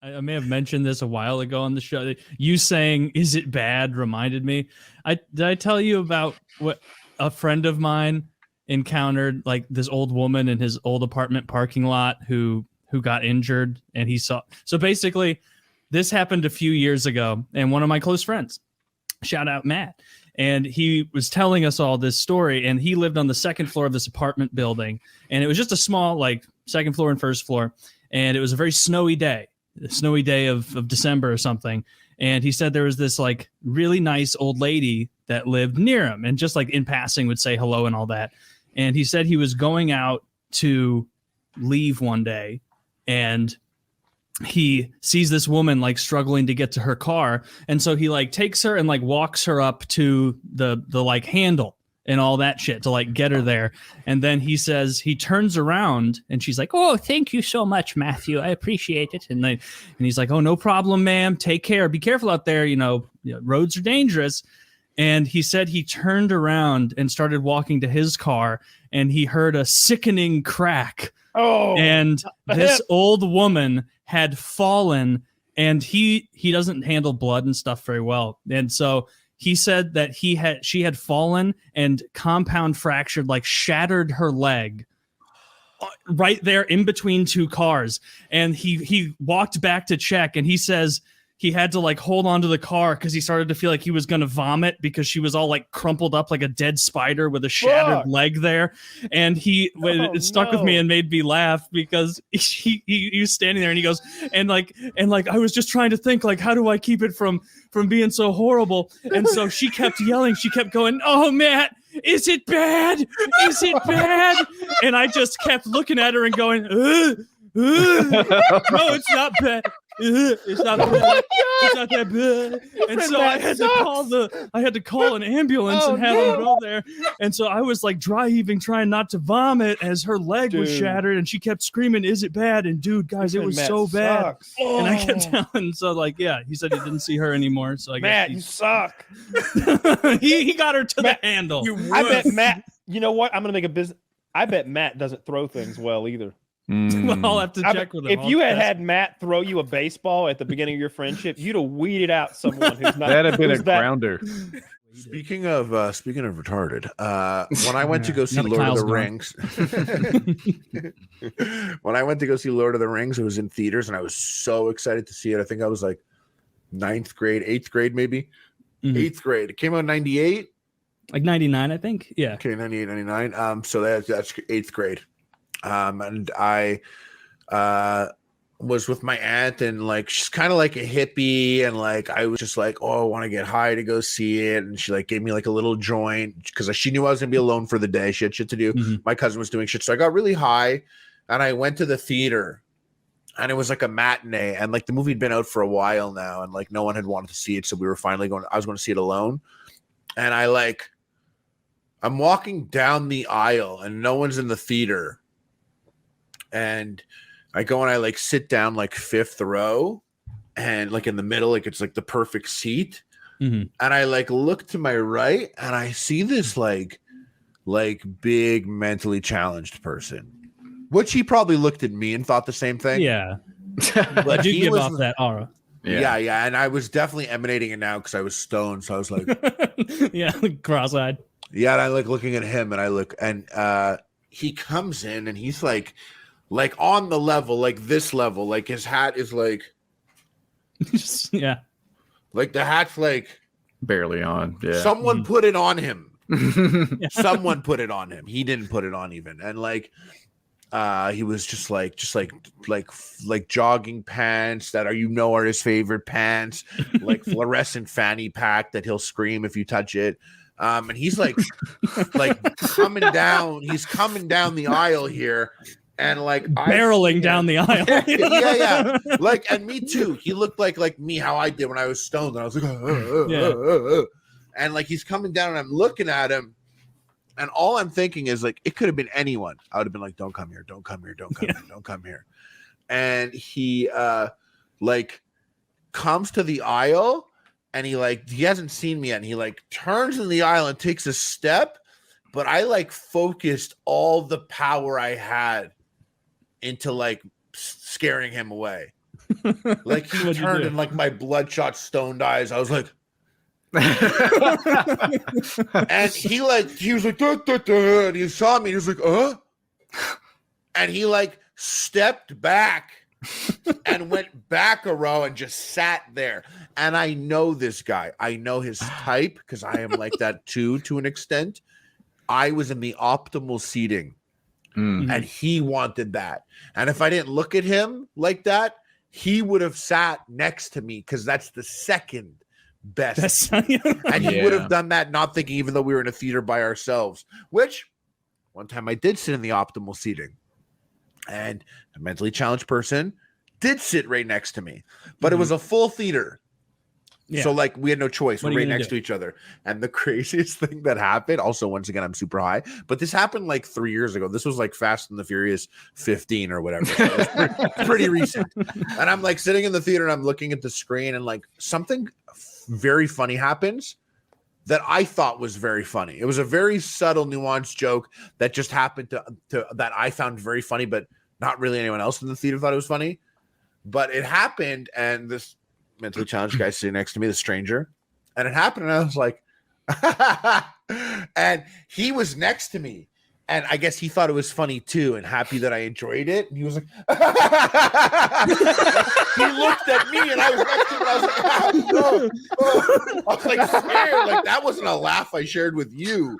I may have mentioned this a while ago on the show. You saying, "Is it bad?" reminded me. Did I tell you about what a friend of mine encountered, like this old woman in his old apartment parking lot who got injured, and he saw. So basically, this happened a few years ago, and one of my close friends, shout out Matt, and he was telling us all this story, and he lived on the second floor of this apartment building, and it was just a small, like, second floor and first floor, and it was a very snowy day of December or something. And he said there was this like really nice old lady that lived near him and just like in passing would say hello and all that. And he said he was going out to leave one day and he sees this woman like struggling to get to her car. And so he like takes her and like walks her up to the like handle and all that shit to like get her there. And then he says he turns around and she's like, "Oh, thank you so much, Matthew. I appreciate it." And he's like, "Oh, no problem, ma'am. Take care. Be careful out there. You know, roads are dangerous." And he said he turned around and started walking to his car and he heard a sickening crack. Oh, and this old woman had fallen, and he doesn't handle blood and stuff very well. And so he said that she had fallen and compound fractured, like shattered her leg right there in between two cars. And he walked back to check, and he says he had to like hold on to the car because he started to feel like he was going to vomit because she was all like crumpled up like a dead spider with a shattered leg there. And it stuck with me and made me laugh because he was standing there and he goes, and like I was just trying to think like, how do I keep it from being so horrible? And so she kept yelling, she kept going, "Oh, Matt, is it bad? Is it bad?" And I just kept looking at her and going, "No, it's not bad. It's not bad. It's not that bad." And so I had to call an ambulance and have them go there. And so I was like dry heaving, trying not to vomit as her leg was shattered, and she kept screaming, "Is it bad?" And dude, guys, it was so bad. And I kept telling, so like, yeah, he said he didn't see her anymore. So I guess Matt, you suck. he got her to the handle. I bet Matt. You know what? I'm gonna make a business. I bet Matt doesn't throw things well either. Well, I'll have to check with him. If you had Matt throw you a baseball at the beginning of your friendship, you'd have weeded out someone who's not. That'd have been a grounder. Speaking of retarded, when I went to go see Lord of the Rings, when I went to go see Lord of the Rings, it was in theaters, and I was so excited to see it. I think I was like 8th grade, maybe 8th grade. It came out in 98, like 99, I think. Yeah. Okay, 98, 99. So that's 8th grade. And I was with my aunt, and like she's kind of like a hippie, and like I was just like, "Oh, I want to get high to go see it," and she like gave me like a little joint because she knew I was gonna be alone for the day. She had shit to do. My cousin was doing shit, so I got really high, and I went to the theater, and it was like a matinee, and like the movie had been out for a while now, and like no one had wanted to see it, so we were finally going. I was going to see it alone, and I'm walking down the aisle, and no one's in the theater. And I go and I like sit down like 5th row, and like in the middle, like it's like the perfect seat. And I like look to my right, and I see this like big mentally challenged person, which he probably looked at me and thought the same thing. Yeah, but you give off that aura. Yeah, and I was definitely emanating it now because I was stoned, so I was like, yeah, cross-eyed. Yeah, and I like looking at him, and I look, and he comes in, and he's like on the level, like this level, like his hat is like, yeah, like the hat's like barely on. Yeah, someone put it on him. Someone put it on him. He didn't put it on even, and like, he was just like jogging pants that are his favorite pants, like fluorescent fanny pack that he'll scream if you touch it. And he's like coming down. He's coming down the aisle here. And like barreling down the aisle. yeah. Like, and me too. He looked like me, how I did when I was stoned. And I was like, and like he's coming down, and I'm looking at him, and all I'm thinking is like, it could have been anyone. I would have been like, "Don't come here, don't come here, don't come here, don't come here." And he like comes to the aisle, and he hasn't seen me yet, and he like turns in the aisle and takes a step, but I like focused all the power I had into like scaring him away. Like he What'd you turned do? and like my bloodshot stoned eyes. I was like, and he was like, duh, duh, duh, and he saw me. And he was like, and he like stepped back and went back a row and just sat there. And I know this guy. I know his type because I am like that too, to an extent. I was in the optimal seating, and he wanted that. And if I didn't look at him like that, he would have sat next to me because that's the second best. And he would have done that, not thinking, even though we were in a theater by ourselves, which one time I did sit in the optimal seating, and a mentally challenged person did sit right next to me, but it was a full theater. Yeah. So like we had no choice. We're right next to each other. And the craziest thing that happened, also once again, I'm super high, but this happened like 3 years ago. This was like Fast and the Furious 15 or whatever. So it was pretty recent. And I'm like sitting in the theater and I'm looking at the screen and like something very funny happens that I thought was very funny. It was a very subtle, nuanced joke that just happened to that I found very funny, but not really anyone else in the theater thought it was funny. But it happened, and this mentally challenged guy sitting next to me, the stranger, and it happened, and I was like, and he was next to me, and I guess he thought it was funny too, and happy that I enjoyed it. And he was like, he looked at me, and I was next to him, and I was like, I was like scared, like that wasn't a laugh I shared with you,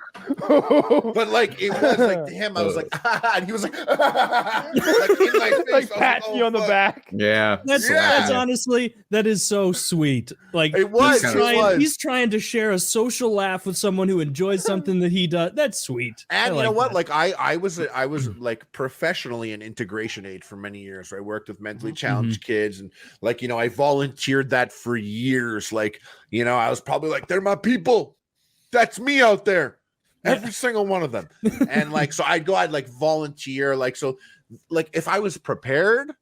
but like it was like to him, I was like, and he was like, like in my face, like patting you on the back. Yeah, that's honestly, that is so sweet. Like it was. He's trying to share a social laugh with someone who enjoys something that he does. That's sweet. And you know what? Like I was like professionally an integration aide for many years. I worked with mentally challenged kids, and like, you know, I volunteered that for years. Like, you know, I was probably like, they're my people. That's me out there. Every single one of them. And like, so I'd like volunteer. Like, so like if I was prepared,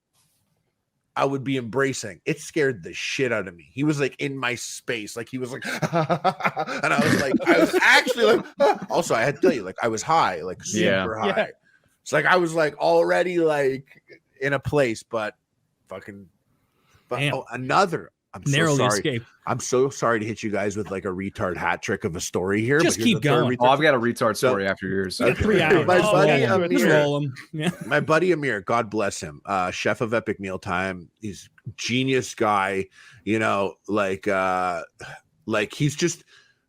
I would be embracing. It scared the shit out of me. He was like in my space. Like he was like, and I was like, I was actually like, also I had to tell you, like I was high, like super high. Yeah. It's like, I was like already like in a place, but fucking, another, I'm narrowly so sorry. Escaped. I'm so sorry to hit you guys with like a retard hat trick of a story here. Just keep going. Oh, I've got a retard story after yours. Okay. 3 hours. My buddy Amir, my buddy Amir, God bless him, chef of Epic Mealtime. He's a genius guy. You know, like he's just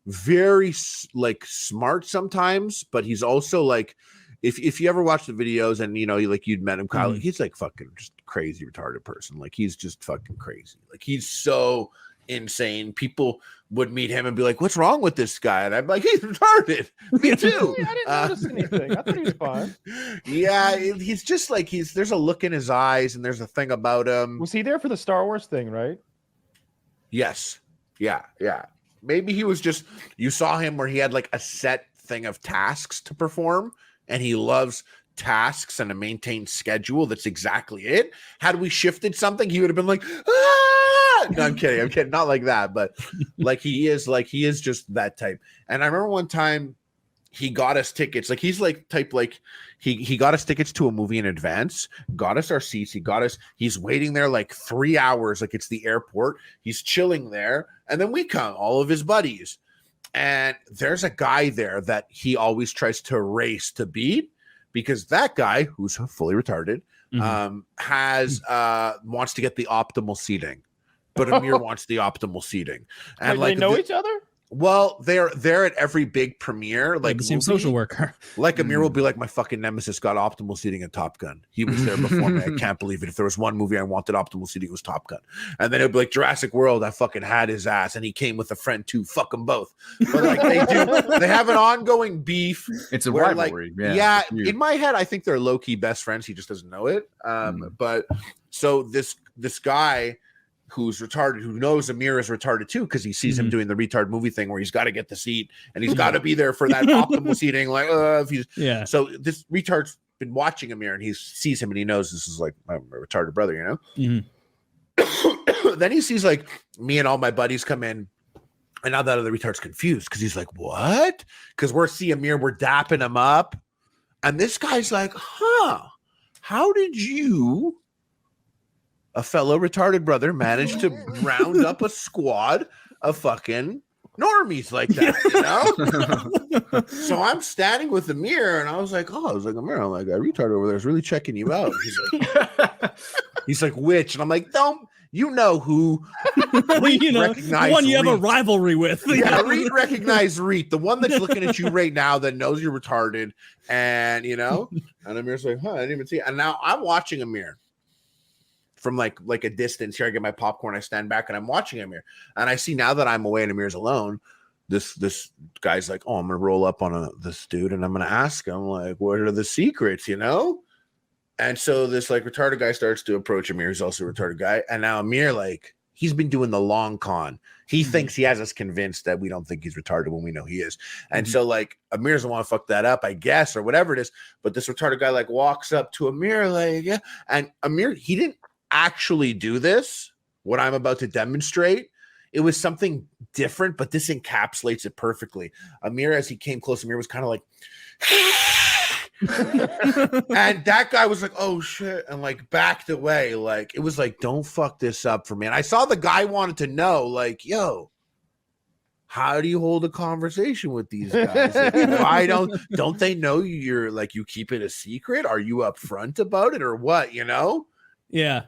very like smart sometimes, but he's also like, if you ever watch the videos and you know, you'd met him, Kyle, he's like fucking just crazy retarded person. Like he's just fucking crazy. Like he's so insane. People would meet him and be like, "What's wrong with this guy?" And I'm like, "He's retarded." Me too. I didn't notice anything. I thought he was fine. Yeah, he's just like there's a look in his eyes and there's a thing about him. Was he there for the Star Wars thing, right? Yes. Yeah. Maybe he was just, you saw him where he had like a set thing of tasks to perform, and he loves tasks and a maintained schedule. That's exactly it. Had we shifted something, he would have been like, ah! No, I'm kidding. Not like that, but like he is just that type. And I remember one time he got us tickets. Like he's like type, like he got us tickets to a movie in advance, got us our seats. He's waiting there like 3 hours. Like it's the airport. He's chilling there. And then we come, all of his buddies. And there's a guy there that he always tries to race to beat, because that guy, who's fully retarded, wants to get the optimal seating, but Amir wants the optimal seating. And they know each other? Well, they're at every big premiere, like the same social worker. Like Amir will be like, my fucking nemesis got optimal seating in Top Gun. He was there before me. I can't believe it. If there was one movie I wanted optimal seating, it was Top Gun. And then it'd be like Jurassic World. I fucking had his ass, and he came with a friend too. Fuck them both. But like they have an ongoing beef. It's a where, rivalry. Like, yeah. In my head, I think they're low key best friends. He just doesn't know it. But so this guy who's retarded, who knows Amir is retarded too, because he sees him doing the retard movie thing where he's got to get the seat and he's got to be there for that optimal seating. Like, if he's So this retard's been watching Amir, and he sees him and he knows this is like my retarded brother, you know. Then he sees like me and all my buddies come in, and now that other retard's confused because he's like, "What?" Because we're seeing Amir, we're dapping him up, and this guy's like, "Huh? How did you a fellow retarded brother managed to round up a squad of fucking normies like that, you know? So I'm standing with Amir, and I was like, Amir, I'm like, a retard over there is really checking you out. He's like, which? And I'm like, don't, you know who? You know, the one you have a rivalry with. Yeah, recognize Reet, the one that's looking at you right now that knows you're retarded. And, you know, and Amir's like, I didn't even see it. And now I'm watching Amir from like a distance. Here I get my popcorn, I stand back, and I'm watching Amir. And I see now that I'm away and Amir's alone, this guy's like, I'm gonna roll up on this dude and I'm gonna ask him, like, what are the secrets, you know? And so this like retarded guy starts to approach Amir, who's also a retarded guy. And now Amir, like, he's been doing the long con. He thinks he has us convinced that we don't think he's retarded when we know he is. And so like Amir doesn't want to fuck that up, I guess, or whatever it is. But this retarded guy like walks up to Amir, like, yeah. And Amir, he didn't actually do this, what I'm about to demonstrate. It was something different, but this encapsulates it perfectly. Amir, as he came close, Amir was kind of like, and that guy was like, oh shit, and like backed away. Like, it was like, don't fuck this up for me. And I saw the guy wanted to know, like, yo, how do you hold a conversation with these guys? Like, why don't they know you're like, you keep it a secret? Are you upfront about it or what, you know? Yeah.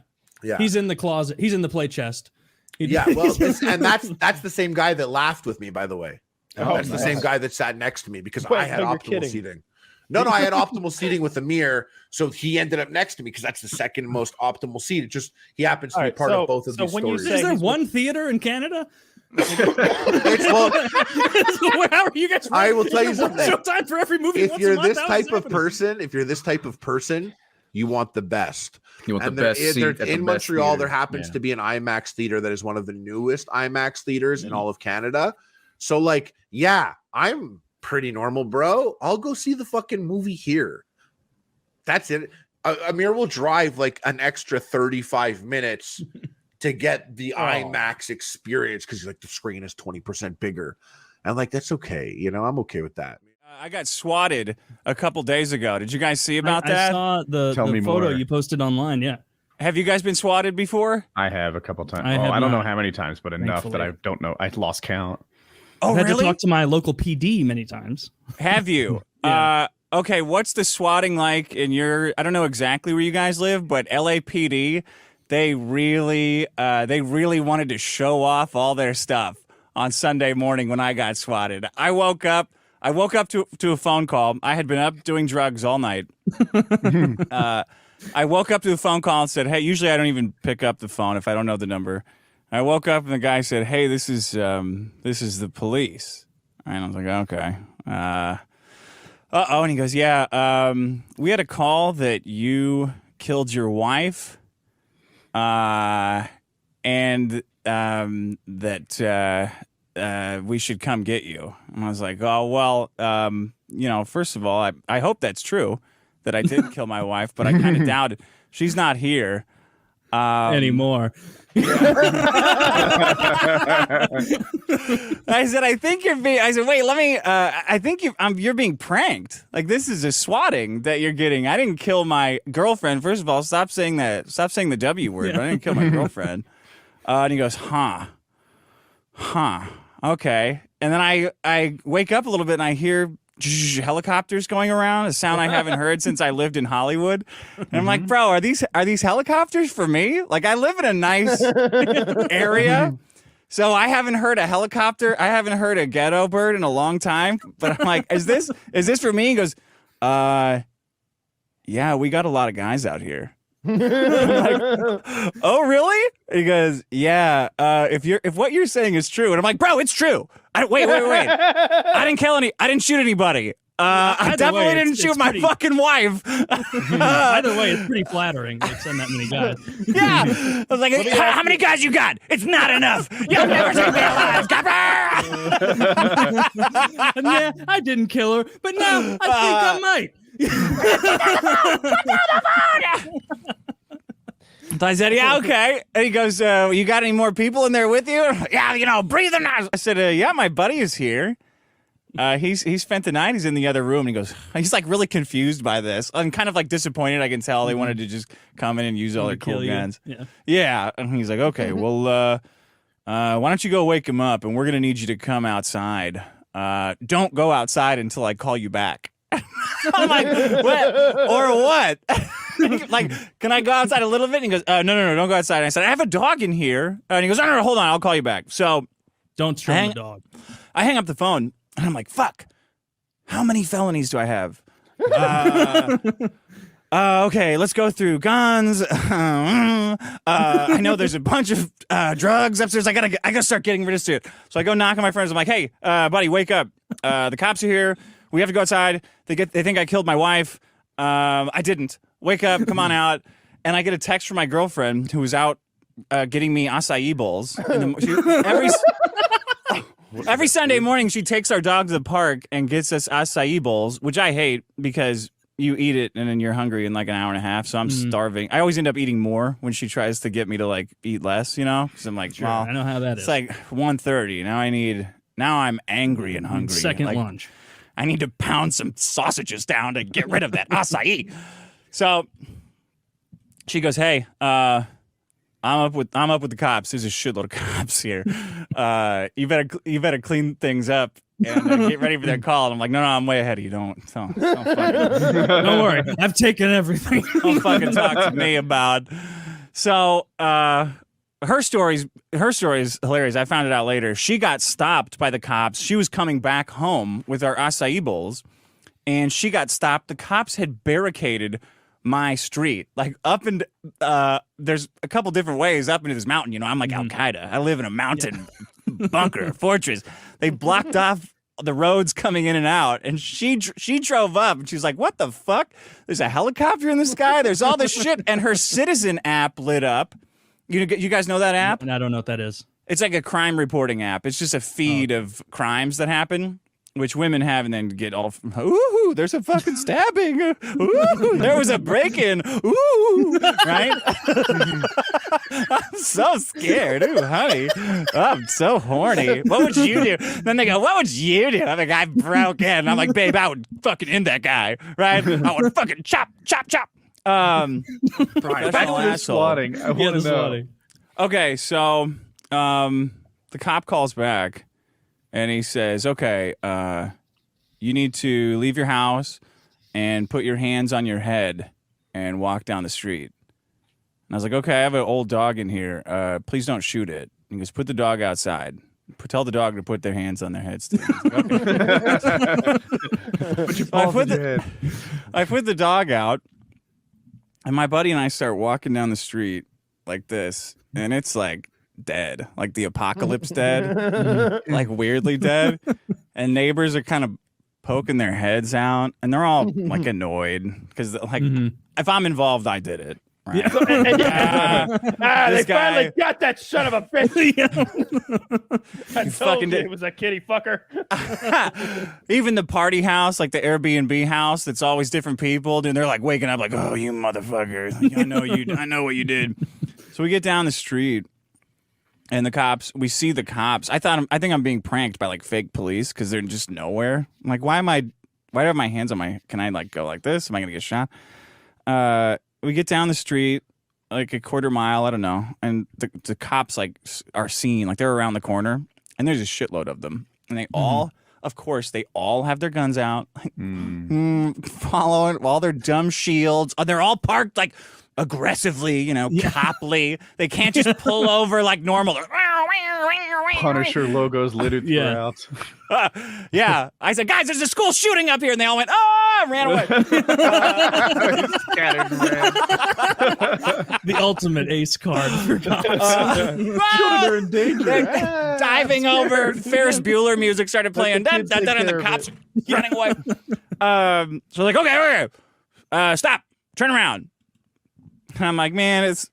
He's in the closet. He's in the play chest. Yeah, well, and that's the same guy that laughed with me, by the way. That's the same guy that sat next to me because I had optimal seating. No, I had optimal seating with Amir, so he ended up next to me because that's the second most optimal seat. It just he happens to be part of both of these stories. Is there one theater in Canada? Well, how are you guys? I will tell you something. Showtime for every movie. If you're this type of person, you want the best. You want the best seat in Montreal. There happens to be an IMAX theater that is one of the newest IMAX theaters in all of Canada. So, like, yeah, I'm pretty normal, bro. I'll go see the fucking movie here. That's it. Amir will drive like an extra 35 minutes to get the IMAX experience because like the screen is 20% bigger. And like, that's okay. You know, I'm okay with that. I got swatted a couple days ago. Did you guys see about that? I saw the photo you posted online. Yeah. Have you guys been swatted before? I have a couple times. I don't know how many times, but enough that I don't know. I lost count. I've had to talk to my local PD many times. Have you? Yeah. Okay, what's the swatting like in your, I don't know exactly where you guys live, but LAPD, they really wanted to show off all their stuff on Sunday morning when I got swatted. I woke up to a phone call. I had been up doing drugs all night. I woke up to a phone call and said, hey, usually I don't even pick up the phone if I don't know the number. I woke up and the guy said, hey, this is the police. And I was like, okay. And he goes, yeah, we had a call that you killed your wife, and that we should come get you. And I was like, oh, well, first of all, I hope that's true, that I did kill my wife, but I kind of doubt it. She's not here anymore. I said, I think you're being. I said, wait, let me. I think you're being pranked. Like, this is a swatting that you're getting. I didn't kill my girlfriend. First of all, stop saying that. Stop saying the W word. But I didn't kill my girlfriend. And he goes, huh, okay. And then I wake up a little bit and I hear helicopters going around, a sound I haven't heard since I lived in Hollywood. And I'm like, bro, are these helicopters for me? Like, I live in a nice area, so I haven't heard a helicopter. I haven't heard a ghetto bird in a long time. But I'm like, is this for me? He goes, yeah, we got a lot of guys out here. I'm like, oh really? He goes, yeah. If what you're saying is true, and I'm like, bro, it's true. Wait. I didn't shoot anybody. I definitely didn't shoot my fucking wife. By the way, it's pretty flattering to send that many guys. Yeah. I was like, how many guys you got? It's not enough. You'll never take me alive. And yeah, I didn't kill her, but now I think I might. So I said, yeah, okay. And he goes, you got any more people in there with you? Yeah, breathe them out. I said, yeah, my buddy is here. He spent the night. He's in the other room, and he goes, he's like really confused by this and kind of like disappointed. I can tell they wanted to just come in and use all their cool guns. Yeah. And he's like, okay, well, why don't you go wake him up, and we're gonna need you to come outside. Don't go outside until I call you back. I'm like, what? Or what? Like, can I go outside a little bit? And he goes, no, don't go outside. And I said, I have a dog in here. And he goes, no, hold on, I'll call you back. So don't show the dog. I hang up the phone, and I'm like, fuck, how many felonies do I have? Okay, let's go through guns. I know there's a bunch of drugs upstairs. I gotta start getting rid of shit. So I go knock on my friends. I'm like, hey, buddy, wake up. The cops are here. We have to go outside. They think I killed my wife. I didn't. Wake up, come on out. And I get a text from my girlfriend who was out getting me acai bowls. Every Sunday morning, she takes our dog to the park and gets us acai bowls, which I hate because you eat it and then you're hungry in like an hour and a half. So I'm starving. I always end up eating more when she tries to get me to like eat less, you know? Because I'm like, sure, well, I know how that is. It's like 1:30. Now I'm angry and hungry. Second like, lunch. I need to pound some sausages down to get rid of that acai. So she goes, hey, I'm up with the cops. There's a shitload of cops here. You better clean things up and get ready for their call. And I'm like, no, I'm way ahead of you. Don't worry. I've taken everything. Don't fucking talk to me about. So her story's hilarious. I found it out later. She got stopped by the cops. She was coming back home with our acai bowls, and she got stopped. The cops had barricaded my street, like up and there's a couple different ways up into this mountain. You know, I'm like Al Qaeda. I live in a mountain bunker, fortress. They blocked off the roads coming in and out, and she drove up, and she was like, "What the fuck? There's a helicopter in the sky. There's all this shit." And her Citizen app lit up. You guys know that app? I don't know what that is. It's like a crime reporting app. It's just a feed of crimes that happen, which women have, and then get all, ooh, there's a fucking stabbing. Ooh, there was a break-in. Ooh, right? I'm so scared. Ooh, honey, I'm so horny. What would you do? Then they go, what would you do? I'm like, I broke in. I'm like, babe, I would fucking end that guy, right? I would fucking chop. Back to the swatting. I want to know. Okay, so the cop calls back. And he says, okay, you need to leave your house and put your hands on your head and walk down the street. And I was like, okay, I have an old dog in here. Please don't shoot it. And he goes, put the dog outside. Tell the dog to put their hands on their heads too. Like, okay. Put your paws on your head. I put the dog out, and my buddy and I start walking down the street like this, and it's like dead, like the apocalypse dead, like weirdly dead, and neighbors are kind of poking their heads out, and they're all like annoyed because like if I'm involved, I did it. Right? They finally got that son of a bitch. I told you it was a kitty fucker. Even the party house, like the Airbnb house, that's always different people, dude. They're like waking up, like, "Oh, you motherfucker! Like, I know what you did." So we get down the street. And we see the cops. I think I'm being pranked by like fake police because they're just nowhere. I'm like, why do I have my hands on can I like go like this? Am I going to get shot? We get down the street like a quarter mile, I don't know. And the cops like are seen, like they're around the corner, and there's a shitload of them. And they all, of course, they all have their guns out, like, following all their dumb shields. They're all parked like aggressively, coply. They can't just pull over like normal. Punisher logos littered throughout. Yeah. I said, guys, there's a school shooting up here. And they all went, oh, ran away. Scattered, man. The ultimate ace card for cops. Children are in danger. Diving over. Ferris Bueller music started playing. And the cops running away. So like, okay. Stop. Turn around. And I'm like, man, it's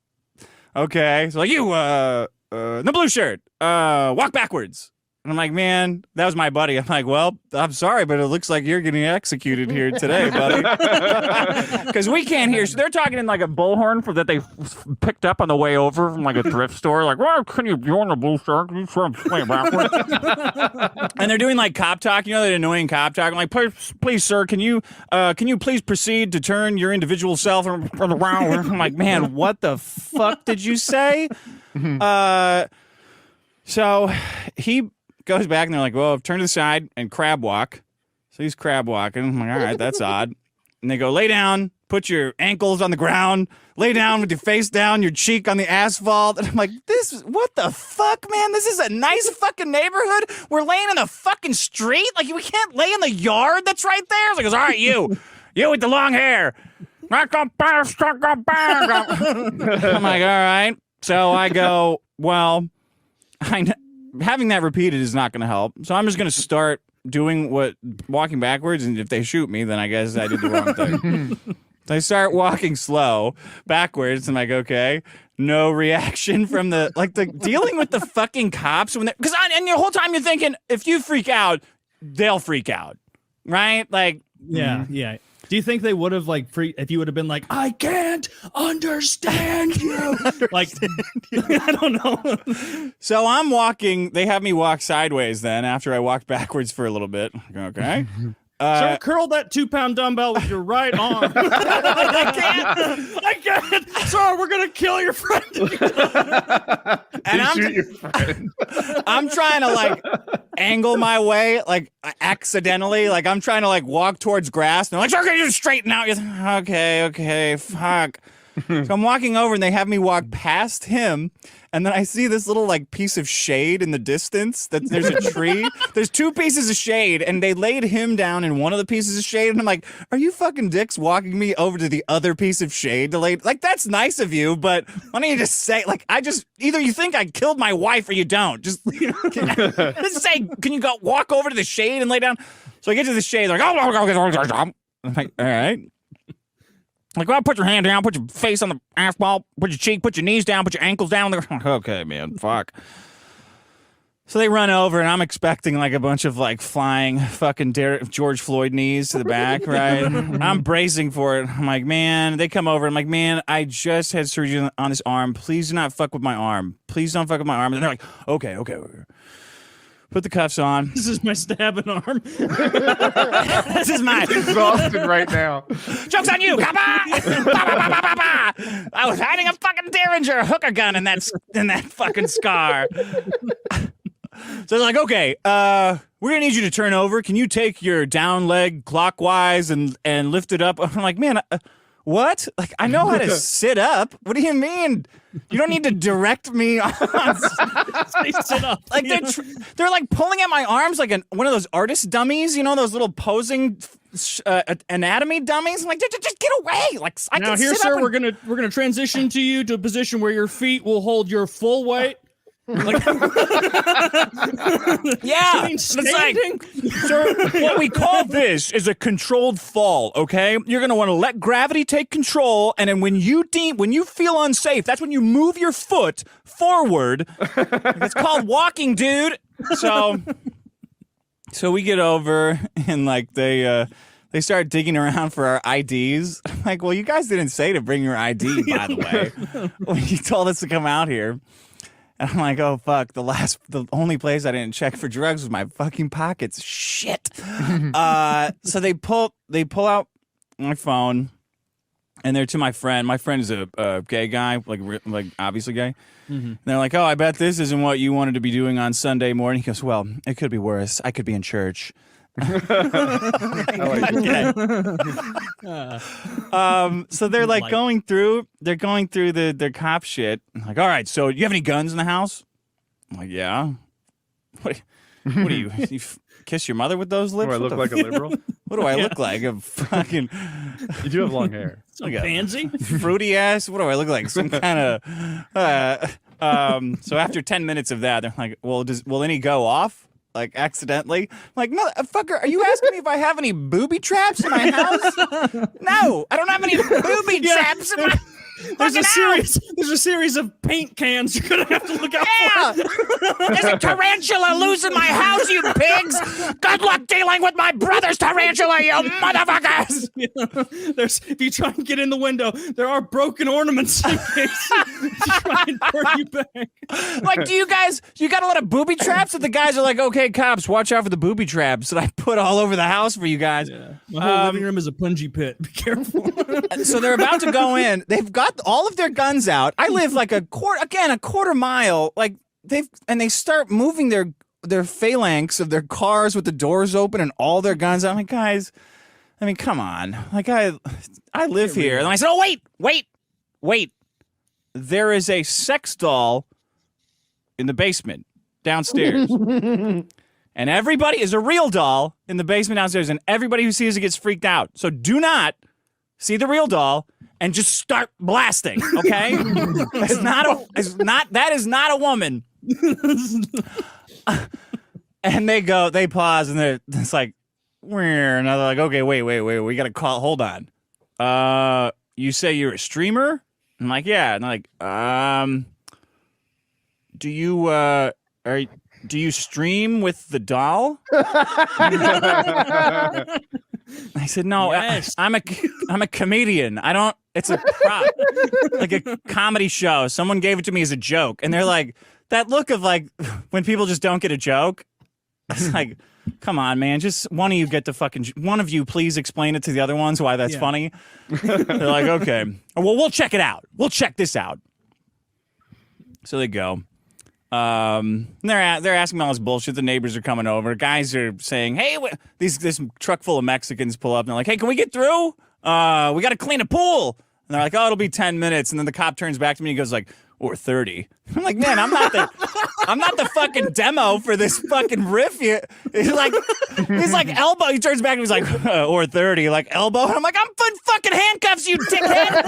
okay. So like, you, the blue shirt, walk backwards. And I'm like, man, that was my buddy. I'm like, well, I'm sorry, but it looks like you're getting executed here today, buddy. Because we can't hear. So they're talking in like a bullhorn that they picked up on the way over from like a thrift store. Like, well, can you on the bull shark? You sort of play backwards. And they're doing like cop talk. You know that annoying cop talk. I'm like, please, sir, can you please proceed to turn your individual self around? I'm like, man, what the fuck did you say? So he goes back and they're like, well, turn to the side and crab walk. So he's crab walking. I'm like, all right, that's odd. And they go, lay down, put your ankles on the ground, lay down with your face down, your cheek on the asphalt. And I'm like, what the fuck, man? This is a nice fucking neighborhood. We're laying in the fucking street? Like, we can't lay in the yard that's right there? It's like, all right, you with the long hair. I'm like, all right. So I go, well, having that repeated is not going to help. So I'm just going to start walking backwards, and if they shoot me, then I guess I did the wrong thing. So I start walking slow backwards. I'm like, okay, no reaction from the dealing with the fucking cops and the whole time you're thinking, if you freak out, they'll freak out, right? Like, yeah. Do you think they would have if you would have been like, I can't understand you? Like, I don't know. So I'm walking. They have me walk sideways then after I walked backwards for a little bit. Okay. Sir, curl that 2-pound dumbbell with your right arm. I can't. Sir, we're going to kill your friend. And I'm trying to angle my way, accidentally. I'm trying to walk towards grass. And they're like, sir, can you just straighten out? Okay, fuck. So I'm walking over and they have me walk past him. And then I see this little piece of shade in the distance. That there's a tree. There's 2 pieces of shade, and they laid him down in one of the pieces of shade. And I'm like, "Are you fucking dicks walking me over to the other piece of shade to lay?" That's nice of you, but why don't you just say either you think I killed my wife or you don't. Just just say, can you go walk over to the shade and lay down? So I get to the shade, I'm like, all right. Like, well, put your hand down, put your face on the asphalt, put your cheek, put your knees down, put your ankles down. Okay, man, fuck. So they run over, and I'm expecting a bunch of flying fucking George Floyd knees to the back, right? I'm bracing for it. I'm like, man, they come over. I'm like, man, I just had surgery on this arm. Please do not fuck with my arm. Please don't fuck with my arm. And they're like, okay. Put the cuffs on. This is my stabbing arm. This is mine. Exhausted right now. Joke's on you. Come on. I was hiding a fucking Derringer hooker gun in that fucking scar. So they're like, okay, we're gonna need you to turn over. Can you take your down leg clockwise and lift it up? I'm like, man, what? I know how to sit up. What do you mean? You don't need to direct me on sit up. They're pulling at my arms like one of those artist dummies, those little posing anatomy dummies. I'm like, just get away. I now can here, sit sir, up we're gonna transition to you to a position where your feet will hold your full weight. Yeah, it's sir, what we call this is a controlled fall. Okay, you're gonna want to let gravity take control, and then when you feel unsafe, that's when you move your foot forward. It's called walking, dude. So we get over, and they start digging around for our IDs. I'm like, well, you guys didn't say to bring your ID, by the way. When you told us to come out here. And I'm like, oh, fuck, the only place I didn't check for drugs was my fucking pockets. Shit. So they pull out my phone, and they're to my friend. My friend is a gay guy, like obviously gay. Mm-hmm. And they're like, oh, I bet this isn't what you wanted to be doing on Sunday morning. He goes, well, it could be worse. I could be in church. So they're going through their cop shit. I'm like, all right, so you have any guns in the house? I'm like, yeah. What do you kiss your mother with those lips? Do I look like a liberal? What do I look like? A fucking You do have long hair. Some pansy? Fruity ass? What do I look like? Some kind of so after 10 minutes of that, they're like, well, will any go off? Accidentally. I'm like, motherfucker, are you asking me if I have any booby traps in my house? No, I don't have any booby traps in my There's a series of paint cans you're gonna have to look out for. There's a tarantula loose in my house, you pigs! Good luck dealing with my brother's tarantula, you motherfuckers! There's if you try and get in the window, there are broken ornaments in case you try and turn you back. Like, do you got a lot of booby traps? And the guys are like, okay, cops, watch out for the booby traps that I put all over the house for you guys. Yeah. My whole living room is a punji pit. Be careful. So they're about to go in. They've got all of their guns out. I live like a quarter mile. Like they start moving their phalanx of their cars with the doors open and all their guns out. I'm like, guys, I mean, come on. Like I live here. And I said, oh, wait. There is a sex doll in the basement downstairs. And everybody is a real doll in the basement downstairs, and everybody who sees it gets freaked out. So do not see the real doll and just start blasting, okay? That is not a woman. And they pause, and it's like, and they're like, okay, wait, we gotta call, hold on. You say you're a streamer? I'm like, yeah. And they're like, do you stream with the doll? I said, no, yes. I'm a comedian. It's a prop, like a comedy show. Someone gave it to me as a joke. And they're like, that look of like, when people just don't get a joke. It's like, come on, man. Just one of you please explain it to the other ones why that's funny. They're like, okay. Well, we'll check it out. We'll check this out. So they go. They're asking me all this bullshit. The neighbors are coming over. Guys are saying, "Hey, this truck full of Mexicans pull up." And they're like, "Hey, can we get through? We got to clean a pool." And they're like, "Oh, it'll be 10 minutes." And then the cop turns back to me and goes like, "Or 30." I'm like, "Man, I'm not the fucking demo for this fucking riff." He's like elbow. He turns back and he's like, "Or 30," like elbow. And I'm like, "I'm putting fucking handcuffs, you dickhead."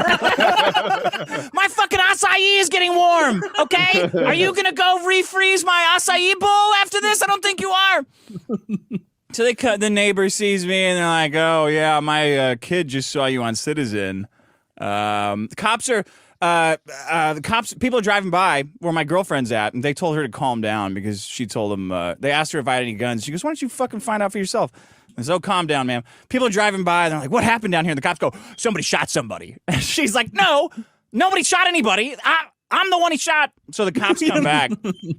My fucking acai is getting warm. Okay, are you gonna go refreeze my acai bowl after this? I don't think you are. So the neighbor sees me and they're like, "Oh yeah, my kid just saw you on Citizen." The cops are. People are driving by where my girlfriend's at, and they told her to calm down because she told them, they asked her if I had any guns. She goes, "Why don't you fucking find out for yourself?" I said, "Oh, calm down, ma'am." People are driving by, and they're like, "What happened down here?" And the cops go, "Somebody shot somebody." And she's like, "No, nobody shot anybody. I'm the one he shot." So the cops come back.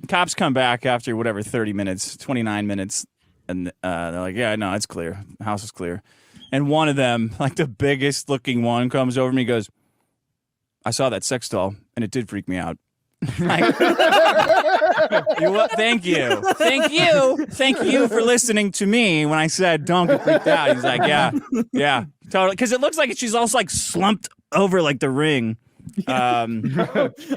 Cops come back after whatever, 30 minutes, 29 minutes. And they're like, "Yeah, no, it's clear. The house is clear." And one of them, like the biggest looking one, comes over to me and goes, "I saw that sex doll, and it did freak me out." Like, thank you for listening to me when I said don't get freaked out. He's like, yeah, totally, because it looks like she's also like slumped over like the ring. I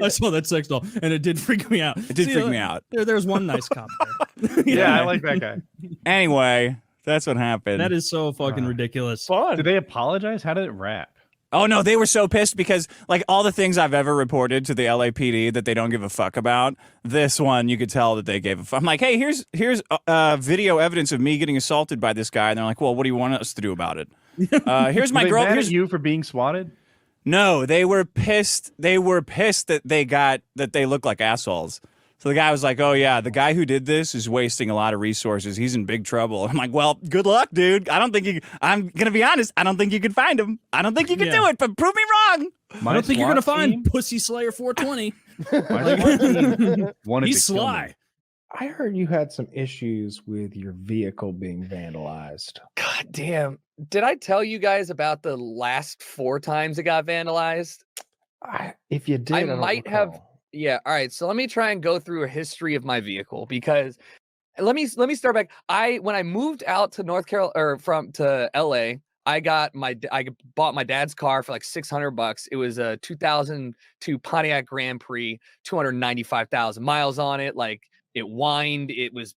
saw that sex doll, and it did freak me out. It did freak me out. There's one nice cop there. Yeah, I like that guy. Anyway, that's what happened. That is so fucking ridiculous. Fun. Did they apologize? How did it wrap? Oh no, they were so pissed because like all the things I've ever reported to the LAPD that they don't give a fuck about, this one you could tell that they gave a fuck. I'm like, "Hey, here's video evidence of me getting assaulted by this guy," and they're like, "Well, what do you want us to do about it?" Here's my girl. Here's you for being swatted. No, they were pissed. They were pissed that they look like assholes. So the guy was like, "Oh yeah, the guy who did this is wasting a lot of resources. He's in big trouble." I'm like, "Well, good luck, dude. I'm gonna be honest. I don't think you can find him. I don't think you can do it. But prove me wrong." I don't think you're gonna find Pussy Slayer 420. He's sly. I heard you had some issues with your vehicle being vandalized. God damn! Did I tell you guys about the last 4 times it got vandalized? If you did, I might have. Yeah, all right. So let me try and go through a history of my vehicle because let me start back. When I moved out to North Carolina or to LA, I bought my dad's car for like $600. It was a 2002 Pontiac Grand Prix, 295,000 miles on it. Like it whined. It was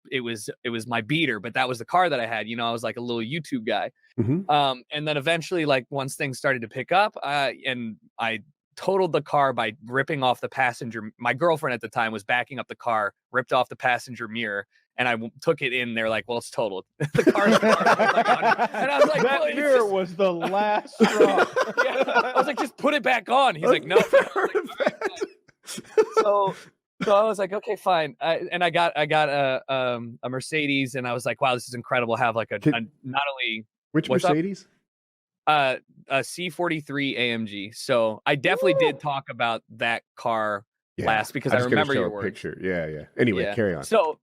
my beater, but that was the car that I had. You know, I was like a little YouTube guy. Mm-hmm. And then eventually, like once things started to pick up, and I totaled the car by ripping off the passenger. My girlfriend at the time was backing up the car, ripped off the passenger mirror, and I took it in. They're like, "Well, it's totaled." The car's and I was like, "That mirror was the last straw." Yeah. I was like, "Just put it back on." He's like, "No." So So I was like, okay, fine. I got a Mercedes, and I was like, wow, this is incredible. Have like a not only which what's up? Mercedes? A C43 AMG. So I definitely did talk about that car last because I remember your words. Picture. Yeah. Anyway, carry on. So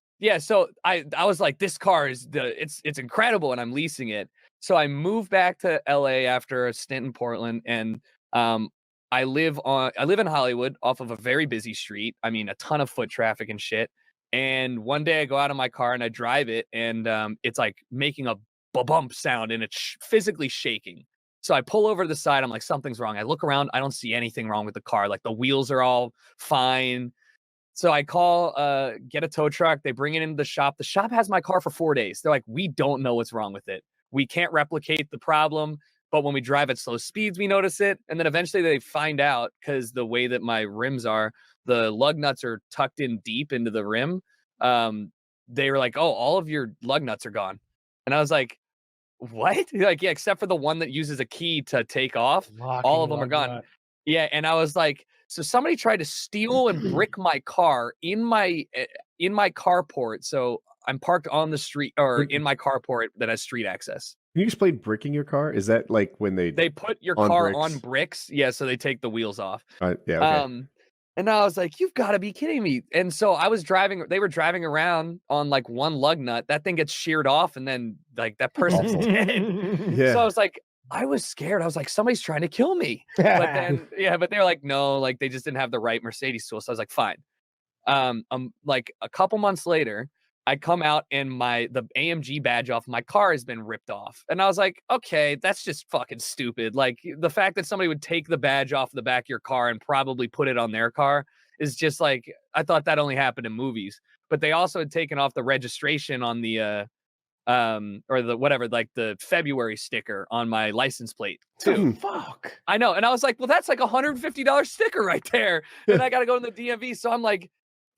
I was like, this car is it's incredible, and I'm leasing it. So I moved back to LA after a stint in Portland, and I live in Hollywood off of a very busy street. I mean, a ton of foot traffic and shit. And one day I go out of my car and I drive it, and it's like making a bump sound, and it's physically shaking. So I pull over to the side. I'm like, something's wrong. I look around. I don't see anything wrong with the car. Like the wheels are all fine. So I call, get a tow truck. They bring it into the shop. The shop has my car for 4 days. They're like, we don't know what's wrong with it. We can't replicate the problem. But when we drive at slow speeds, we notice it. And then eventually they find out, because the way that my rims are, the lug nuts are tucked in deep into the rim. They were like, oh, all of your lug nuts are gone. And I was like, what? Like, yeah, except for the one that uses a key to take off. All of them are gone. Nut. Yeah. And I was like, so somebody tried to steal and brick my car in my carport. So I'm parked on the street, or in my carport that has street access. Can you explain bricking your car? Is that like when they put your car on bricks? Yeah, so they take the wheels off. Yeah. Okay. And I was like, you've got to be kidding me. And so they were driving around on like one lug nut. That thing gets sheared off, and then like that person's dead. Yeah. So I was like, I was scared. I was like, somebody's trying to kill me. But then, but they're like, no, like they just didn't have the right Mercedes tool. So I was like, fine. Like a couple months later, I come out and the AMG badge off my car has been ripped off. And I was like, okay, that's just fucking stupid. Like the fact that somebody would take the badge off the back of your car and probably put it on their car is just like, I thought that only happened in movies. But they also had taken off the registration on the or the whatever, like the February sticker on my license plate too. Fuck. I know. And I was like, well, that's like $150 sticker right there. And I got to go to the DMV. So I'm like,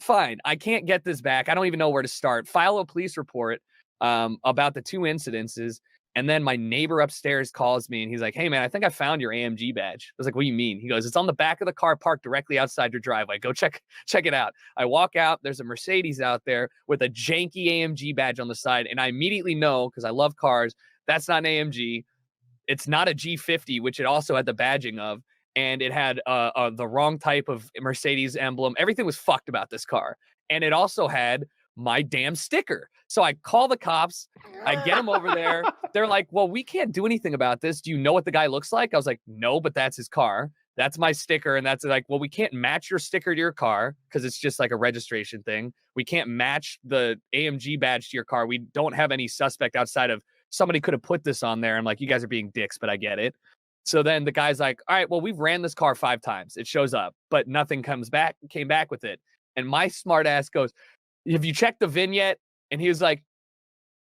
fine, I can't get this back. I don't even know where to start. File a police report about the two incidences. And then my neighbor upstairs calls me and he's like, hey man, I think I found your AMG badge. I was like, what do you mean? He goes, it's on the back of the car parked directly outside your driveway. Go check it out. I walk out, there's a Mercedes out there with a janky AMG badge on the side. And I immediately know, because I love cars, that's not an AMG. It's not a G50, which it also had the badging of. And it had the wrong type of Mercedes emblem. Everything was fucked about this car. And it also had my damn sticker. So I call the cops. I get them over there. They're like, well, we can't do anything about this. Do you know what the guy looks like? I was like, no, but that's his car. That's my sticker. And that's like, well, we can't match your sticker to your car because it's just like a registration thing. We can't match the AMG badge to your car. We don't have any suspect outside of somebody could have put this on there. I'm like, you guys are being dicks, but I get it. So then the guy's like, all right, well, we've ran this car 5 times. It shows up, but nothing came back with it. And my smart ass goes, have you checked the VIN yet? And he was like,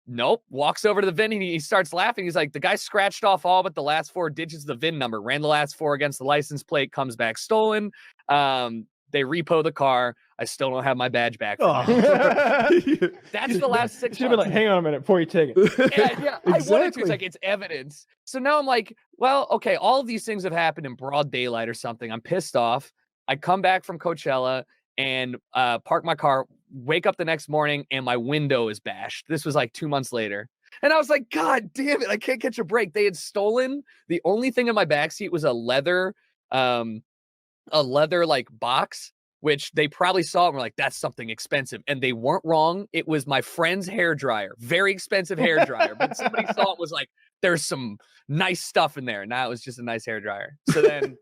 nope. Walks over to the VIN and he starts laughing. He's like, the guy scratched off all but the last 4 digits of the VIN number, ran the last 4 against the license plate, comes back stolen. They repo the car. I still don't have my badge back. That's the last 6 Should be like, hang on a minute before you take it. Yeah, exactly. I wanted to. It's like, it's evidence. So now I'm like, well, okay, all of these things have happened in broad daylight or something. I'm pissed off. I come back from Coachella and park my car, wake up the next morning, and my window is bashed. This was like 2 months later. And I was like, God damn it, I can't catch a break. They had stolen. The only thing in my backseat was a leather like box, which they probably saw and were like, that's something expensive. And they weren't wrong. It was my friend's hair dryer, very expensive hair dryer. But somebody saw it was like, there's some nice stuff in there. Now it was just a nice hair dryer. So then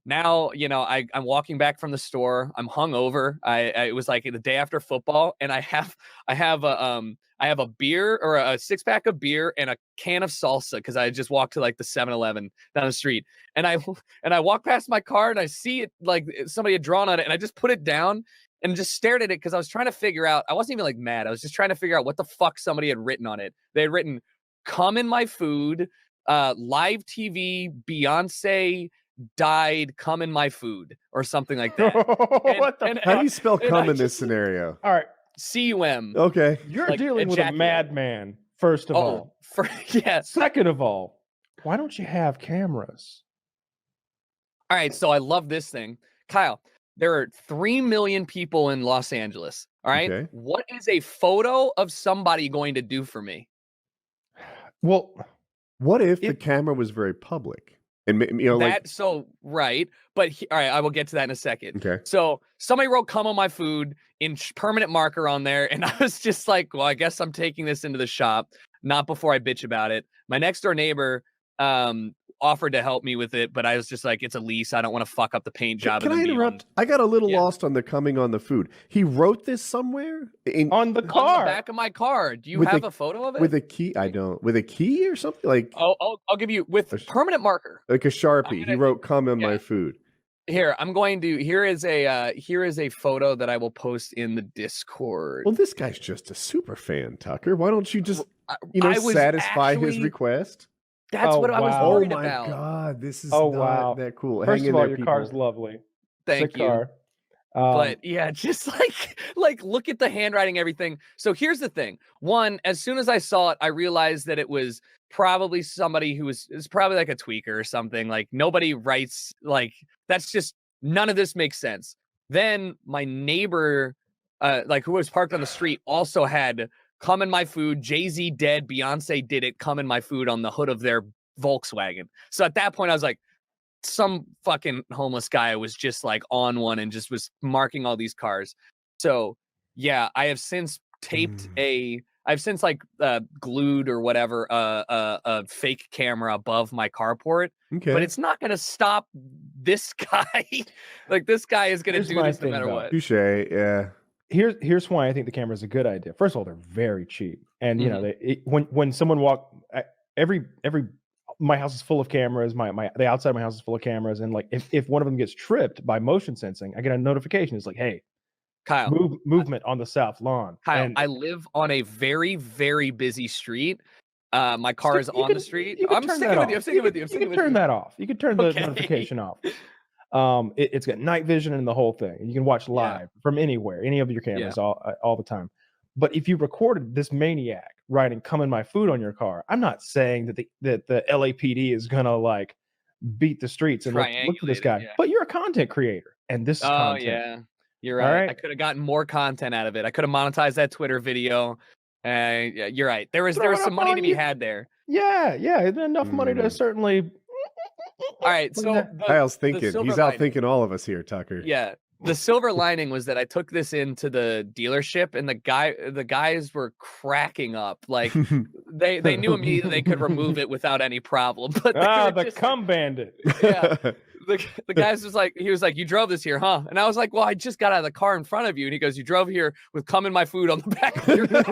now, you know, I'm walking back from the store. I'm hungover. It was like the day after football, and I have a beer or a 6-pack of beer and a can of salsa because I just walked to like the 7-Eleven down the street, and I walk past my car and I see it like somebody had drawn on it, and I just put it down and just stared at it because I was trying to figure out. I wasn't even like mad. I was just trying to figure out what the fuck somebody had written on it. They had written, "Come in my food, live TV, Beyonce died, come in my food," or something like that. How do you spell "come" in this scenario? All right, C-U-M. Okay, you're like dealing with a madman. First of all, yeah. Second of all, why don't you have cameras? All right, so I love this thing, Kyle. there are 3 million people in Los Angeles. All right. Okay. What is a photo of somebody going to do for me? Well, what if the camera was very public? And right. But all right, I will get to that in a second. Okay. So somebody wrote "come on my food" in permanent marker on there, and I was just like, well, I guess I'm taking this into the shop, not before I bitch about it. My next door neighbor offered to help me with it, but I was just like, it's a lease. I don't want to fuck up the paint job. Can I interrupt? I got a little lost on the coming on the food. He wrote this somewhere on the car, on the back of my car. Do you have a photo of it with a key? I don't. With a key or something like. I'll give you with permanent marker, like a Sharpie. He wrote "come on my food." Here, I'm going to. Here is a photo that I will post in the Discord. Well, this guy's just a super fan, Tucker. Why don't you just satisfy his request? That's what I was worried about. Oh my god, this is not that cool. First of all, your car's lovely. Thank you. Car. But yeah, just like look at the handwriting, everything. So here's the thing. One, as soon as I saw it, I realized that it was probably somebody who was probably like a tweaker or something. Like nobody writes like that's just none of this makes sense. Then my neighbor, who was parked on the street, also had "come in my food, Jay-Z dead, Beyonce did it, come in my food" on the hood of their Volkswagen. So at that point, I was like, some fucking homeless guy was just like on one and just was marking all these cars. So yeah, I have since taped glued or whatever a fake camera above my carport. Okay. But it's not gonna stop this guy. Like this guy is gonna do this no matter what. Touche, yeah. Here's why I think the camera is a good idea. First of all, they're very cheap, and you know when someone my house is full of cameras. The outside of my house is full of cameras, and like if one of them gets tripped by motion sensing, I get a notification. It's like, hey, Kyle, movement on the south lawn. Kyle, I live on a very, very busy street. My car is on the street. I'm sticking with you. I'm sticking with you. You can turn that off. You can turn the notification off. It's got night vision and the whole thing. You can watch live from anywhere, any of your cameras, all the time. But if you recorded this maniac writing "come in my food" on your car, I'm not saying that the LAPD is gonna like beat the streets and look for this guy. But you're a content creator, and this is content. Yeah, you're right. I could have gotten more content out of it. I could have monetized that Twitter video. Yeah, you're right. There was some money to be had there. Yeah, enough money to certainly. All right, so Kyle's thinking. He's out thinking all of us here, Tucker. Yeah. The silver lining was that I took this into the dealership, and the guys were cracking up. Like they knew immediately they could remove it without any problem. But the cum bandit. Yeah. The guys he was like, "You drove this here, huh?" And I was like, "Well, I just got out of the car in front of you." And he goes, "You drove here with "come in my food" on the back of your car."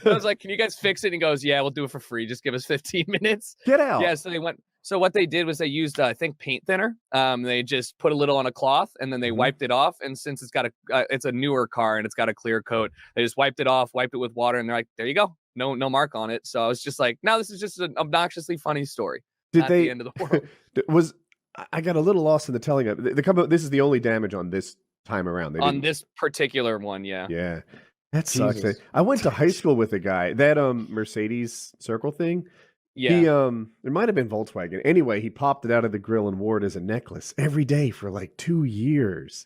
I was like, "Can you guys fix it?" And he goes, "Yeah, we'll do it for free. Just give us 15 minutes." Get out. Yeah. So they went. So what they did was they used, I think, paint thinner. They just put a little on a cloth and then they wiped it off. And since it's a newer car and it's got a clear coat, they just wiped it off, wiped it with water, and they're like, "There you go, no mark on it." So I was just like, "No, this is just an obnoxiously funny story." The end of the world? I got a little lost in the telling of it. This is the only damage on this time around. On this particular one, yeah. Yeah, that sucks. I went to high school with a guy that Mercedes Circle thing. Yeah, it might have been Volkswagen. Anyway, he popped it out of the grill and wore it as a necklace every day for like 2 years.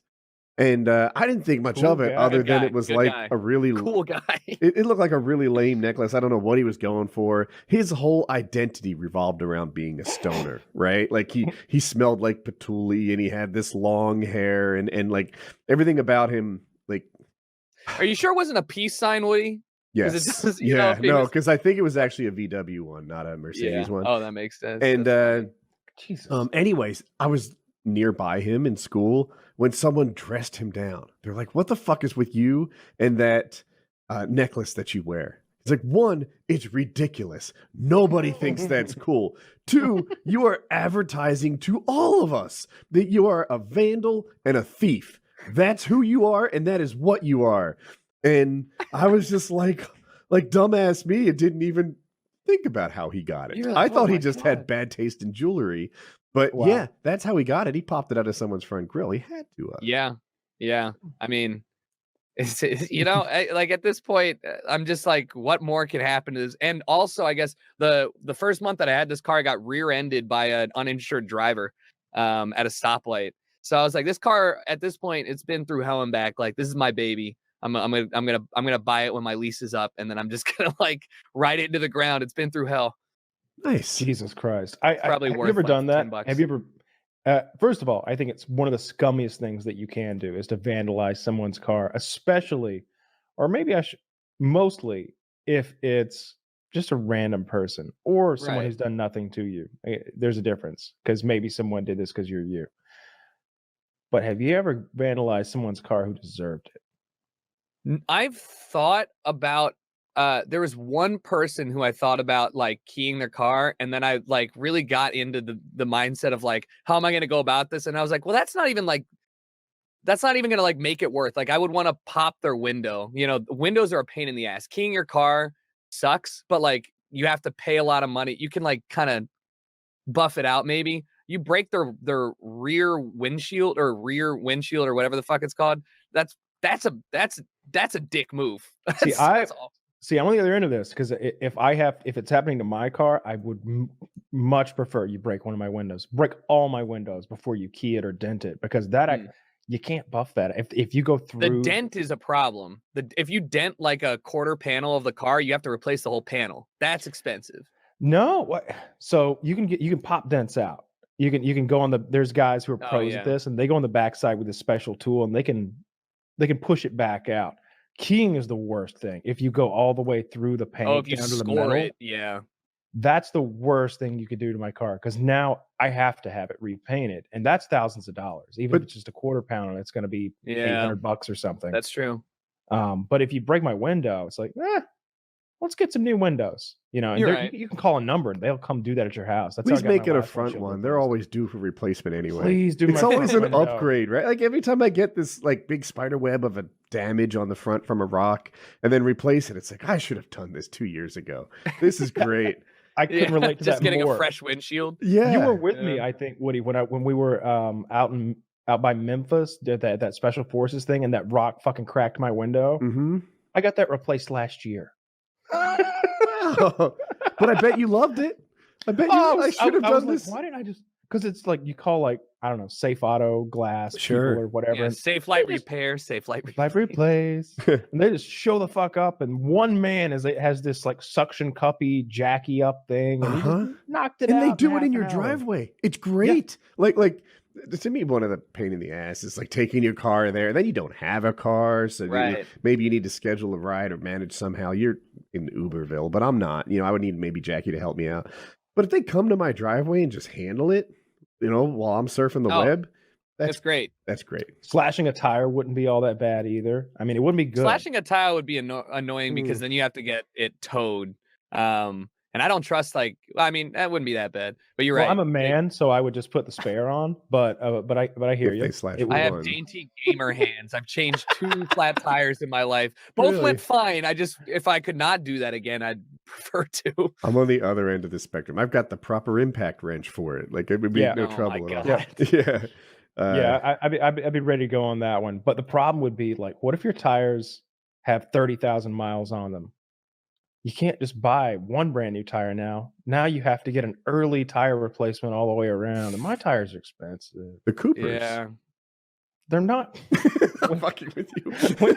And I didn't think much of it other than it was like a really cool guy. It looked like a really lame necklace. I don't know what he was going for. His whole identity revolved around being a stoner, right? Like he smelled like patchouli and he had this long hair and like everything about him. Like, are you sure it wasn't a peace sign, Woody? Yes. Because I think it was actually a VW one, not a Mercedes one. Oh, that makes sense. And anyways, I was nearby him in school when someone dressed him down. They're like, "What the fuck is with you and that necklace that you wear?" It's like, 1, it's ridiculous. Nobody thinks that's cool. 2, you are advertising to all of us that you are a vandal and a thief. That's who you are, and that is what you are. And I was just like dumbass me. It didn't even think about how he got it. I thought he just had bad taste in jewelry. But yeah, that's how he got it. He popped it out of someone's front grill. He had to. Yeah. I mean, it's like at this point, I'm just like, what more could happen to this? And also, I guess the first month that I had this car, I got rear-ended by an uninsured driver at a stoplight. So I was like, this car at this point, it's been through hell and back. Like, this is my baby. I'm gonna buy it when my lease is up, and then I'm just gonna like ride it into the ground. It's been through hell. Nice. Jesus Christ. Probably have worth you ever like done that? $10. Have you ever first of all, I think it's one of the scummiest things that you can do is to vandalize someone's car, especially, or maybe mostly if it's just a random person or someone who's done nothing to you. There's a difference because maybe someone did this because you're you. But have you ever vandalized someone's car who deserved it? I've thought about there was one person who I thought about like keying their car, and then I like really got into the mindset of like, how am I going to go about this? And I was like, well, that's not even going to like make it worth. Like, I would want to pop their window. You know, windows are a pain in the ass. Keying your car sucks, but like you have to pay a lot of money. You can like kind of buff it out. Maybe you break their rear windshield or whatever the fuck it's called. That's a dick move. See, I'm on the other end of this because if it's happening to my car, I would much prefer you break one of my windows, break all my windows before you key it or dent it, because you can't buff that. If you go through, the dent is a problem. If you dent like a quarter panel of the car, you have to replace the whole panel. That's expensive. No, what? So you can pop dents out. You can go on there's guys who are pros at this, and they go on the backside with a special tool, and they can push it back out. Keying is the worst thing. If you go all the way through the paint if you down to the score metal, it, yeah, that's the worst thing you could do to my car, because now I have to have it repainted, and that's thousands of dollars. Even if it's just a quarter pound, it's going to be $800 or something. That's true. But if you break my window, it's like, let's get some new windows. You know, and you can call a number and they'll come do that at your house. That's Please make it a front one. They're always due for replacement anyway. Please do. It's always an upgrade, right? Like every time I get this like big spider web of a damage on the front from a rock and then replace it, it's like, I should have done this 2 years ago. This is great. I can relate to that. Just getting more. a fresh windshield. Yeah, you were with me, I think, Woody, when we were out by Memphis, did that special forces thing, and that rock fucking cracked my window. Mm-hmm. I got that replaced last year. But I bet you loved it. I bet I should have done this. Like, why didn't I just? Because it's like you call I don't know, Safe Auto Glass, or whatever. Yeah, Safe Light Repair, Safe Light Replace, and they just show the fuck up. And one man has this like suction cuppy, jacky up thing, and he just knocked it out. And they do it in your driveway. It's great. Yeah. Like to me, one of the pain in the ass is like taking your car there, and then you don't have a car, so maybe you need to schedule a ride or manage somehow. You're in Uberville, but I'm not. You know, I would need maybe Jackie to help me out. But if they come to my driveway and just handle it, you know, while I'm surfing the web, that's great. That's great. Slashing a tire wouldn't be all that bad either. I mean, it wouldn't be good. Slashing a tire would be annoying because then you have to get it towed. And I don't trust that wouldn't be that bad. But you're right. I'm a man, so I would just put the spare on. But I hear you. I have dainty gamer hands. I've changed 2 flat tires in my life. Both went fine. If I could not do that again, I'd prefer to. I'm on the other end of the spectrum. I've got the proper impact wrench for it. Like it would be no trouble at all. Yeah. I'd be ready to go on that one. But the problem would be like, what if your tires have 30,000 miles on them? You can't just buy one brand new tire now. Now you have to get an early tire replacement all the way around. And my tires are expensive. The Coopers. Yeah. They're not. I'm fucking with you. There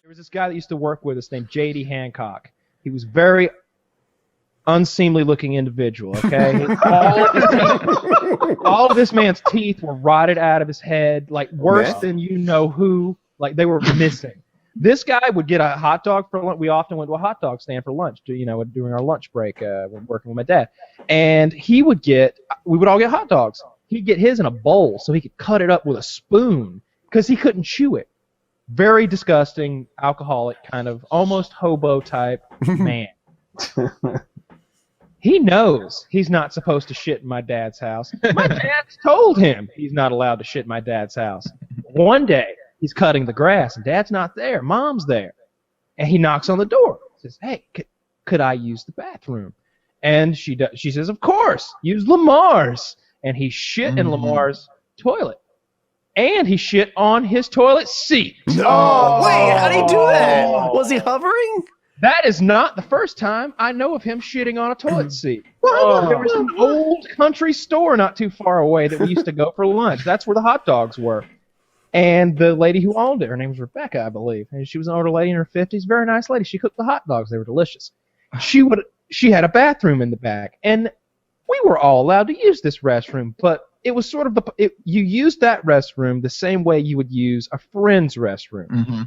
was this guy that used to work with us named J.D. Hancock. He was very unseemly looking individual, okay? all of this man's teeth were rotted out of his head, like worse than you know who. Like they were missing. This guy would get a hot dog for lunch. We often went to a hot dog stand for lunch, during our lunch break when working with my dad. And we would all get hot dogs. He'd get his in a bowl so he could cut it up with a spoon because he couldn't chew it. Very disgusting, alcoholic, kind of almost hobo type man. He knows he's not supposed to shit in my dad's house. My dad's told him he's not allowed to shit in my dad's house. One day, he's cutting the grass, and Dad's not there. Mom's there. And he knocks on the door. Says, hey, could I use the bathroom? And she says, of course. Use Lamar's. And he shit in Lamar's toilet. And he shit on his toilet seat. No! Wait, how did he do that? Was he hovering? That is not the first time I know of him shitting on a toilet seat. There was an old country store not too far away that we used to go for lunch. That's where the hot dogs were. And the lady who owned it, her name was Rebecca, I believe. And she was an older lady in her 50s, very nice lady. She cooked the hot dogs. They were delicious. She had a bathroom in the back. And we were all allowed to use this restroom, but it was sort of you used that restroom the same way you would use a friend's restroom. Mm-hmm.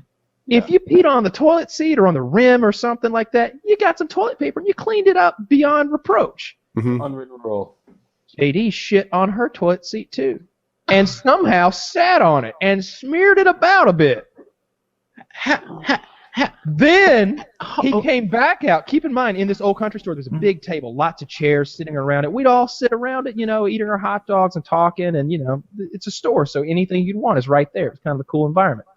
If you peed on the toilet seat or on the rim or something like that, you got some toilet paper and you cleaned it up beyond reproach. Mm-hmm. Unwritten rule. JD shit on her toilet seat too, and somehow sat on it and smeared it about a bit. Then he came back out. Keep in mind, in this old country store, there's a big table, lots of chairs sitting around it. We'd all sit around it, eating our hot dogs and talking, and it's a store, so anything you'd want is right there. It's kind of a cool environment.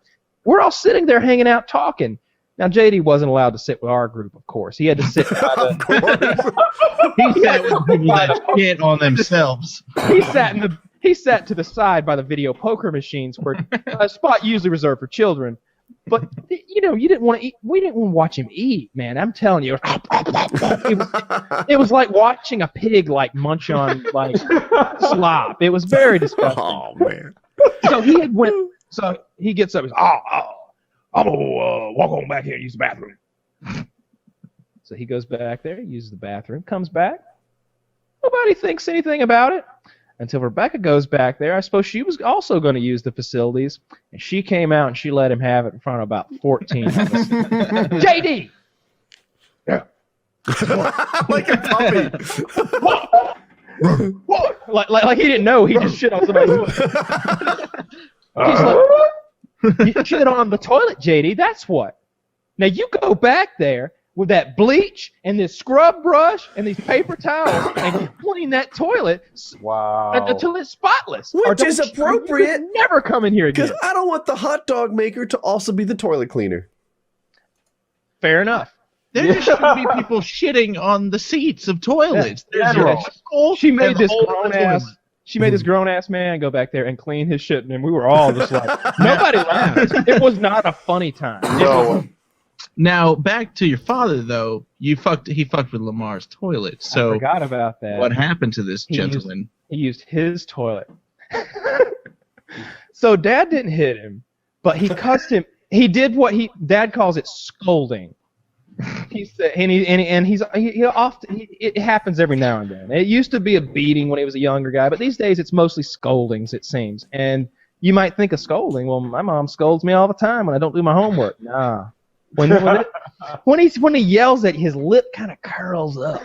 We're all sitting there hanging out talking. Now, JD wasn't allowed to sit with our group, of course. He had to sit by the... He sat with people that shit on themselves. He sat to the side by the video poker machines, where a spot usually reserved for children. But, you didn't want to eat. We didn't want to watch him eat, man. I'm telling you. It was like watching a pig, munch on, slop. It was very disgusting. Oh, man. So he gets up. He's, I'm going to walk on back here and use the bathroom. So he goes back there, uses the bathroom, comes back. Nobody thinks anything about it until Rebecca goes back there. I suppose she was also going to use the facilities, and she came out and she let him have it in front of about 14 of us. JD! Yeah. Like a puppy. What? Like he didn't know. He just shit on somebody's toilet. He's like, you shit on the toilet, JD. That's what. Now you go back there with that bleach and this scrub brush and these paper towels and you clean that toilet until it's spotless. Which is appropriate. You never come in here again. Because I don't want the hot dog maker to also be the toilet cleaner. Fair enough. There just shouldn't be people shitting on the seats of toilets. She made this grown ass man go back there and clean his shit, and we were all just like, nobody laughed. It was not a funny time. No. Now back to your father though. He fucked with Lamar's toilet. So I forgot about that. What happened to this gentleman? He used his toilet. So Dad didn't hit him, but he cussed him. He did what Dad calls it scolding. He said, it happens every now and then. It used to be a beating when he was a younger guy, but these days it's mostly scoldings, it seems. And you might think of scolding. Well, my mom scolds me all the time when I don't do my homework. Nah. When he yells at you, his lip kind of curls up.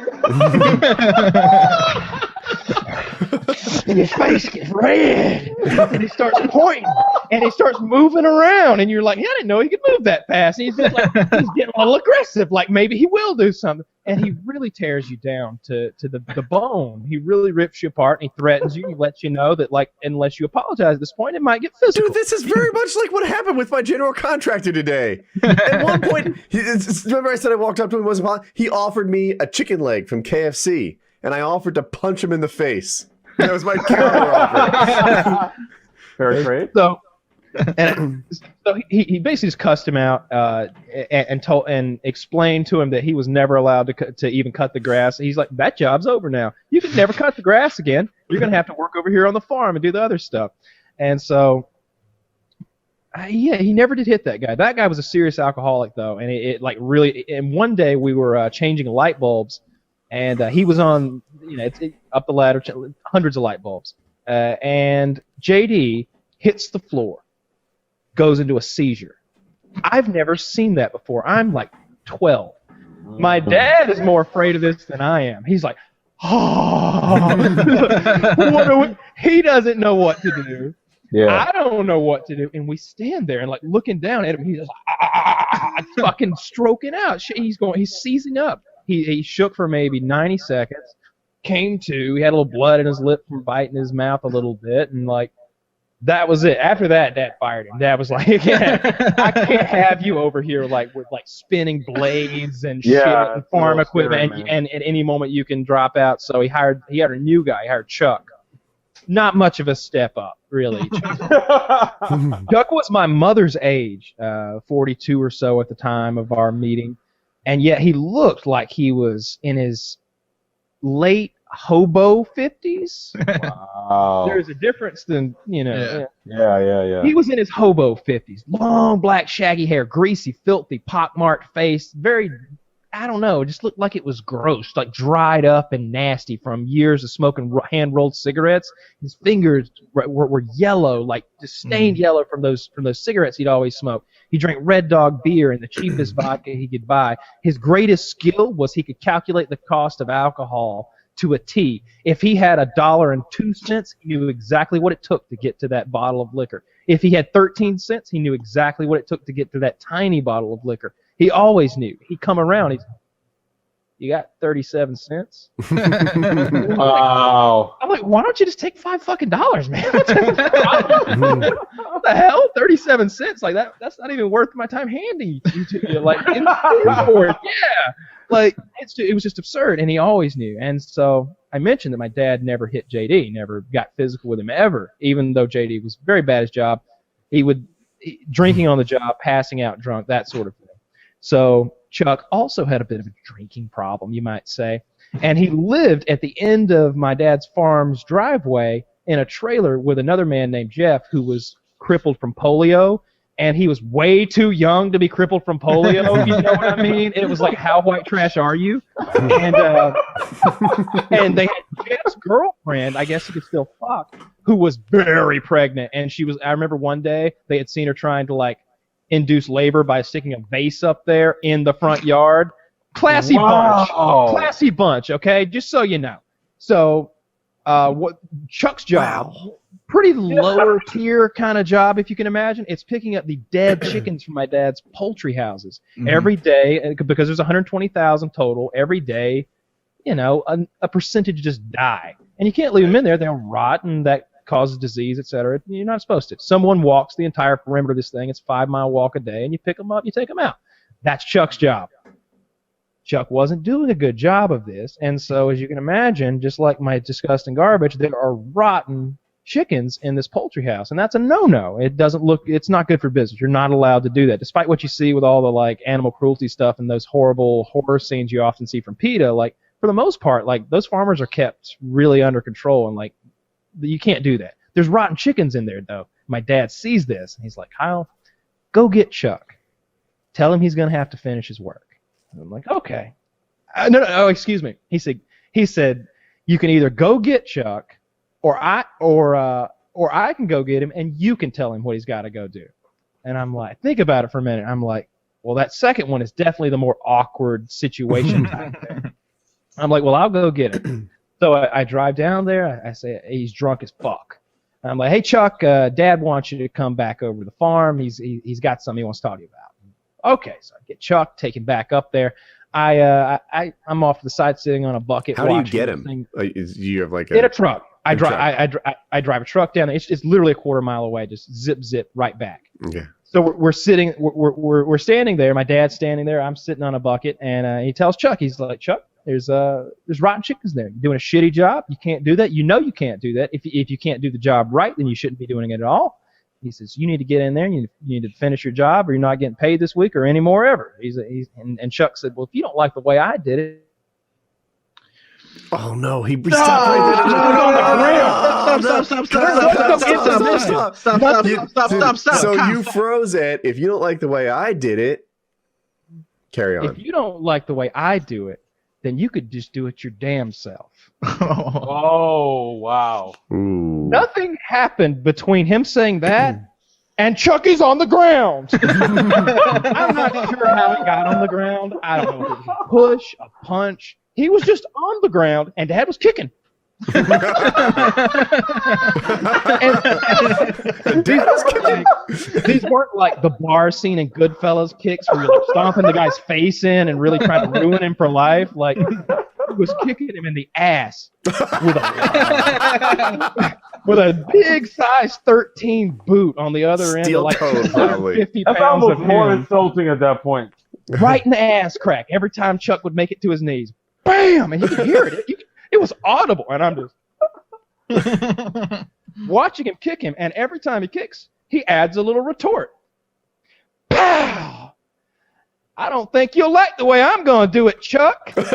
And his face gets red. And he starts pointing. And he starts moving around. And you're like, I didn't know he could move that fast. And he's just like, he's getting a little aggressive. Like maybe he will do something. And he really tears you down to the bone. He really rips you apart and he threatens you. He lets you know that unless you apologize at this point, it might get physical. Dude, this is very much like what happened with my general contractor today. At one point, remember I said I walked up to him, he offered me a chicken leg from KFC, and I offered to punch him in the face. That was my counter offer. Very great. So he basically just cussed him out and explained to him that he was never allowed to even cut the grass. He's like, that job's over now. You can never cut the grass again. You're gonna have to work over here on the farm and do the other stuff. And so, he never did hit that guy. That guy was a serious alcoholic though, and it really. And one day we were changing light bulbs, and he was on up the ladder, hundreds of light bulbs, and JD hits the floor. Goes into a seizure. I've never seen that before. I'm like 12. My dad is more afraid of this than I am. He's like, he doesn't know what to do. Yeah. I don't know what to do. And we stand there and looking down at him. He's just fucking stroking out. He's seizing up. He shook for maybe 90 seconds. Came to. He had a little blood in his lip from biting his mouth a little bit. And that was it. After that, Dad fired him. Dad was like, I can't have you over here with spinning blades and shit and farm equipment, and at any moment you can drop out. So he hired a new guy. He hired Chuck. Not much of a step up, really. Chuck was my mother's age, 42 or so at the time of our meeting, and yet he looked like he was in his late hobo 50s. Wow. There's a difference than, Yeah. He was in his hobo 50s. Long, black, shaggy hair, greasy, filthy, pockmarked face. Very, I don't know, just looked like it was gross, like dried up and nasty from years of smoking hand-rolled cigarettes. His fingers were yellow, like just stained yellow from those cigarettes he'd always smoked. He drank Red Dog beer and the cheapest vodka he could buy. His greatest skill was he could calculate the cost of alcohol to a T. If he had $1.02, he knew exactly what it took to get to that bottle of liquor. If he had 13 cents, he knew exactly what it took to get to that tiny bottle of liquor. He always knew. He'd come around. You got 37 cents? Wow. I'm like, why don't you just take $5 man? What the hell? 37 cents? Like that's not even worth my time handing you to. Like, yeah. Like, it was just absurd, and he always knew. And so I mentioned that my dad never hit JD, never got physical with him ever, even though JD was very bad at his job. Drinking on the job, passing out drunk, that sort of thing. So Chuck also had a bit of a drinking problem, you might say. And he lived at the end of my dad's farm's driveway in a trailer with another man named Jeff who was crippled from polio. And he was way too young to be crippled from polio, if you know what I mean? It was like, how white trash are you? And they had Jeff's girlfriend, I guess you could still fuck, who was very pregnant. And I remember one day they had seen her trying to like induce labor by sticking a vase up there in the front yard. Classy bunch, okay? Just so you know. So what Chuck's job, pretty lower tier kind of job, if you can imagine. It's picking up the dead chickens from my dad's poultry houses every day, because there's 120,000 total. Every day, a percentage just die, and you can't leave them in there. They'll rot, and that causes disease, etc. You're not supposed to. Someone walks the entire perimeter of this thing. It's a 5-mile walk a day, and you pick them up, you take them out. That's Chuck's job. Chuck wasn't doing a good job of this, and so as you can imagine, just like my disgusting garbage, there are rotten chickens in this poultry house, and that's a no-no. It's not good for business. You're not allowed to do that, despite what you see with all the like animal cruelty stuff and those horrible horror scenes you often see from PETA. Like, for the most part, like, those farmers are kept really under control, and like, you can't do that. There's rotten chickens in there, though. My dad sees this, and he's like, Kyle, go get Chuck. Tell him he's going to have to finish his work. And I'm like, okay. No, excuse me. He said, you can either go get Chuck, or I can go get him, and you can tell him what he's got to go do. And I'm like, think about it for a minute. I'm like, well, that second one is definitely the more awkward situation type thing. I'm like, well, I'll go get him. So I drive down there. I say, he's drunk as fuck. And I'm like, hey, Chuck, Dad wants you to come back over to the farm. He's got something he wants to talk to you about. Okay, so I get Chuck, take him back up there. I'm off to the side sitting on a bucket. How do you get him? You have like in a truck. I drive a truck down there. It's literally a quarter mile away. Just zip right back. Okay. So we're standing there. My dad's standing there. I'm sitting on a bucket, and he tells Chuck, he's like, Chuck, there's rotten chickens there. You're doing a shitty job. You can't do that. You know you can't do that. If you can't do the job right, then you shouldn't be doing it at all. He says, you need to get in there, and you need to finish your job, or you're not getting paid this week or any more ever. And Chuck said, well, if you don't like the way I did it. Oh, no. He stopped right there. Stop. So you froze it. If you don't like the way I did it, carry on. If you don't like the way I do it, then you could just do it your damn self. Oh, wow. Ooh. Nothing happened between him saying that and Chucky's on the ground. I'm not sure how it got on the ground. I don't know if it was a push, a punch. He was just on the ground, and Dad was kicking. These weren't like the bar scene in Goodfellas kicks where you're like stomping the guy's face in and really trying to ruin him for life. Like, he was kicking him in the ass with a big size 13 boot on the other end. Steel Like toe, probably. 50 pounds That's almost of more him. insulting at that point. Right in the ass crack. Every time Chuck would make it to his knees, bam, and you could hear it. It was audible, and I'm just watching him kick him, and every time he kicks, he adds a little retort. Pow! I don't think you'll like the way I'm going to do it, Chuck. I'm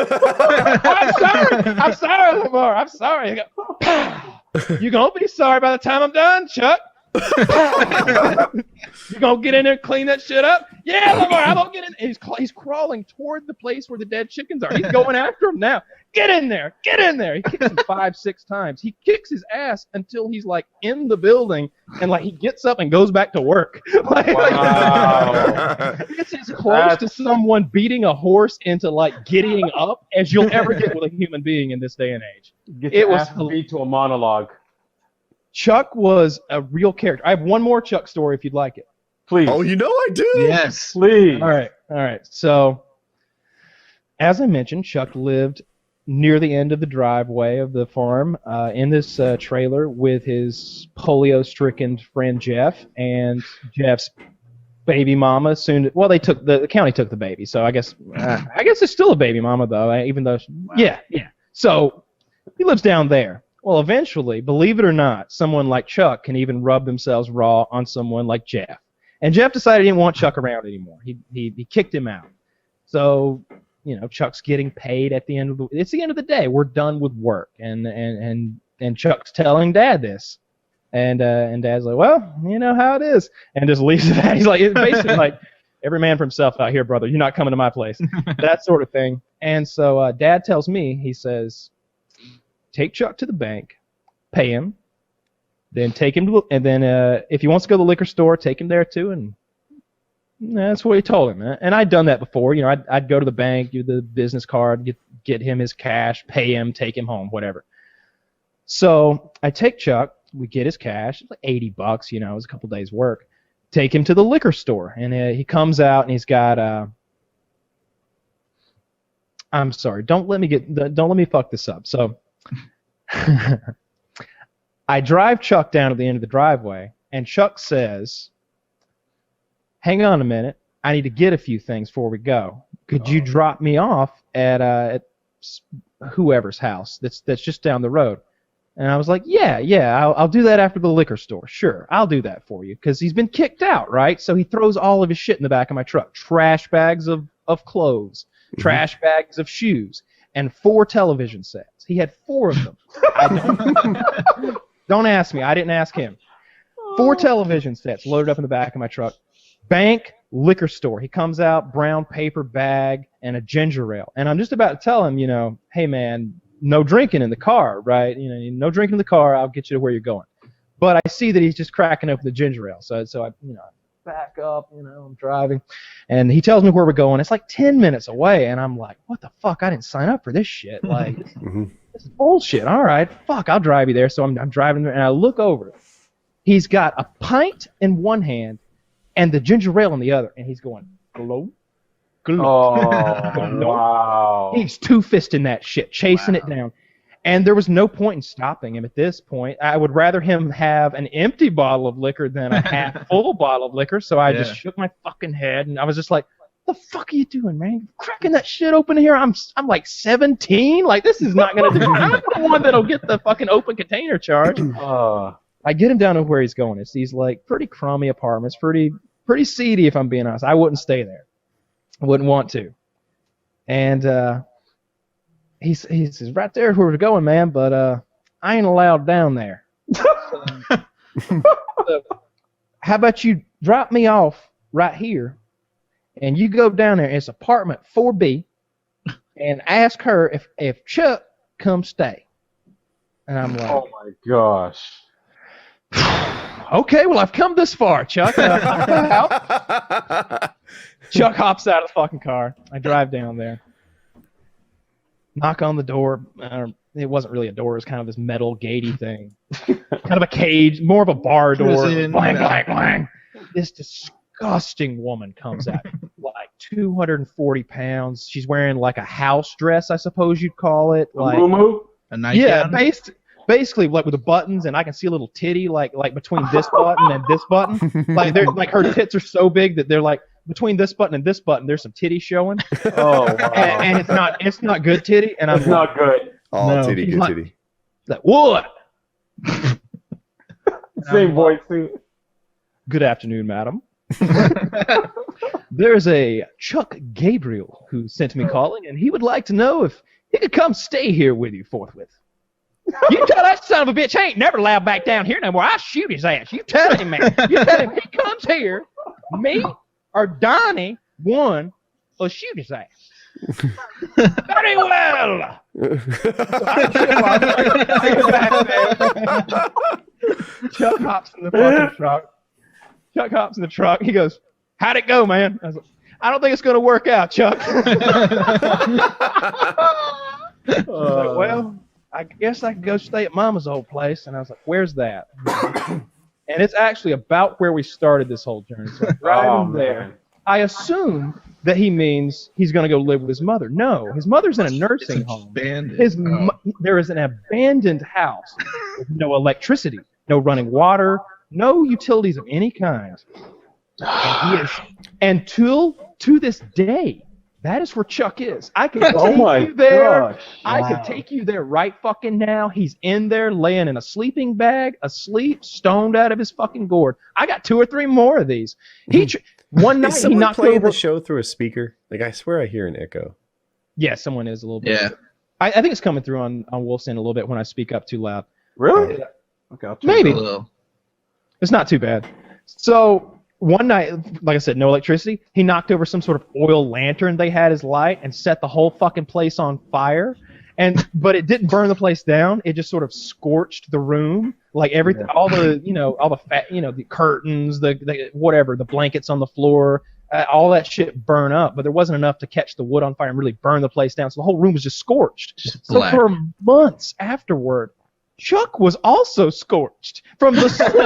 sorry, Lamar. I'm sorry. He go, pow. You're going to be sorry by the time I'm done, Chuck. You gonna get in there and clean that shit up? Yeah, Lamar, I'm gonna get in. He's crawling toward the place where the dead chickens are. He's going after him now. Get in there. Get in there. He kicks him 5-6 times. He kicks his ass until he's like in the building and like he gets up and goes back to work. Wow. It's as close to someone beating a horse into like giddying up as you'll ever get with a human being in this day and age. Get your ass beat to a monologue. Chuck was a real character. I have one more Chuck story if you'd like it. Please. Oh, you know I do. Yes. Please. All right. So, as I mentioned, Chuck lived near the end of the driveway of the farm in this trailer with his polio-stricken friend Jeff and Jeff's baby mama. The county took the baby, so I guess it's still a baby mama though, even though yeah. So he lives down there. Well, eventually, believe it or not, someone like Chuck can even rub themselves raw on someone like Jeff. And Jeff decided he didn't want Chuck around anymore. He kicked him out. So, Chuck's getting paid at the end of it's the end of the day. We're done with work. And Chuck's telling Dad this. And Dad's like, well, you know how it is. And just leaves it at. He's like, it's basically like, every man for himself out here, brother. You're not coming to my place. That sort of thing. And so Dad tells me, he says, take Chuck to the bank, pay him, then take him to, and then if he wants to go to the liquor store, take him there too, and that's what he told him. And I'd done that before. I'd go to the bank, do the business card, get him his cash, pay him, take him home, whatever. So I take Chuck, we get his cash, it's like $80, it was a couple days' work. Take him to the liquor store, and he comes out and he's got I'm sorry, don't let me fuck this up. So I drive Chuck down to the end of the driveway, and Chuck says, hang on a minute, I need to get a few things before we go. Could you drop me off at whoever's house that's just down the road? And I was like, yeah, I'll do that after the liquor store. Sure, I'll do that for you, because he's been kicked out, right? So he throws all of his shit in the back of my truck. Trash bags of clothes, trash bags of shoes, and 4 television sets. He had 4 of them. Don't ask me. I didn't ask him. 4 television sets loaded up in the back of my truck. Bank, liquor store. He comes out, brown paper bag, and a ginger ale. And I'm just about to tell him, hey, man, no drinking in the car, right? No drinking in the car. I'll get you to where you're going. But I see that he's just cracking open the ginger ale. So I, back up, I'm driving. And he tells me where we're going. It's like 10 minutes away. And I'm like, what the fuck? I didn't sign up for this shit. Like, this is bullshit. All right, fuck, I'll drive you there. So I'm driving there, and I look over. He's got a pint in one hand and the ginger ale in the other. And he's going, glow. Oh, wow. He's two-fisting that shit, chasing it down. And there was no point in stopping him at this point. I would rather him have an empty bottle of liquor than a half-full bottle of liquor. So I just shook my fucking head, and I was just like, "The fuck are you doing, man? You're cracking that shit open here? I'm like 17. Like, this is not gonna do. I'm the one that'll get the fucking open container charge." I get him down to where he's going. It's these like pretty crummy apartments, pretty seedy, if I'm being honest. I wouldn't stay there. I wouldn't want to. And he says, right there where we're going, man, but I ain't allowed down there. So, how about you drop me off right here, and you go down there. It's apartment 4B, and ask her if Chuck comes stay. And I'm like, oh my gosh. Okay, well, I've come this far, Chuck. Chuck hops out of the fucking car. I drive down there. Knock on the door. It wasn't really a door. It was kind of this metal gatey thing. Kind of a cage, more of a bar door. Blang, blang, blang. This disgusting woman comes out, like 240 pounds. She's wearing like a house dress, I suppose you'd call it. Like a nightgown? Yeah, basically like with the buttons, and I can see a little titty like between this button and this button. Like they're like her tits are so big that they're like between this button and this button. There's some titty showing. Oh, wow. And it's not good titty. And it's not good. Oh, no, titty, good like, titty. Like what? Same voice too. Good afternoon, madam. There's a Chuck Gabriel who sent me calling, and he would like to know if he could come stay here with you forthwith. You tell that son of a bitch he ain't never allowed back down here no more. I'll shoot his ass. You tell him, man. You tell him he comes here, me or Donnie, one, will shoot his ass. Very well. Chuck hops in the fucking truck. He goes, "How'd it go, man?" I was like, "I don't think it's going to work out, Chuck." Like, well, I guess I could go stay at Mama's old place. And I was like, "Where's that?" And it's actually about where we started this whole journey. So right there. I assume that he means he's going to go live with his mother. No, his mother's in a nursing home. There is an abandoned house with no electricity, no running water, no utilities of any kind. And to this day, that is where Chuck is. I can take you there. Gosh. I could take you there right fucking now. He's in there laying in a sleeping bag, asleep, stoned out of his fucking gourd. I got 2 or 3 more of these. One night he knocked over the show through a speaker. Like, I swear I hear an echo. Yeah, someone is a little bit. Yeah. I think it's coming through on Wolf's End a little bit when I speak up too loud. Really? Okay, maybe. It's not too bad. So one night, like I said, no electricity. He knocked over some sort of oil lantern they had as light and set the whole fucking place on fire. But it didn't burn the place down. It just sort of scorched the room, like everything, all the the curtains, the whatever, the blankets on the floor, all that shit burn up. But there wasn't enough to catch the wood on fire and really burn the place down. So the whole room was just scorched. So for months afterward, Chuck was also scorched from the soot. He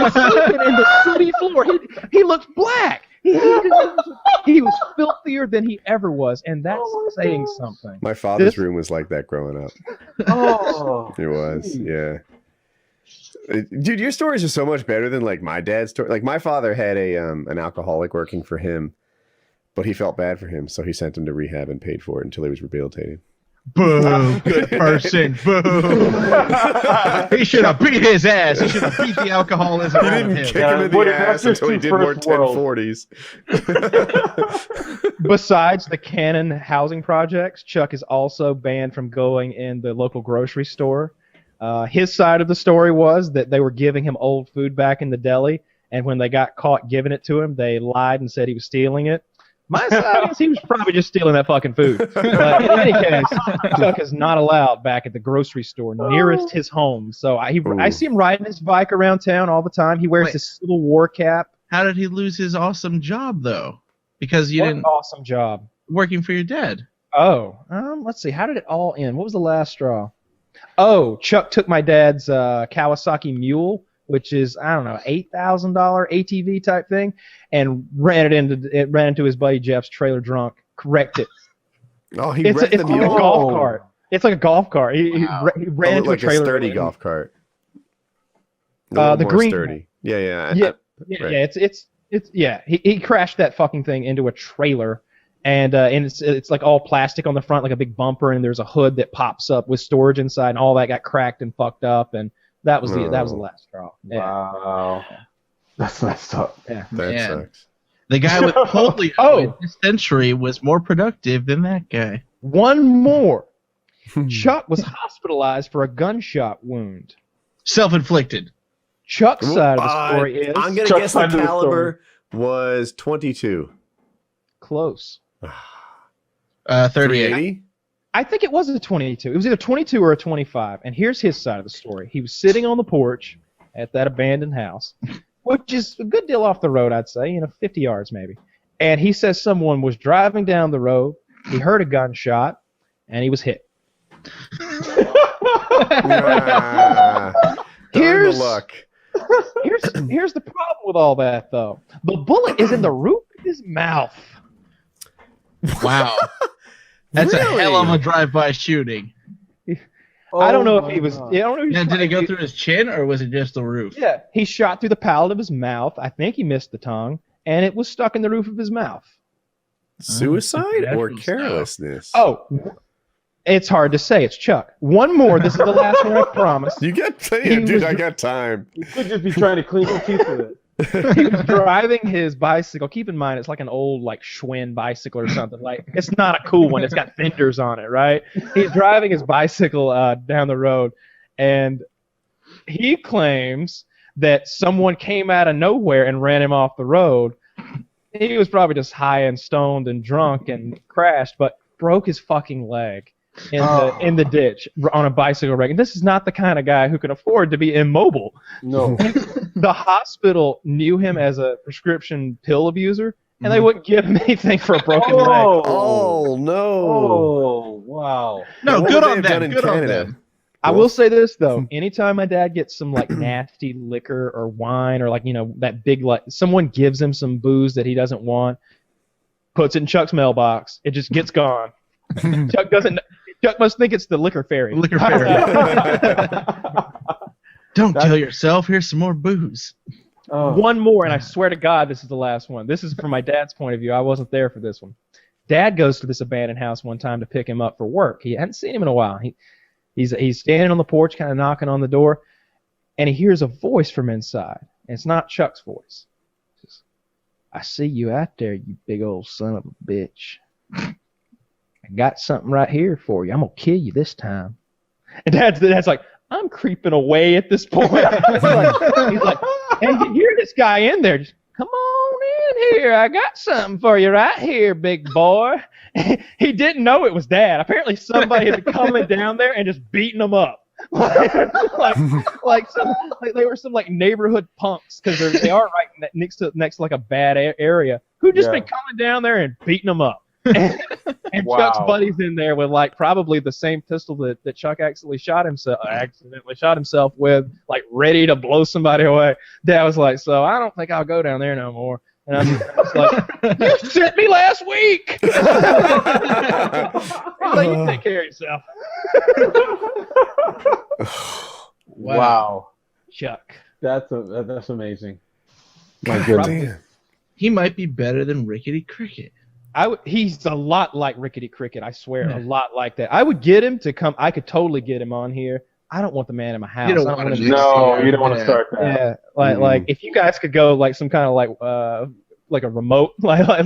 was sleeping in the sooty floor. He looked black. He was filthier than he ever was, and that's saying something. My father's room was like that growing up. Oh, it was, yeah. Dude, your stories are so much better than like my dad's story. Like my father had an alcoholic working for him, but he felt bad for him, so he sent him to rehab and paid for it until he was rehabilitated. Boo, good person. Boo. He should have beat his ass. He should have beat the alcoholism out of him. Kick him in the ass until he did more 1040s. Besides the Cannon housing projects, Chuck is also banned from going in the local grocery store. His side of the story was that they were giving him old food back in the deli, and when they got caught giving it to him, they lied and said he was stealing it. My side is he was probably just stealing that fucking food. But in any case, Chuck is not allowed back at the grocery store nearest his home. So I see him riding his bike around town all the time. He wears this Civil War cap. How did he lose his awesome job, though? Because you didn't... awesome job? Working for your dad. Oh, let's see. How did it all end? What was the last straw? Oh, Chuck took my dad's Kawasaki Mule, which is, I don't know, $8,000 ATV type thing, and ran into his buddy Jeff's trailer drunk, wrecked it. Oh, he it's wrecked the like mule? a golf cart. It's like a golf cart. He ran into like a trailer. A sturdy golf cart. The green. Sturdy. Yeah. He crashed that fucking thing into a trailer, and it's like all plastic on the front, like a big bumper, and there's a hood that pops up with storage inside, and all that got cracked and fucked up, and that was the last straw. Yeah. Wow. That's messed up. Yeah. That sucks. The guy with polio in this century was more productive than that guy. One more. Chuck was hospitalized for a gunshot wound. Self-inflicted. Chuck's side of the story is... I'm going to guess the caliber was 22. Close. 38. I think it was a 22. It was either 22 or a 25. And here's his side of the story. He was sitting on the porch at that abandoned house, which is a good deal off the road, I'd say, 50 yards maybe. And he says someone was driving down the road, he heard a gunshot, and he was hit. Here's the problem with all that, though. The bullet is in the roof of his mouth. Wow. That's a hell of a drive-by shooting. I don't know if he was... Did it go through his chin, or was it just the roof? Yeah, he shot through the palate of his mouth. I think he missed the tongue, and it was stuck in the roof of his mouth. Suicide or carelessness? Oh, it's hard to say. It's Chuck. One more. This is the last one, I promise. You got plenty, dude. I got time. You could just be trying to clean your teeth with it. He was driving his bicycle. Keep in mind, it's like an old like Schwinn bicycle or something. Like it's not a cool one. It's got fenders on it, right? He's driving his bicycle down the road, and he claims that someone came out of nowhere and ran him off the road. He was probably just high and stoned and drunk and crashed, but broke his fucking leg in the ditch on a bicycle wreck. And this is not the kind of guy who can afford to be immobile. No. The hospital knew him as a prescription pill abuser, and they wouldn't give him anything for a broken leg. Oh no! Oh wow! No, What good would they on have done them. in Good on Canada? them. I will say this though: anytime my dad gets some like nasty liquor or wine or like that big like someone gives him some booze that he doesn't want, puts it in Chuck's mailbox, it just gets gone. Chuck doesn't. Chuck must think it's the liquor fairy. Liquor fairy. Don't kill yourself. Here's some more booze. One more, and I swear to God, this is the last one. This is from my dad's point of view. I wasn't there for this one. Dad goes to this abandoned house one time to pick him up for work. He hadn't seen him in a while. He's standing on the porch, kind of knocking on the door, and he hears a voice from inside. And it's not Chuck's voice. He says, "I see you out there, you big old son of a bitch. I got something right here for you. I'm gonna kill you this time." And Dad's like, "I'm creeping away at this point." he's like, "And you hear this guy in there? Just come on in here. I got something for you right here, big boy." He didn't know it was Dad. Apparently, somebody had been coming down there and just beating him up. like they were some like neighborhood punks because they are right next to like a bad area who just been coming down there and beating them up. And Chuck's buddy's in there with like probably the same pistol that Chuck accidentally shot himself with, like ready to blow somebody away. Dad was like, "So I don't think I'll go down there no more." And I'm just like, "You sent me last week." He's like, "You take care of yourself." Wow. Chuck. That's amazing. My goodness. He might be better than Rickety Cricket. He's a lot like Rickety Cricket, I swear, a lot like that. I would get him to come. I could totally get him on here. I don't want the man in my house. You don't want to start that. Yeah, like if you guys could go like some kind of like a remote, like you get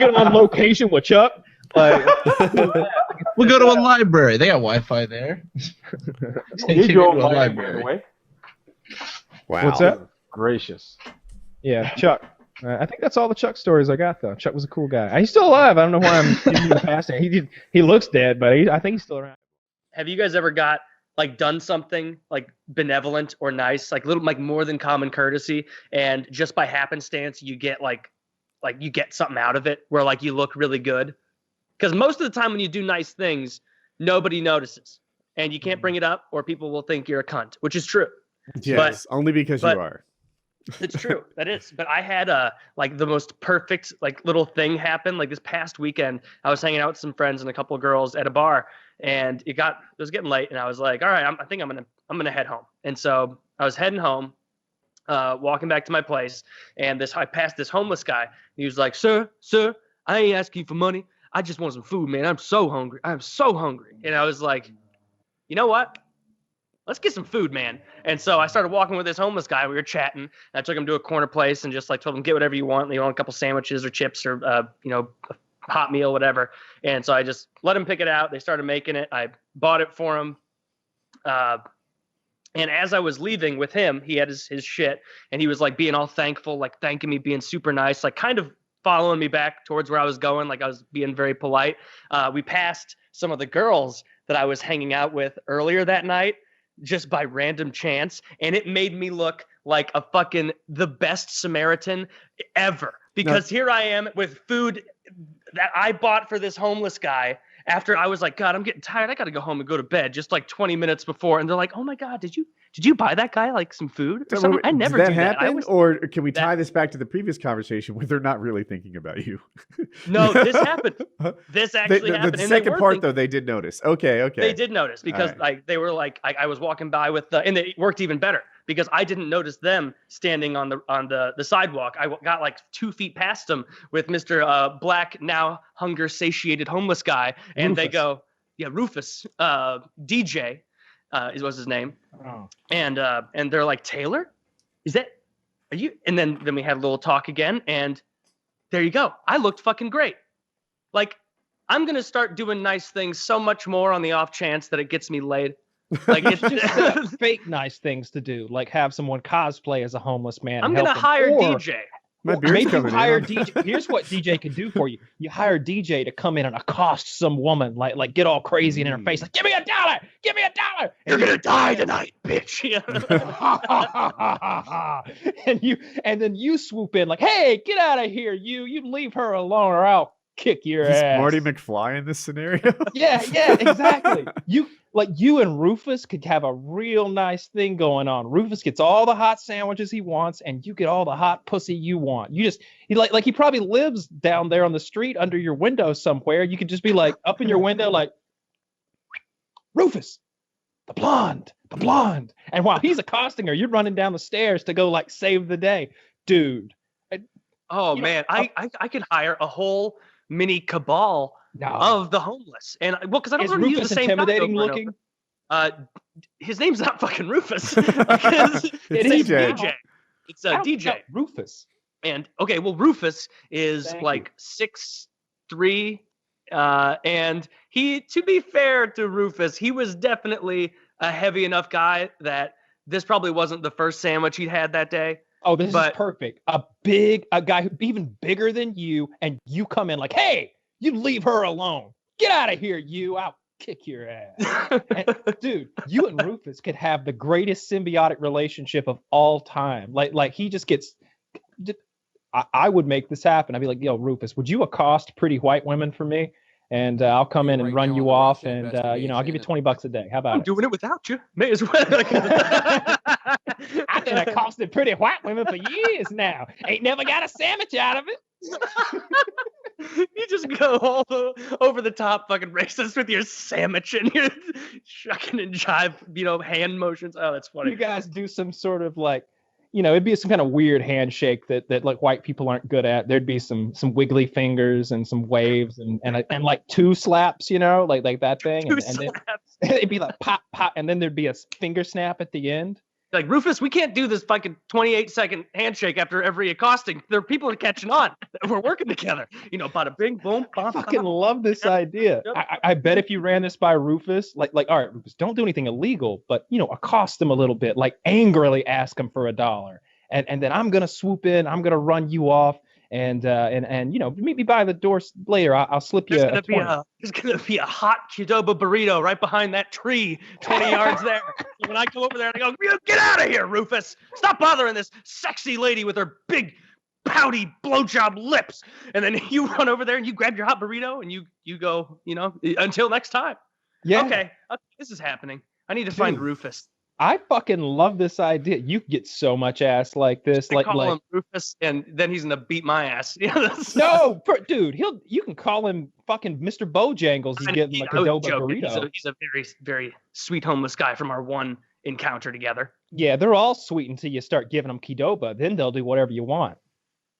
him on location with Chuck. Like we'll go to a library. They got Wi-Fi there. He's your library. Wow. What's that? Gracious. Yeah, Chuck. I think that's all the Chuck stories I got, though. Chuck was a cool guy. He's still alive. I don't know why I'm giving him a pass. He looks dead, but I think he's still around. Have you guys ever got like done something like benevolent or nice, like little like more than common courtesy, and just by happenstance you get like you get something out of it where like you look really good? Because most of the time when you do nice things, nobody notices, and you can't bring it up, or people will think you're a cunt, which is true. Yes, only because you are. It's true. That is. But I had like the most perfect like little thing happen. Like this past weekend, I was hanging out with some friends and a couple of girls at a bar, and it was getting late, and I was like, all right, I think I'm gonna head home. And so I was heading home, walking back to my place, and I passed this homeless guy. He was like, sir, I ain't asking you for money. I just want some food, man. I'm so hungry. And I was like, you know what? Let's get some food, man. And so I started walking with this homeless guy. We were chatting. And I took him to a corner place and just like told him, get whatever you want. You want a couple sandwiches or chips or, a hot meal, whatever. And so I just let him pick it out. They started making it. I bought it for him. And as I was leaving with him, he had his shit, and he was like being all thankful, like thanking me, being super nice, like kind of following me back towards where I was going. Like I was being very polite. We passed some of the girls that I was hanging out with earlier that night, just by random chance, and it made me look like the best Samaritan ever, because here I am with food that I bought for this homeless guy after I was like, God, I'm getting tired. I got to go home and go to bed just like 20 minutes before. And they're like, oh my God, did you buy that guy like some food or something? I never do that. Or can we tie this back to the previous conversation where they're not really thinking about you? No, this happened. This actually happened. The second part though, they did notice. Okay. They did notice because like they were like, I was walking by with and it worked even better because I didn't notice them standing on the sidewalk. I got like 2 feet past them with Mr. Black, now hunger satiated homeless guy. And Rufus. They go, yeah, Rufus, DJ was his name. Oh. And they're like, Taylor? Is that are you? And then we had a little talk again, and there you go. I looked fucking great. Like, I'm gonna start doing nice things so much more on the off chance that it gets me laid. Like, it's just fake nice things to do, like have someone cosplay as a homeless man. I'm gonna hire DJ. Maybe you hire DJ. Here's what DJ can do for you. You hire DJ to come in and accost some woman, like get all crazy in her face, like, give me $1, give me $1. You're gonna die tonight, bitch. and then you swoop in like, hey, get out of here, you leave her alone, or I'll kick your ass. Marty McFly in this scenario? Yeah, exactly. You and Rufus could have a real nice thing going on. Rufus gets all the hot sandwiches he wants, and you get all the hot pussy you want. He probably lives down there on the street under your window somewhere. You could just be like up in your window, like, Rufus, the blonde. And while he's accosting her, you're running down the stairs to go like save the day, dude. Oh man, I could hire a whole mini cabal of the homeless, and because I don't want to use the same intimidating looking. His name's not fucking Rufus. It's DJ. It's DJ Rufus. And okay, well, Rufus is like 6'3", and he, to be fair to Rufus, he was definitely a heavy enough guy that this probably wasn't the first sandwich he'd had that day. Oh, this is perfect. A guy even bigger than you, and you come in like, hey, you leave her alone. Get out of here, you. I'll kick your ass. And, dude, you and Rufus could have the greatest symbiotic relationship of all time. Like he just gets... I would make this happen. I'd be like, yo, Rufus, would you accost pretty white women for me? And I'll come in and run you off, and I'll give you $20 a day. How about I'm doing it without you. May as well. I've been accosted pretty white women for years now. Ain't never got a sandwich out of it. You just go all over the top fucking racist with your sandwich and your shucking and jive, hand motions. Oh, that's funny. You guys do some sort of like, it'd be some kind of weird handshake that like white people aren't good at. There'd be some wiggly fingers and some waves and like two slaps, like that thing. And then it'd be like pop, pop, and then there'd be a finger snap at the end. Like, Rufus, we can't do this fucking 28-second handshake after every accosting. There are people catching on. We're working together. Bada bing, boom. I fucking love this idea. Yep. I bet if you ran this by Rufus, like, all right, Rufus, don't do anything illegal, but, accost him a little bit, like angrily ask him for $1. And then I'm going to swoop in. I'm going to run you off. And meet me by the door later. I'll slip you there's gonna be a hot Qdoba burrito right behind that tree 20 yards there. So when I come over there and I go, get out of here, Rufus. Stop bothering this sexy lady with her big pouty blowjob lips. And then you run over there and you grab your hot burrito and you go, until next time. Yeah. Okay, this is happening. I need to find Rufus. I fucking love this idea. You get so much ass like this. I call him Rufus, and then he's gonna beat my ass. No, dude, you can call him fucking Mr. Bojangles. He's getting like a Qdoba burrito. He's a very, very sweet homeless guy from our one encounter together. Yeah, they're all sweet until you start giving them Qdoba. Then they'll do whatever you want.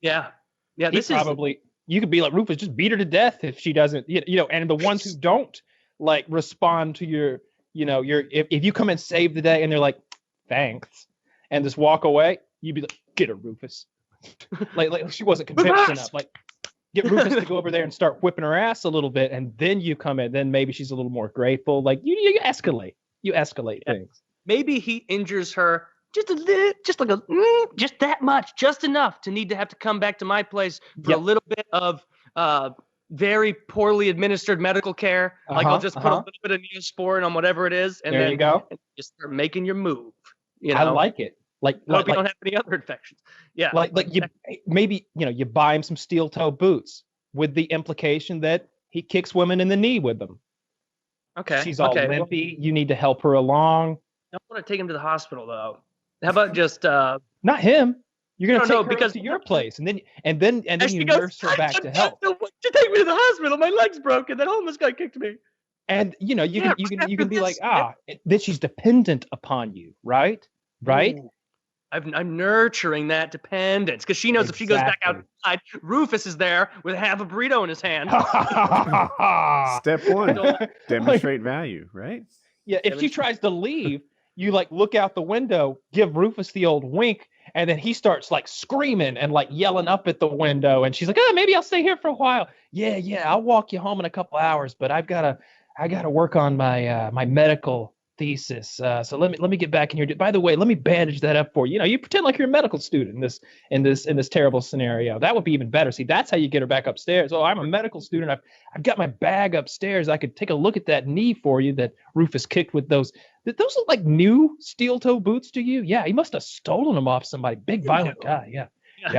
Yeah. You could be like, Rufus, just beat her to death if she doesn't. And the ones who don't like respond to your. If you come and save the day and they're like, thanks, and just walk away, you'd be like, get her, Rufus. like she wasn't convinced enough. Like, get Rufus to go over there and start whipping her ass a little bit, and then you come in. Then maybe she's a little more grateful. Like you escalate. You escalate things. Maybe he injures her just a little, just that much, just enough to need to have to come back to my place for a little bit of very poorly administered medical care. Like I'll just put a little bit of Neosporin on whatever it is, and there then you go. Just start making your move. I like it. Hope you don't have any other infections. Yeah. You buy him some steel toe boots with the implication that he kicks women in the knee with them. Okay. She's all limpy. You need to help her along. I don't want to take him to the hospital though. How about just not him? You're gonna take her to your place, and then you nurse her back to health. You take me to the hospital. My leg's broken. That homeless guy kicked me. And you can be like, that she's dependent upon you, right? Right. Ooh. I'm nurturing that dependence because she knows if she goes back outside, Rufus is there with half a burrito in his hand. Step one: demonstrate value, right? Yeah. If she tries to leave, you like look out the window, give Rufus the old wink, And then he starts like screaming and like yelling up at the window. And she's like, oh, maybe I'll stay here for a while. Yeah, I'll walk you home in a couple hours, but I gotta work on my my medical thesis. So let me get back in here. By the way, let me bandage that up for you. You know, you pretend like you're a medical student in this terrible scenario. That would be even better. See, that's how you get her back upstairs. Oh, I'm a medical student. I've got my bag upstairs. I could take a look at that knee for you that Rufus kicked with those. Did those look like new steel toe boots to you? Yeah, he must have stolen them off somebody. Big violent guy. Yeah,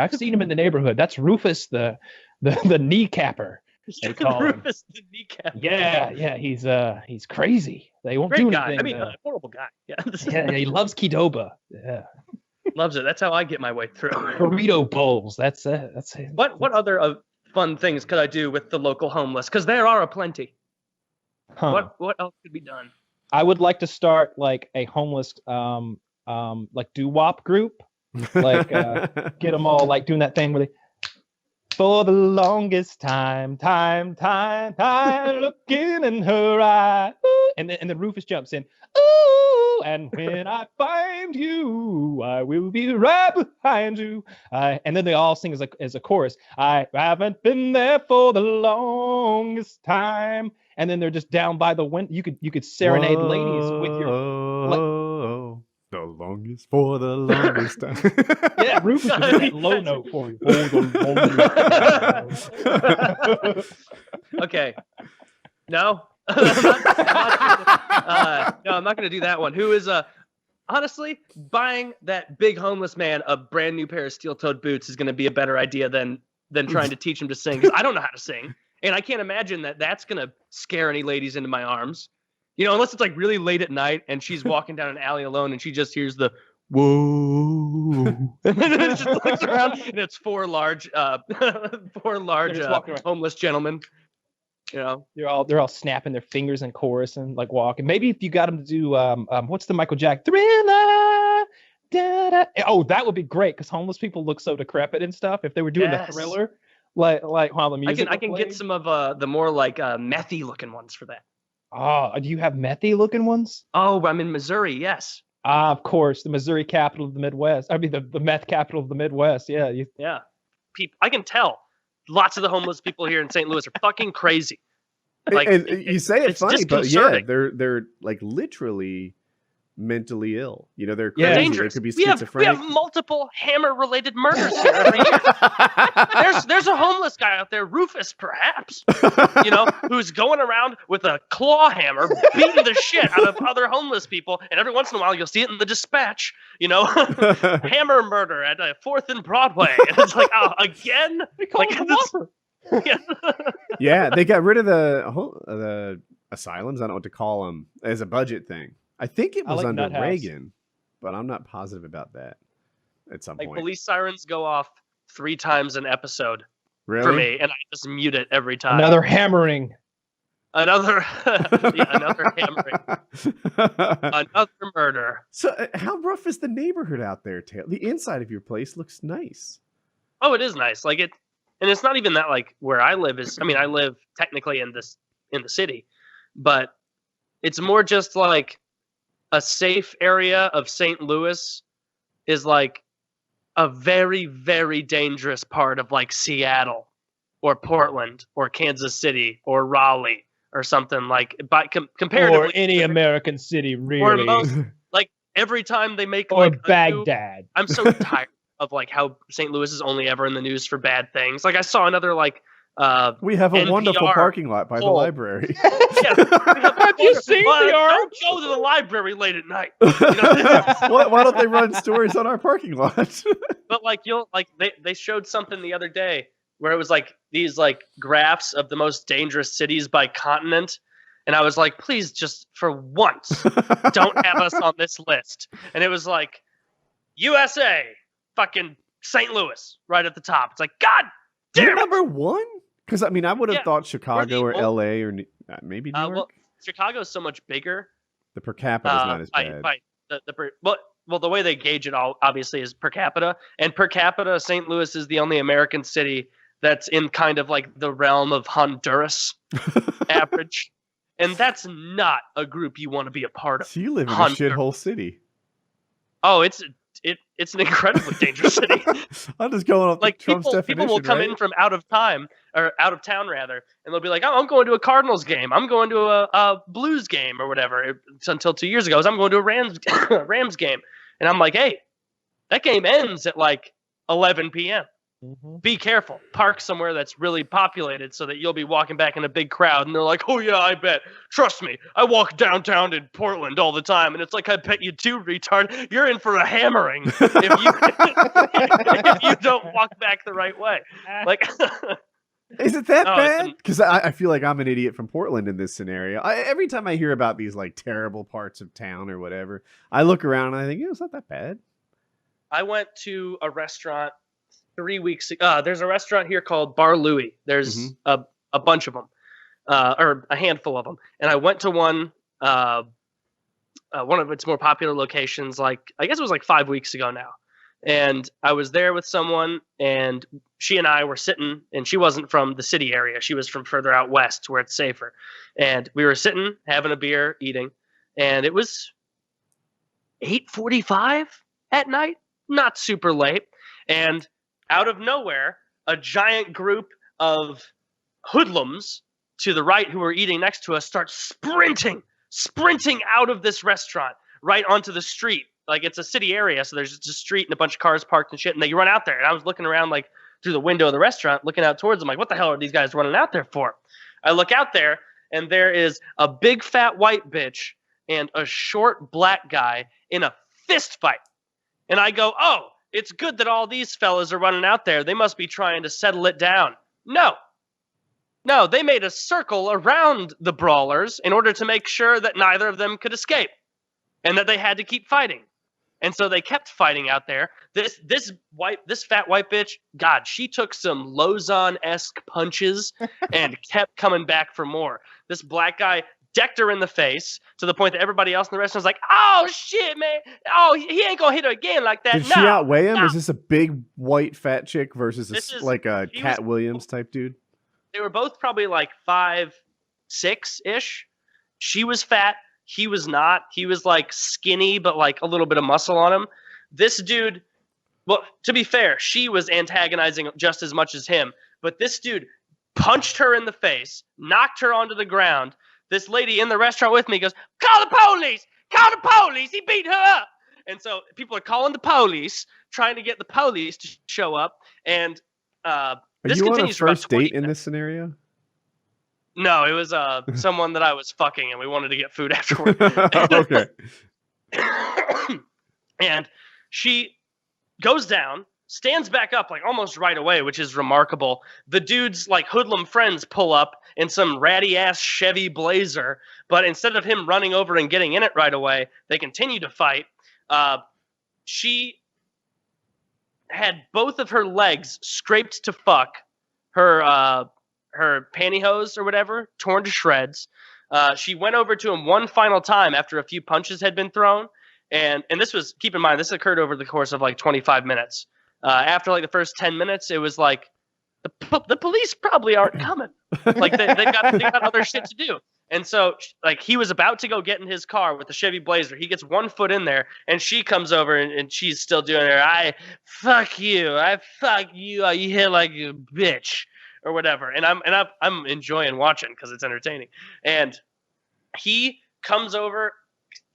I've seen him in the neighborhood. That's Rufus, the kneecapper. They call Rufus the kneecap. Yeah, he's crazy. They won't do anything. I mean, a horrible guy. Yeah. yeah, he loves Qdoba. Yeah, loves it. That's how I get my way through. Burrito bowls. That's it. What other fun things could I do with the local homeless? Because there are aplenty. What else could be done? I would like to start like a homeless like doo-wop group, like get them all like doing that thing where they, for the longest time, looking in her eye, and then Rufus jumps in, ooh, and when I find you, I will be right behind you. And then they all sing as a chorus. I haven't been there for the longest time. And then they're just down by the window. You could serenade ladies with your. The longest for the longest time. Yeah, Rufus is that low note for you. Okay. No. I'm not going to do that one. Who is honestly, buying that big homeless man a brand new pair of steel-toed boots is going to be a better idea than trying to teach him to sing, because I don't know how to sing. And I can't imagine that that's going to scare any ladies into my arms. You know, unless it's like really late at night and she's walking down an alley alone and she just hears the whoa. And then she looks around and it's four large homeless gentlemen. You know, they're all snapping their fingers in chorus and like walking. Maybe if you got them to do what's the Michael Jackson Thriller? Da-da. Oh, that would be great, because homeless people look so decrepit and stuff. If they were doing the Thriller, like while the music, I can get some of the more like methy looking ones for that. Oh, do you have methy looking ones? Oh, I'm in Missouri. Yes. Of course, the Missouri capital of the Midwest. I mean, the meth capital of the Midwest. Yeah. Yeah. People, I can tell. Lots of the homeless people here in St. Louis are fucking crazy. Like, and you say it's funny, but yeah, they're like literally mentally ill. You know, they're crazy. Dangerous. They could be we schizophrenic. have multiple hammer-related murders here every year. There's a homeless guy out there, Rufus, perhaps, you know, who's going around with a claw hammer, beating the shit out of other homeless people. And every once in a while, you'll see it in the Dispatch. You know, hammer murder at 4th and Broadway. And it's like, oh, again? Yeah, they got rid of the asylums. I don't know what to call them as a budget thing. I think it was under Reagan, but I'm not positive about that at some point. Police sirens go off 3 times an episode for me, and I just mute it every time. Another hammering. Another hammering. Another murder. So how rough is the neighborhood out there, Taylor? The inside of your place looks nice. Oh, it is nice. Like and it's not even that like where I live is. I mean, I live technically in the city, but it's more just like a safe area of St. Louis is like a very, very dangerous part of like Seattle or Portland or Kansas City or Raleigh or something like. But comparatively, or any American city, really. Or most, like every time they make or like Baghdad. I'm so tired of like how St. Louis is only ever in the news for bad things. Like I saw another like. We have a NPR wonderful parking lot by the library. Yeah, have you seen don't go to the library late at night. You know? Why don't they run stories on our parking lot? But like they showed something the other day where it was like these like graphs of the most dangerous cities by continent, and I was like, please just for once don't have us on this list. And it was like USA, fucking St. Louis, right at the top. It's like God damn. You're number 1? Because I mean, I would have thought Chicago or LA or maybe New York. Well, Chicago is so much bigger. The per capita is not as bad. Well, the way they gauge it all obviously is per capita, and per capita, St. Louis is the only American city that's in kind of like the realm of Honduras average, and that's not a group you want to be a part of. So you live in a shithole city. Oh, it's it's an incredibly dangerous city. I'm just going off like Trump's people will come in from out of town rather, and they'll be like, "Oh, I'm going to a Cardinals game. I'm going to a Blues game or whatever." It's until 2 years ago, I'm going to a Rams game, and I'm like, "Hey, that game ends at like 11 p.m. Be careful. Park somewhere that's really populated so that you'll be walking back in a big crowd." And they're like, "Oh yeah, I bet. Trust me, I walk downtown in Portland all the time." And it's like, "I bet you do, retard. You're in for a hammering if you don't walk back the right way." Like, is it that bad? Because I feel like I'm an idiot from Portland in this scenario. Every time I hear about these like terrible parts of town or whatever, I look around and I think, it's not that bad. I went to a restaurant 3 weeks ago. There's a restaurant here called Bar Louie. There's a bunch of them, or a handful of them. And I went to one of its more popular locations, like, I guess it was like 5 weeks ago now. And I was there with someone, and she and I were sitting, and she wasn't from the city area. She was from further out west where it's safer. And we were sitting, having a beer, eating, and it was 8:45 at night, not super late. And out of nowhere, a giant group of hoodlums to the right who were eating next to us start sprinting out of this restaurant right onto the street. Like, it's a city area, so there's just a street and a bunch of cars parked and shit, and they run out there. And I was looking around, like, through the window of the restaurant, looking out towards them, like, what the hell are these guys running out there for? I look out there, and there is a big fat white bitch and a short black guy in a fist fight. And I go, "Oh, it's good that all these fellas are running out there. They must be trying to settle it down." No, they made a circle around the brawlers in order to make sure that neither of them could escape and that they had to keep fighting. And so they kept fighting out there. This fat white bitch, God, she took some Lozon-esque punches and kept coming back for more. This black guy decked her in the face to the point that everybody else in the restaurant was like, "Oh shit, man! Oh, he ain't gonna hit her again like that." Did she outweigh him? Is this a big white fat chick versus like a Cat Williams type dude? They were both probably like 5'6" ish. She was fat. He was not. He was like skinny, but like a little bit of muscle on him. This dude, well, to be fair, she was antagonizing just as much as him. But this dude punched her in the face, knocked her onto the ground. This lady in the restaurant with me goes, "Call the police! Call the police! He beat her up!" And so people are calling the police, trying to get the police to show up. And this continues for about 20 minutes. Are you on a first date in this scenario? No, it was someone that I was fucking, and we wanted to get food afterward. Okay. And she goes down, stands back up like almost right away, which is remarkable. The dude's like hoodlum friends pull up in some ratty ass Chevy Blazer, but instead of him running over and getting in it right away, they continue to fight. She had both of her legs scraped to fuck, her pantyhose or whatever torn to shreds. She went over to him one final time after a few punches had been thrown, and this was, keep in mind, this occurred over the course of like 25 minutes. After like the first 10 minutes, it was like the police probably aren't coming. Like they got other shit to do. And so like he was about to go get in his car with the Chevy Blazer. He gets 1 foot in there, and she comes over and she's still doing her, "I fuck you, you hit like a bitch," or whatever. And I'm enjoying watching because it's entertaining. And he comes over,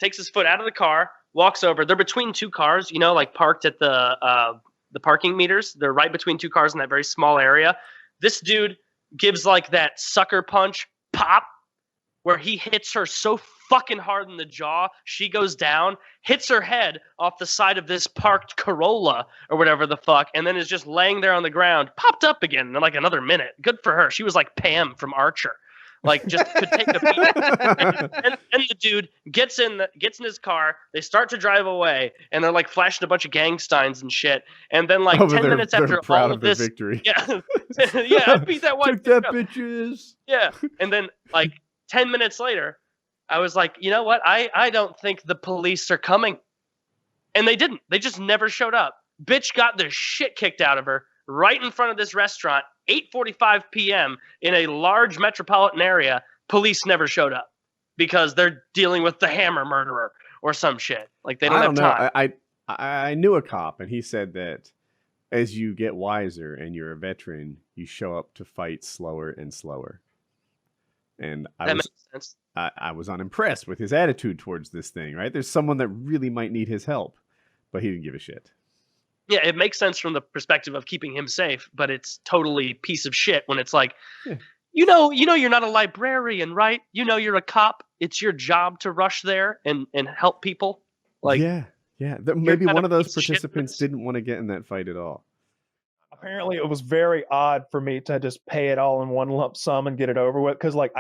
takes his foot out of the car, walks over. They're between two cars, you know, like parked at the parking meters. They're right between two cars in that very small area. This dude gives like that sucker punch pop where he hits her so fucking hard in the jaw, she goes down, hits her head off the side of this parked Corolla or whatever the fuck, and then is just laying there on the ground, popped up again in like another minute. Good for her. She was like Pam from Archer. Like, just could take a beat. and the dude gets in his car. They start to drive away, and they're like flashing a bunch of gang signs and shit. And then like 10 minutes after all of this, victory. Yeah, yeah, I beat that white. Took that, bitches. Yeah, and then like 10 minutes later, I was like, you know what? I don't think the police are coming, and they didn't. They just never showed up. Bitch got the shit kicked out of her right in front of this restaurant. 8:45 p.m. in a large metropolitan area. Police never showed up because they're dealing with the Hammer murderer or some shit. Like they don't have time. I knew a cop, and he said that as you get wiser and you're a veteran, you show up to fight slower and slower. And I was unimpressed with his attitude towards this thing, right? There's someone that really might need his help, but he didn't give a shit. Yeah, it makes sense from the perspective of keeping him safe, but it's totally piece of shit when it's like, you know, you're not a librarian, right? You know, you're a cop. It's your job to rush there and help people. Like, yeah. Maybe one of those participants didn't want to get in that fight at all. Apparently, it was very odd for me to just pay it all in one lump sum and get it over with. Because like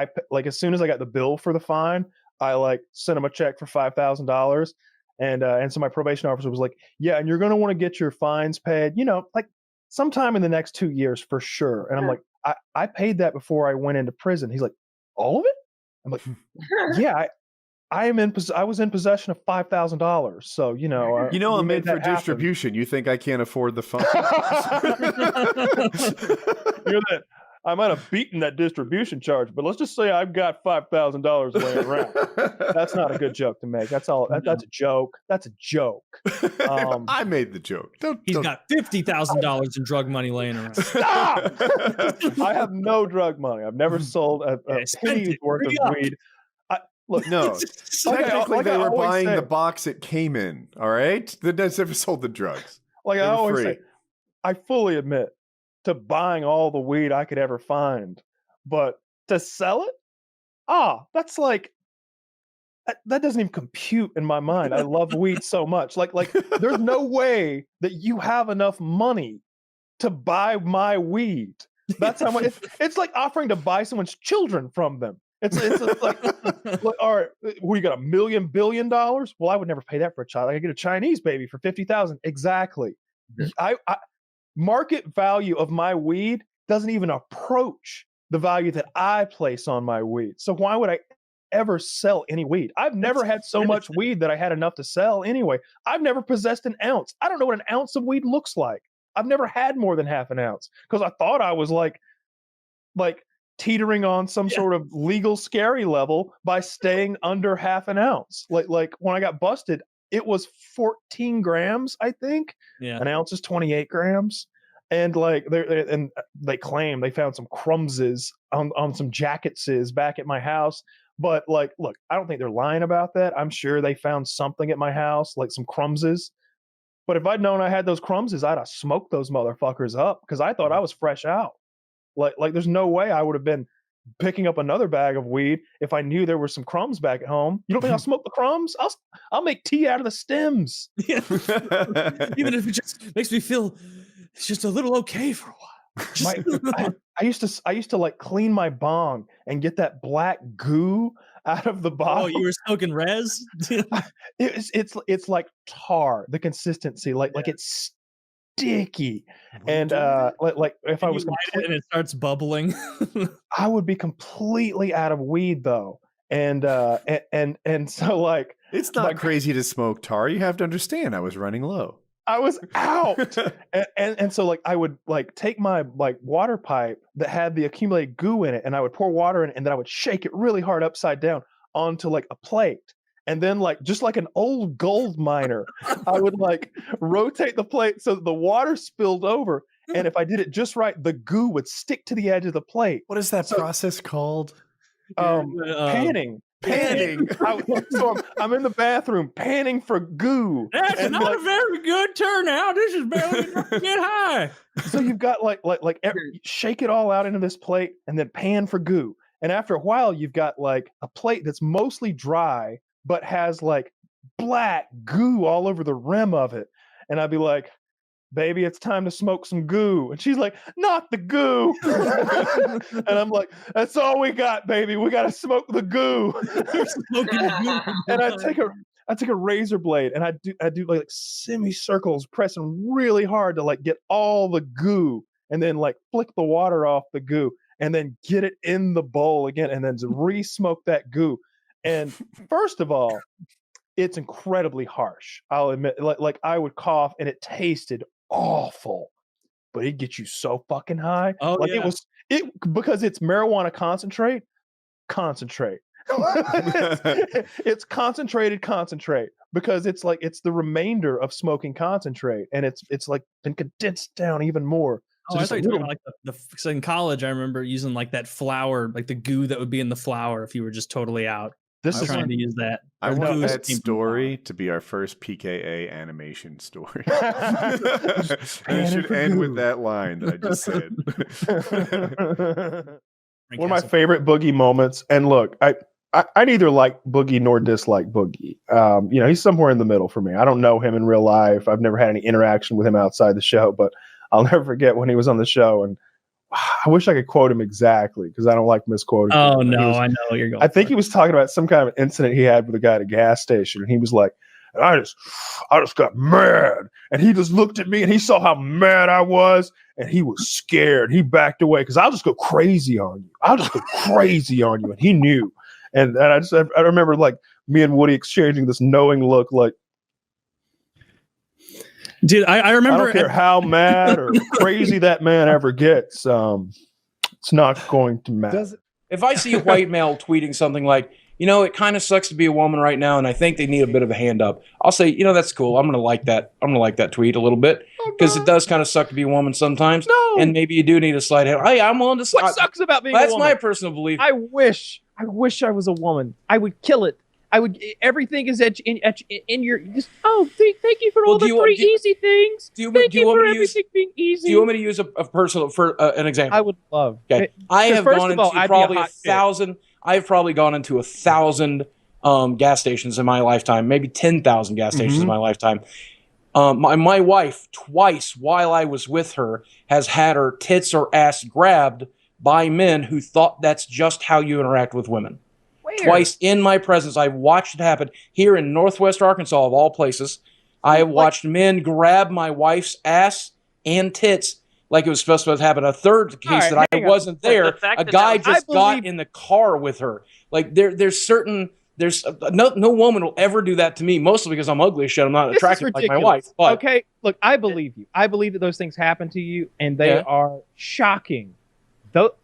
as soon as I got the bill for the fine, I like sent him a check for $5,000, and so my probation officer was like, "Yeah, and you're gonna want to get your fines paid, you know, like sometime in the next 2 years for sure." And I'm like, I paid that before I went into prison. He's like, "All of it?" I'm like, "Yeah, I was in possession of $5,000, so you know." I'm made for distribution. You think I can't afford the fine? I might have beaten that distribution charge, but let's just say I've got $5,000 laying around. That's not a good joke to make. That's all. That's a joke. That's a joke. I made the joke. He's got $50,000 in drug money laying around. Stop! I have no drug money. I've never sold a penny's worth of weed. Look, no. Technically, they were buying the box it came in. All right, they never sold the drugs. Like I always say, I fully admit to buying all the weed I could ever find, but to sell it, that's like that doesn't even compute in my mind. I love weed so much. Like there's no way that you have enough money to buy my weed. That's how much. It's like offering to buy someone's children from them. It's like, all right, you got $1 billion? Well, I would never pay that for a child. I could get a Chinese baby for $50,000. Exactly. I market value of my weed doesn't even approach the value that I place on my weed. So why would I ever sell any weed? I've never had so much weed that I had enough to sell anyway. I've never possessed an ounce. I don't know what an ounce of weed looks like. I've never had more than half an ounce because I thought I was like teetering on some sort of legal scary level by staying under half an ounce. Like when I got busted, it was 14 grams, I think. Yeah. An ounce is 28 grams. And like they claim they found some crumbses on some jacketses back at my house. But like, look, I don't think they're lying about that. I'm sure they found something at my house, like some crumbses. But if I'd known I had those crumbses, I'd have smoked those motherfuckers up because I thought I was fresh out. Like there's no way I would have been picking up another bag of weed if I knew there were some crumbs back at home. You don't think I'll smoke the crumbs? I'll make tea out of the stems. Yeah. Even if it just makes me feel it's just a little okay for a while. I used to like clean my bong and get that black goo out of the bottle. Oh, you were smoking res? It's like tar, the consistency, like it's sticky. And like if I was and it starts bubbling. I would be completely out of weed though. And so like it's not crazy to smoke tar. You have to understand I was running low. I was out. and so like I would like take my like water pipe that had the accumulated goo in it and I would pour water in it and then I would shake it really hard upside down onto like a plate. And then like just like an old gold miner, I would like rotate the plate so that the water spilled over. And if I did it just right, the goo would stick to the edge of the plate. What is that process called? Panning. So I'm in the bathroom panning for goo. That's not a very good turnout. This is barely enough to get high. So you've got shake it all out into this plate and then pan for goo. And after a while, you've got like a plate that's mostly dry, but has like black goo all over the rim of it. And I'd be like, baby, it's time to smoke some goo. And she's like, not the goo. And I'm like, that's all we got, baby. We got to smoke the goo. And I take a razor blade and I do like semicircles, pressing really hard to like get all the goo and then like flick the water off the goo and then get it in the bowl again and then re-smoke that goo. And first of all, it's incredibly harsh. I'll admit, like I would cough and it tasted awful, but it gets you so fucking high. Oh, like it because it's marijuana concentrate. It's concentrate because it's like it's the remainder of smoking concentrate, and it's like been condensed down even more. So I thought you were like so in college. I remember using like that flour, like the goo that would be in the flour if you were just totally out. This is trying to use that. I want that story to be our first PKA animation story. It should end with that line that I just said. One of my favorite Boogie moments, and look, I neither like Boogie nor dislike Boogie. He's somewhere in the middle for me. I don't know him in real life. I've never had any interaction with him outside the show, but I'll never forget when he was on the show, and I wish I could quote him exactly because I don't like misquoting. Oh no, I know what you're going. I think he was talking about some kind of incident he had with a guy at a gas station, and he was like, I just got mad, and he just looked at me and he saw how mad I was, and he was scared. He backed away because I'll just go crazy on you. And he knew, and I remember like me and Woody exchanging this knowing look, like, dude, I remember. I don't care how mad or crazy that man ever gets. It's not going to matter. If I see a white male tweeting something like, it kind of sucks to be a woman right now, and I think they need a bit of a hand up, I'll say, that's cool. I'm going to like that. I'm going to like that tweet a little bit because it does kind of suck to be a woman sometimes. No. And maybe you do need a slight hand. Hey, I'm willing to. What sucks about being a woman? That's my personal belief. I wish I was a woman. I would kill it. Everything is in your. Just, thank you for all the easy things. Thank you for everything being easy. Do you want me to use a personal for an example? I would love. Okay, I have gone into probably 1,000. I've probably gone into 1,000 gas stations in my lifetime, maybe 10,000 gas stations in my lifetime. My wife twice while I was with her has had her tits or ass grabbed by men who thought that's just how you interact with women. Twice in my presence, I've watched it happen here in Northwest Arkansas, of all places. I have watched men grab my wife's ass and tits like it was supposed to happen. A third case that I wasn't there, a guy just got in the car with her. Like there's no woman will ever do that to me, mostly because I'm ugly as shit. I'm not attractive like my wife. But, okay, look, I believe you. I believe that those things happen to you, and they are shocking. Though.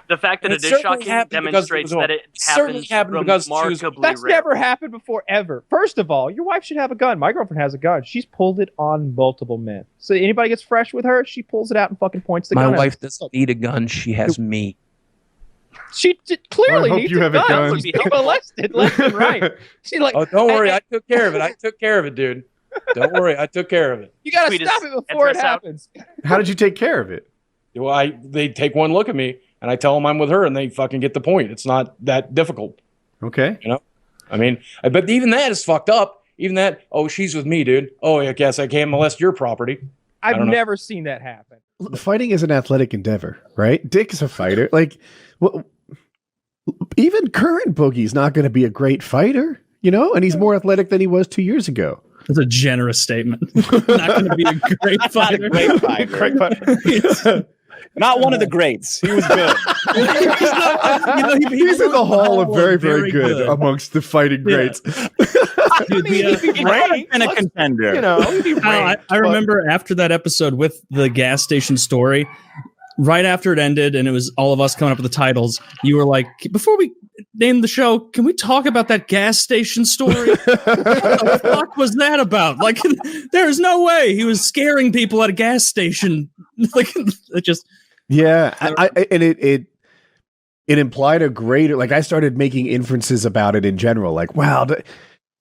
The fact that it is shocking demonstrates that it happens remarkably That's rare. Never happened before, ever. First of all, your wife should have a gun. My girlfriend has a gun. She's pulled it on multiple men. So anybody gets fresh with her, she pulls it out and fucking points the gun. My wife doesn't need a gun. She has me. She clearly needs you have a gun. She molested left and right. She's like, oh, don't worry. I took care of it. I took care of it, dude. Don't worry. I took care of it. You got to stop it before it happens. How did you take care of it? Well, they take one look at me, and I tell them I'm with her, and they fucking get the point. It's not that difficult. Okay. I mean, but even that is fucked up. Even that, she's with me, dude. Oh, I guess I can't molest your property. I've never seen that happen. Fighting is an athletic endeavor, right? Dick is a fighter. Like, even current Boogie's not going to be a great fighter, and he's more athletic than he was 2 years ago. That's a generous statement. Not going to be a great fighter. Great fighter. Not one of the greats. He was good. He's in the hall of very, very good amongst the fighting greats. He'd been a contender. I remember after that episode with the gas station story, right after it ended, and it was all of us coming up with the titles, you were like, before we name the show, can we talk about that gas station story? What the fuck was that about? Like, there's no way he was scaring people at a gas station. Like, it just... Yeah, and it implied a greater, like, I started making inferences about it in general, like, wow,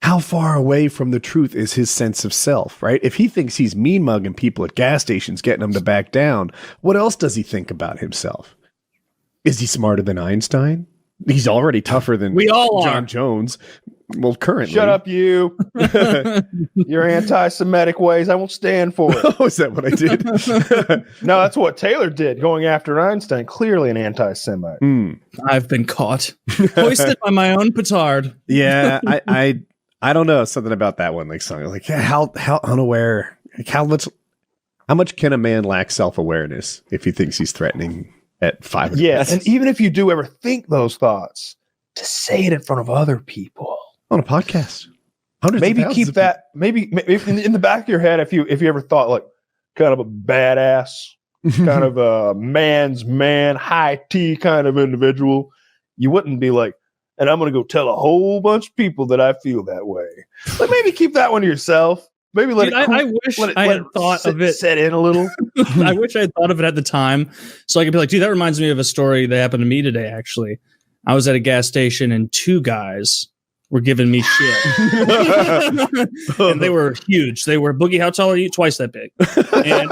how far away from the truth is his sense of self, right? If he thinks he's mean mugging people at gas stations, getting them to back down, what else does he think about himself? Is he smarter than Einstein? He's already tougher than John Jones. Well, currently. Shut up, you. Your anti-Semitic ways, I won't stand for it. Oh, is that what I did? No, that's what Taylor did, going after Einstein. Clearly an anti-Semite. I've been caught. Hoisted by my own petard. Yeah, I don't know. Something about that one, like something like how unaware, like how much can a man lack self-awareness if he thinks he's threatening at 5? Yes, and even if you do ever think those thoughts, to say it in front of other people on a podcast, maybe keep that maybe in the back of your head if you ever thought like kind of a badass, kind of a man's man, high T kind of individual, you wouldn't be like, and I'm gonna go tell a whole bunch of people that I feel that way. Like maybe keep that one to yourself. Maybe let Dude, it. I wish I had thought of it. Set in a little. I wish I had thought of it at the time, so I could be like, dude, that reminds me of a story that happened to me today. Actually, I was at a gas station and two guys were giving me shit, and they were huge. They were Boogie. How tall are you? Twice that big, and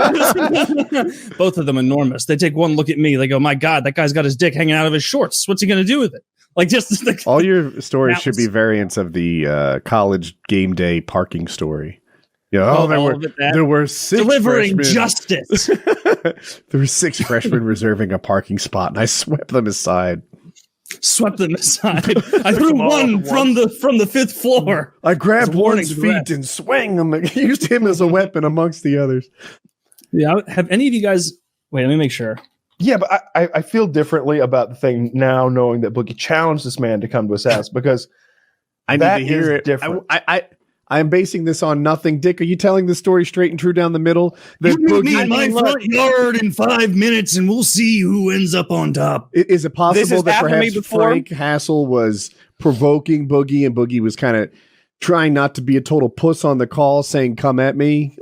both of them enormous. They take one look at me. They go, "My God, that guy's got his dick hanging out of his shorts. What's he gonna do with it?" Like just like, all your stories should be variants of the college game day parking story. Yeah, there were 6 delivering freshmen. Justice. There were 6 freshmen reserving a parking spot, and I swept them aside. I threw one from the 5th floor. I grabbed one's feet and swung him. I used him as a weapon amongst the others. Yeah, have any of you guys? Wait, let me make sure. Yeah, but I feel differently about the thing now, knowing that Boogie challenged this man to come to his house because I need to hear it. Different. I'm basing this on nothing. Dick, are you telling the story straight and true down the middle? You meet me in my front yard in 5 minutes, and we'll see who ends up on top. Is it possible that perhaps Frank Hassel was provoking Boogie, and Boogie was kind of trying not to be a total puss on the call, saying, "Come at me"?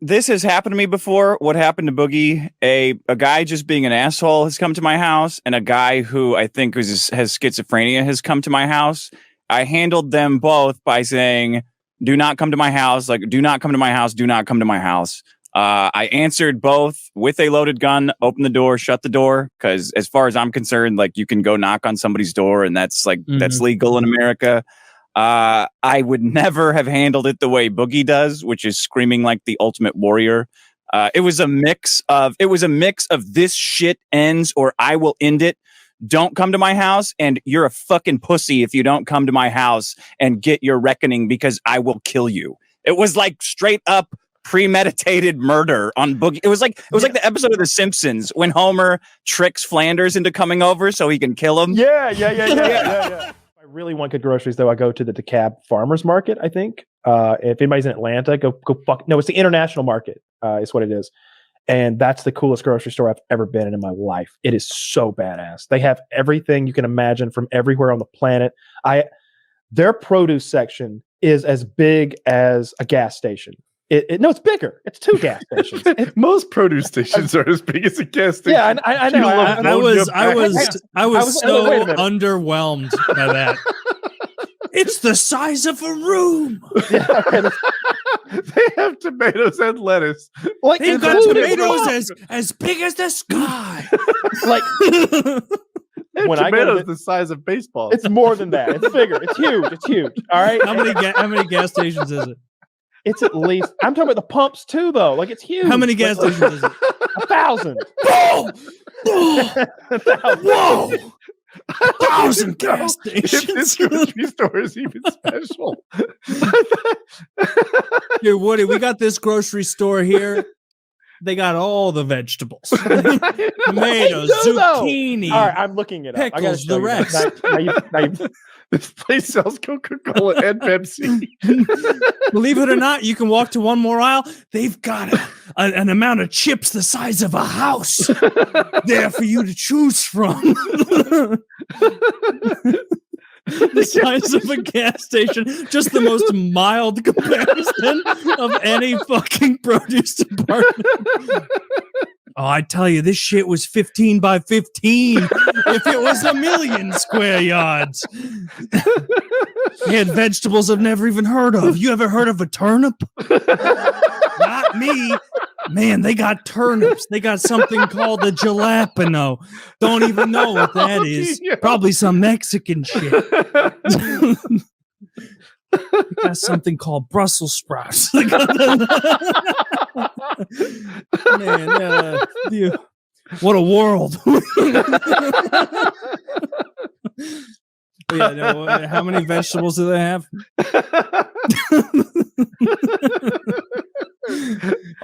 This has happened to me before. What happened to Boogie? A guy just being an asshole has come to my house, and a guy who I think has schizophrenia has come to my house. I handled them both by saying, "Do not come to my house." Like, "Do not come to my house. Do not come to my house." I answered both with a loaded gun, open the door, shut the door. Because as far as I'm concerned, like, you can go knock on somebody's door, and that's that's legal in America. I would never have handled it the way Boogie does, which is screaming like the ultimate warrior. It was a mix of this shit ends or I will end it. Don't come to my house, and you're a fucking pussy if you don't come to my house and get your reckoning because I will kill you. It was like straight up premeditated murder on Boogie. It was like the episode of The Simpsons when Homer tricks Flanders into coming over so he can kill him. Yeah. If I really want good groceries, though, I go to the DeKalb Farmers Market, I think. If anybody's in Atlanta, go fuck. No, it's the International Market. Is what it is. And that's the coolest grocery store I've ever been in my life. It is so badass. They have everything you can imagine from everywhere on the planet. Their produce section is as big as a gas station. No, it's bigger. It's 2 gas stations. Most produce stations are as big as a gas station. Yeah, I know. I was so underwhelmed by that. It's the size of a room. They have tomatoes and lettuce. Like, they've got tomatoes as big as the sky. Like, when tomatoes the size of baseballs. It's more than that. It's bigger. It's huge. All right. How many gas stations is it? It's at least. I'm talking about the pumps too, though. Like, it's huge. How many gas stations is it? 1,000. Whoa! Whoa! 1,000 gas stations. If this grocery store is even special. Here, Woody, we got this grocery store here. They got all the vegetables. Tomatoes, zucchini. All right, I'm looking it up. Pickles, the rest. This place sells Coca-Cola and Pepsi. Believe it or not, you can walk to one more aisle. They've got an amount of chips the size of a house there for you to choose from. The size of a gas station, just the most mild comparison of any fucking produce department. Oh, I tell you, this shit was 15 by 15 if it was 1,000,000 square yards. They had vegetables I've never even heard of. You ever heard of a turnip? Not me. Man, they got turnips. They got something called a jalapeno. Don't even know what that is. Probably some Mexican shit. They got something called Brussels sprouts. Man, what a world. Yeah, no, how many vegetables do they have?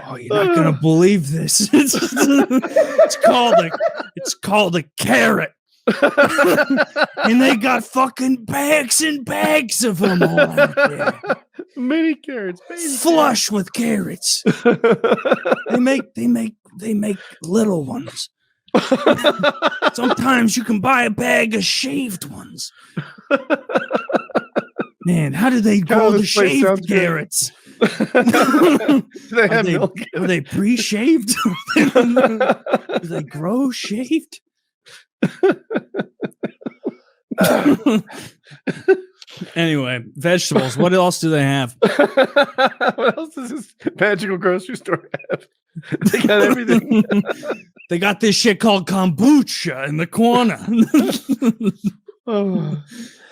Oh, you're not gonna believe this. It's called a carrot. And they got fucking bags and bags of them all out there. Mini carrots, flush with carrots. They make little ones. Sometimes you can buy a bag of shaved ones. Man, how did they grow the shaved carrots? Are they pre-shaved? Do they grow shaved? Anyway, vegetables. What else do they have? What else does this magical grocery store have? They got everything. They got this shit called kombucha in the corner.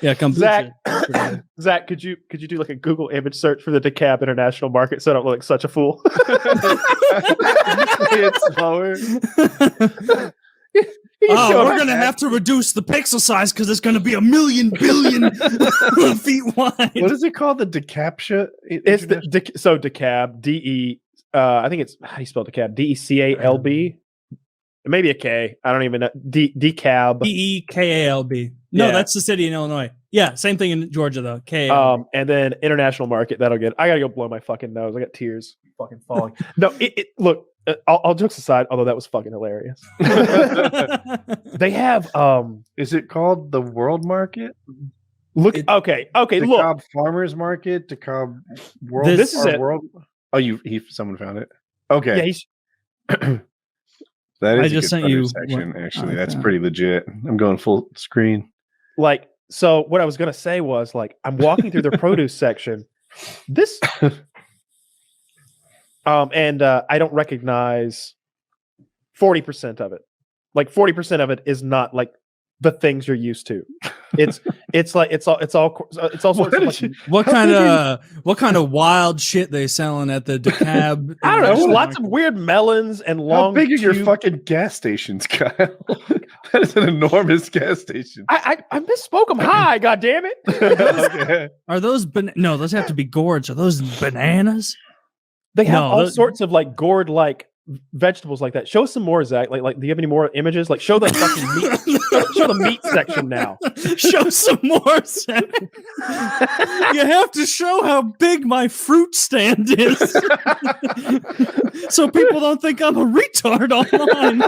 Yeah, kombucha. Zach, could you do like a Google image search for the DeKalb International Market so I don't look like such a fool? It's slower. We're gonna have to reduce the pixel size because it's gonna be 1,000,000 billion feet wide. What is it called? The DeKalb? It's DeKalb. DE. I think it's, how do you spell DeKalb? DECALB. Maybe a K. I don't even know. DeKalb. DEKALB. No, that's the city in Illinois. Yeah, same thing in Georgia though. K. And then International Market. That'll get. I gotta go blow my fucking nose. I got tears fucking falling. No, look. All jokes aside, although that was fucking hilarious. They have. Is it called the World Market? Look. Okay. Look. DeKalb Farmers Market. DeKalb World. This is it. World. Oh, someone found it. Okay. Yeah, that is I just sent you section. Actually, that's pretty legit. I'm going full screen. Like, so what I was gonna say was, like, I'm walking through their produce section. This, and I don't recognize 40% of it. Like 40% of it is not like the things you're used to. It's all sorts of like, what kind of wild shit they selling at the DeKalb? I don't know. Lots of weird melons and long. How big are your fucking gas stations, Kyle? That is an enormous gas station. I misspoke them high. God damn it! Are those no? Those have to be gourds. Are those bananas? They have all sorts of like gourd like vegetables like that. Show some more, Zach. Like, do you have any more images? Like, show the fucking meat. Show the meat section now. Show some more, Zach. You have to show how big my fruit stand is, so people don't think I'm a retard online.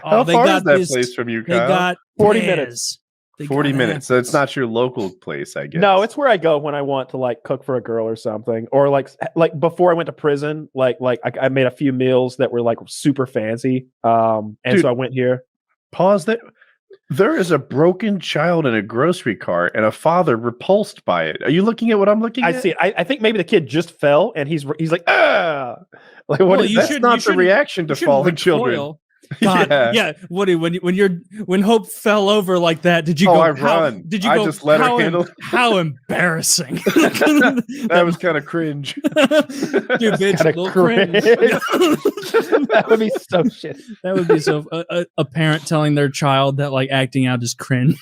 How far is that place from you, Kyle? They got 40 minutes. 40 minutes. So it's not your local place, I guess. No, it's where I go when I want to like cook for a girl or something, or like before I went to prison. Like I made a few meals that were like super fancy. And Dude, so I went here. Pause that. There is a broken child in a grocery cart and a father repulsed by it. Are you looking at what I'm looking at? I see. I think maybe the kid just fell and he's like, ah. Like, what? Well, that's not the reaction to falling children. God, yeah. Woody, when Hope fell over like that, did you go? I run. Did you I go? Just let her handle. How embarrassing! That was kind of cringe, dude. Bitch, little cringe. That would be so shit. That would be so. A parent telling their child that like acting out is cringe.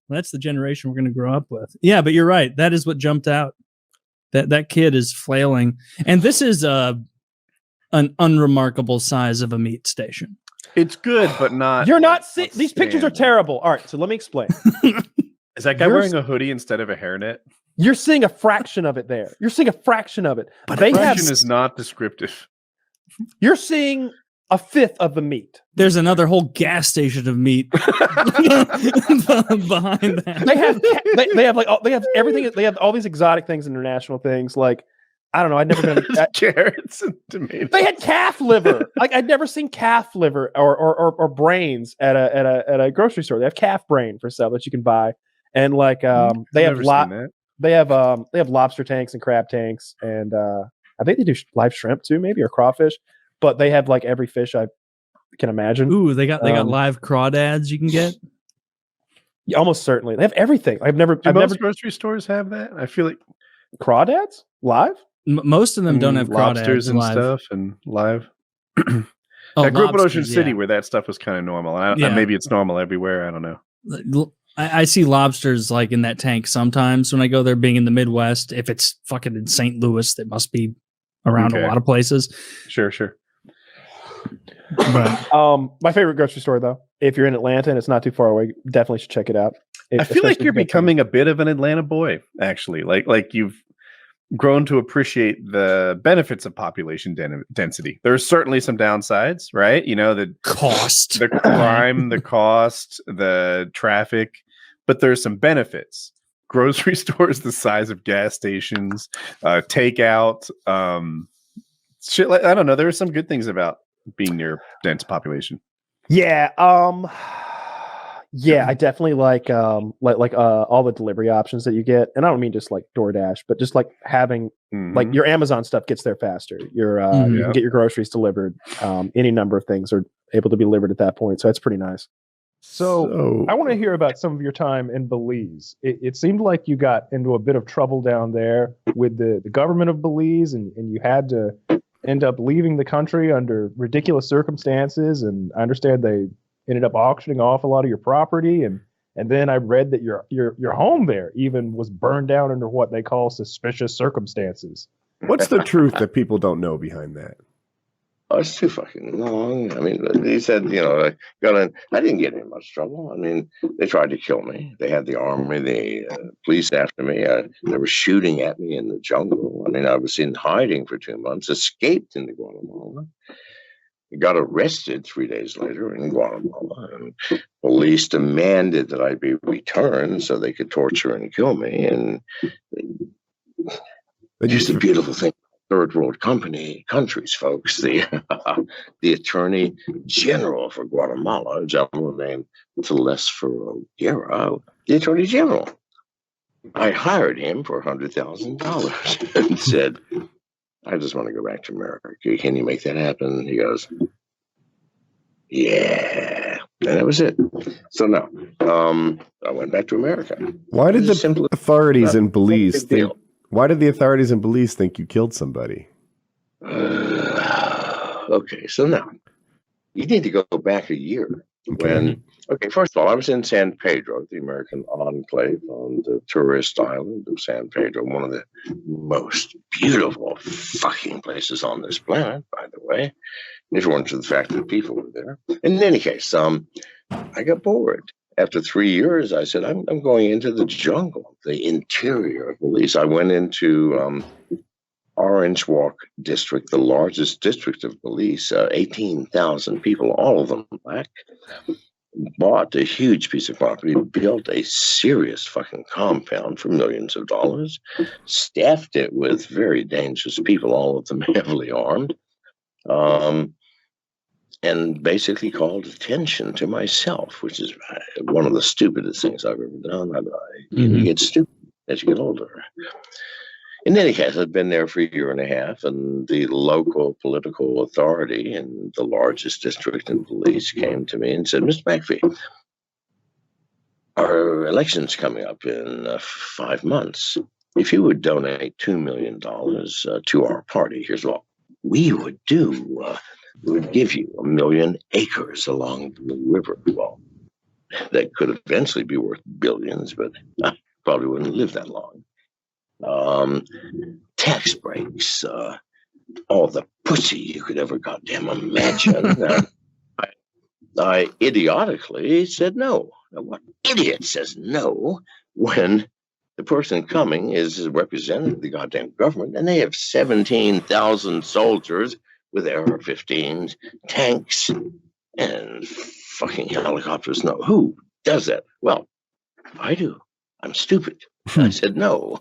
That's the generation we're going to grow up with. Yeah, but you're right. That is what jumped out. That kid is flailing, and this is an unremarkable size of a meat station. It's good, but not. You're not seeing these pictures are terrible. All right, so let me explain. Is that guy wearing a hoodie instead of a hairnet? You're seeing a fraction of it there. You're seeing a fraction of it. But fraction is not descriptive. You're seeing a fifth of the meat. There's another whole gas station of meat behind that. They have they have everything. They have all these exotic things, international things. Like, I don't know. I'd never been carrots and tomatoes. They had calf liver. Like, I'd never seen calf liver or brains at a grocery store. They have calf brain for sale that you can buy, and like they have lobster tanks and crab tanks, and I think they do live shrimp too, maybe, or crawfish. But they have like every fish I can imagine. Ooh, they got live crawdads you can get. Yeah, almost certainly, they have everything. I've never grocery stores have that. I feel like crawdads live. Most of them don't have lobsters and live. Stuff and live. I grew up in Ocean City where that stuff was kind of normal. Maybe it's normal everywhere. I don't know. I see lobsters like in that tank sometimes when I go there. Being in the Midwest, if it's fucking in St. Louis, that must be around a lot of places. Sure. But my favorite grocery store, though, if you're in Atlanta and it's not too far away, definitely should check it out. I feel like you're becoming a bit of an Atlanta boy, actually. Like grown to appreciate the benefits of population density. There's certainly some downsides, right? You know, the cost, the crime, the cost, the traffic, but there's some benefits. Grocery stores the size of gas stations, takeout, shit like I don't know. There are some good things about being near dense population. Yeah, yeah, I definitely like all the delivery options that you get, and I don't mean just like DoorDash, but just like having like your Amazon stuff gets there faster. You can get your groceries delivered. Any number of things are able to be delivered at that point, so that's pretty nice. So I want to hear about some of your time in Belize. It seemed like you got into a bit of trouble down there with the government of Belize, and you had to end up leaving the country under ridiculous circumstances. And I understand they ended up auctioning off a lot of your property, and then I read that your home there even was burned down under what they call suspicious circumstances. What's the truth that people don't know behind that? Oh, it's too fucking long. I mean, he said, you know, I didn't get in much trouble. I mean, they tried to kill me. They had the army, the police after me. They were shooting at me in the jungle. I mean, I was in hiding for 2 months, escaped into Guatemala. Got arrested 3 days later in Guatemala, and police demanded that I be returned so they could torture and kill me. And just a beautiful thing. Third world countries, folks. The Attorney General for Guatemala, a gentleman named Telesforo Guerra, the Attorney General. I hired him for $100,000 and said, I just want to go back to America. Can you make that happen? He goes, yeah. And that was it. So no, I went back to America. Why did the authorities in Belize think? Why did the authorities in Belize think you killed somebody? Okay, so now you need to go back a year. Okay, first of all, I was in San Pedro, the American enclave on the tourist island of San Pedro, one of the most beautiful fucking places on this planet, by the way, if it weren't for the fact that people were there. In any case, I got bored. After 3 years, I said, I'm going into the jungle, the interior of Belize. I went into Orange Walk district, the largest district of Belize, 18,000 people, all of them black. Bought a huge piece of property, built a serious fucking compound for millions of dollars, staffed it with very dangerous people, all of them heavily armed. And basically called attention to myself, which is one of the stupidest things I've ever done. You get stupid as you get older. In any case, I'd been there for a year and a half, and the local political authority in the largest district in Belize came to me and said, Mr. McAfee, our election's coming up in 5 months. If you would donate $2 million to our party, here's what we would do. We would give you 1 million acres along the river. Well, that could eventually be worth billions, but I probably wouldn't live that long. Tax breaks, all the pussy you could ever goddamn imagine. I idiotically said no. Now, what idiot says no when the person coming is representing the goddamn government and they have 17,000 soldiers with AR-15s, tanks, and fucking helicopters? No. Who does that? Well, I do. I'm stupid. I said no.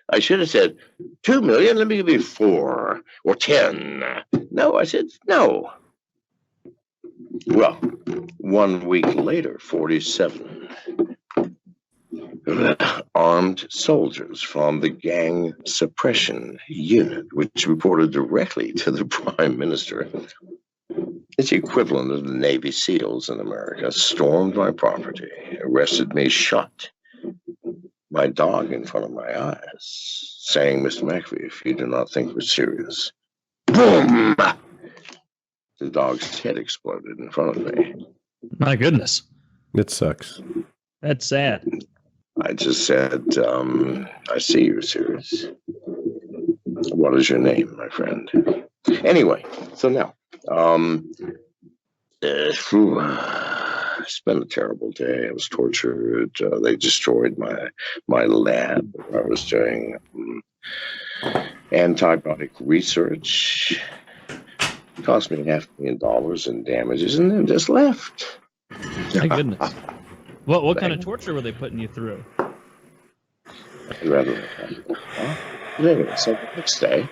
I should have said 2 million. Let me give you 4 or 10. No, I said no. Well, 1 week later, 47 armed soldiers from the gang suppression unit, which reported directly to the prime minister. It's the equivalent of the Navy SEALs in America, stormed my property, arrested me, shot my dog in front of my eyes, saying, Mr. McAfee, if you do not think we're serious, boom! The dog's head exploded in front of me. My goodness. It sucks. That's sad. I just said, I see you're serious. What is your name, my friend? Anyway, so now, it's been a terrible day. I was tortured. They destroyed my lab where I was doing antibiotic research. It cost me $500,000 in damages, and then just left. My goodness. What kind of torture were they putting you through? I'd rather. But anyway, so the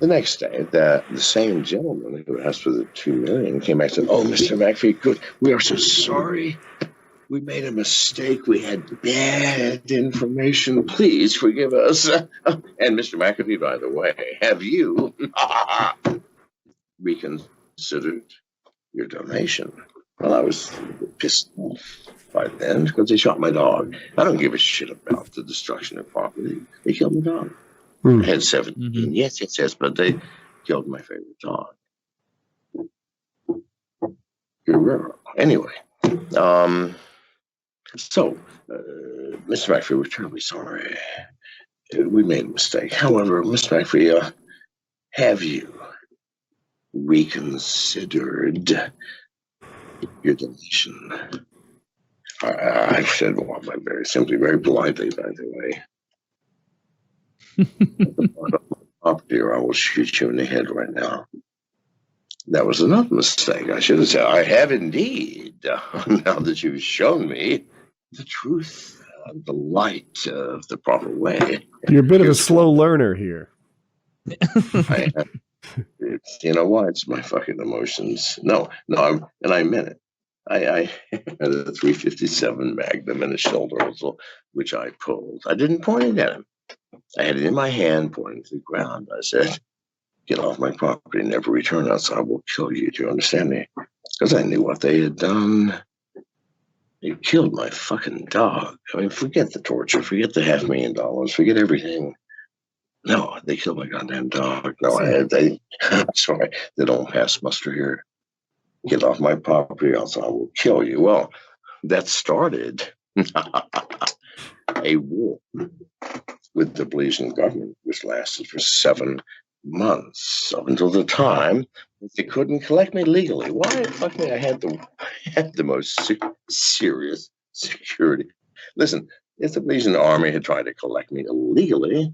next day, the same gentleman who asked for the $2 million came back and said, "Oh, Mr. McAfee, good. We are so sorry. We made a mistake. We had bad information. Please forgive us." And Mr. McAfee, by the way, have you reconsidered your donation? Well, I was pissed off by then because they shot my dog. I don't give a shit about the destruction of property. They killed my dog. I had 17. Yes, but they killed my favorite dog. Anyway, so, Mr. McAfee, we're terribly sorry. We made a mistake. However, Mr. McAfee, have you reconsidered your donation? I said, well, very simply, very politely, by the way. Property, or I will shoot you in the head right now. That was another mistake. I should have said, I have indeed. Now that you've shown me the truth, the light of the proper way. You're a bit of a slow learner here. You know what? It's my fucking emotions. No, and I meant it. I had a 357 Magnum in a shoulder muzzle, which I pulled. I didn't point it at him. I had it in my hand, pointing to the ground. I said, "Get off my property, never return, else I will kill you." Do you understand me? Because I knew what they had done. They killed my fucking dog. I mean, forget the torture, forget the $500,000, forget everything. No, they killed my goddamn dog. No, I'm sorry, they don't pass muster here. Get off my property, else I will kill you. Well, that started a war with the Belizean government, which lasted for 7 months, up until the time that they couldn't collect me legally. Why? Fuck me, I had the most serious security. Listen, if the Belizean army had tried to collect me illegally,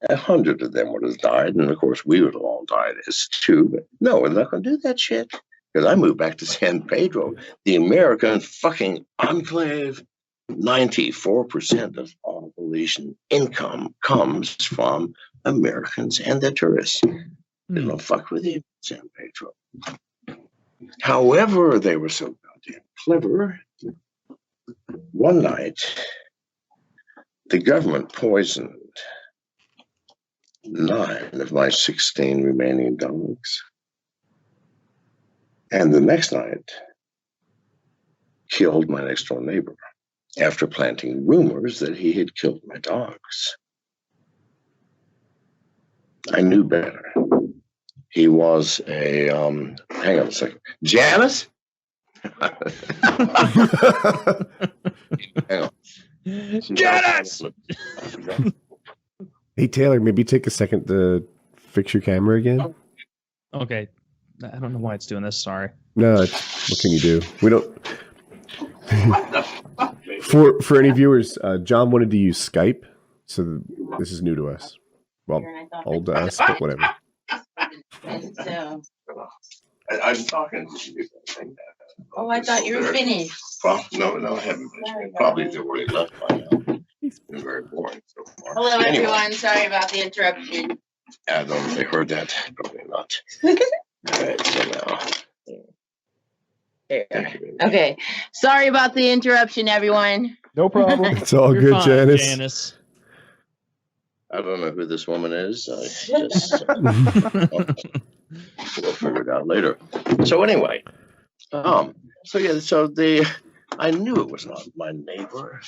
100 of them would have died, and of course we would have all died as too. But no, we're not going to do that shit. Because I moved back to San Pedro, the American fucking enclave. 94% of all Belizean income comes from Americans and their tourists. They don't fuck with you, San Pedro. However, they were so goddamn clever. One night, the government poisoned 9 of my 16 remaining dogs. And the next night, killed my next door neighbor after planting rumors that he had killed my dogs. I knew better. He was a, hang on a second. Janice? Hang on. Janice! Hey, Taylor, maybe take a second to fix your camera again. Okay. I don't know why it's doing this. Sorry. No, what can you do? We don't. For any viewers, John wanted to use Skype, so this is new to us. Well, old to us, but whatever. I'm talking to you. Oh, I thought you were finished. No, I haven't finished. Probably they've already left by now. It's been very boring so far. Hello, everyone. Sorry about the interruption. I don't know if they heard that. Probably not. All right, so now. Okay. Sorry about the interruption, everyone. No problem. It's all good, fine, Janice. I don't know who this woman is. I just we'll figure it out later. So anyway, I knew it was not my neighbor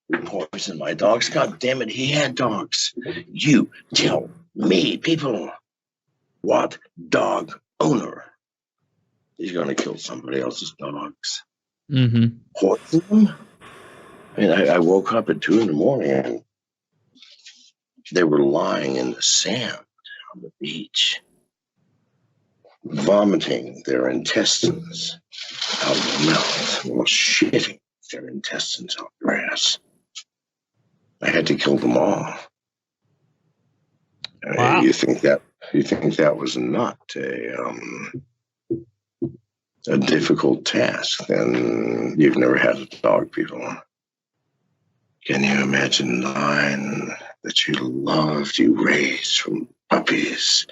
who poisoned my dogs. God damn it, he had dogs. You tell me, people, what dog owner is going to kill somebody else's dogs? Poison them? I mean, I woke up at 2 a.m. and they were lying in the sand on the beach, vomiting their intestines out of their mouth while shitting their intestines out their ass. I had to kill them all. Wow. You think that was not a difficult task? Then you've never had a dog before. Can you imagine 9 that you loved, you raised from puppies?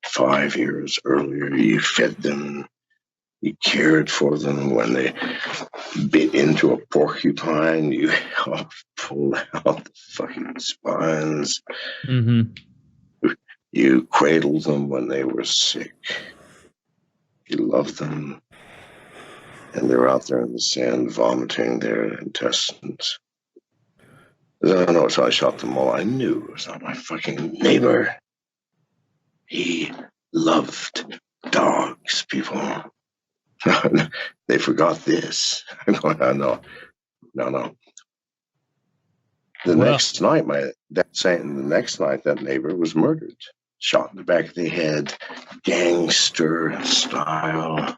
5 years earlier, you fed them, you cared for them. When they bit into a porcupine, you helped pull out the fucking spines. Mm-hmm. You cradled them when they were sick. You loved them. And they're out there in the sand vomiting their intestines. I don't know, so I shot them all. I knew it was not my fucking neighbor. He loved dogs, people. They forgot this. I'm going, no. The next night, that neighbor was murdered. Shot in the back of the head, gangster style.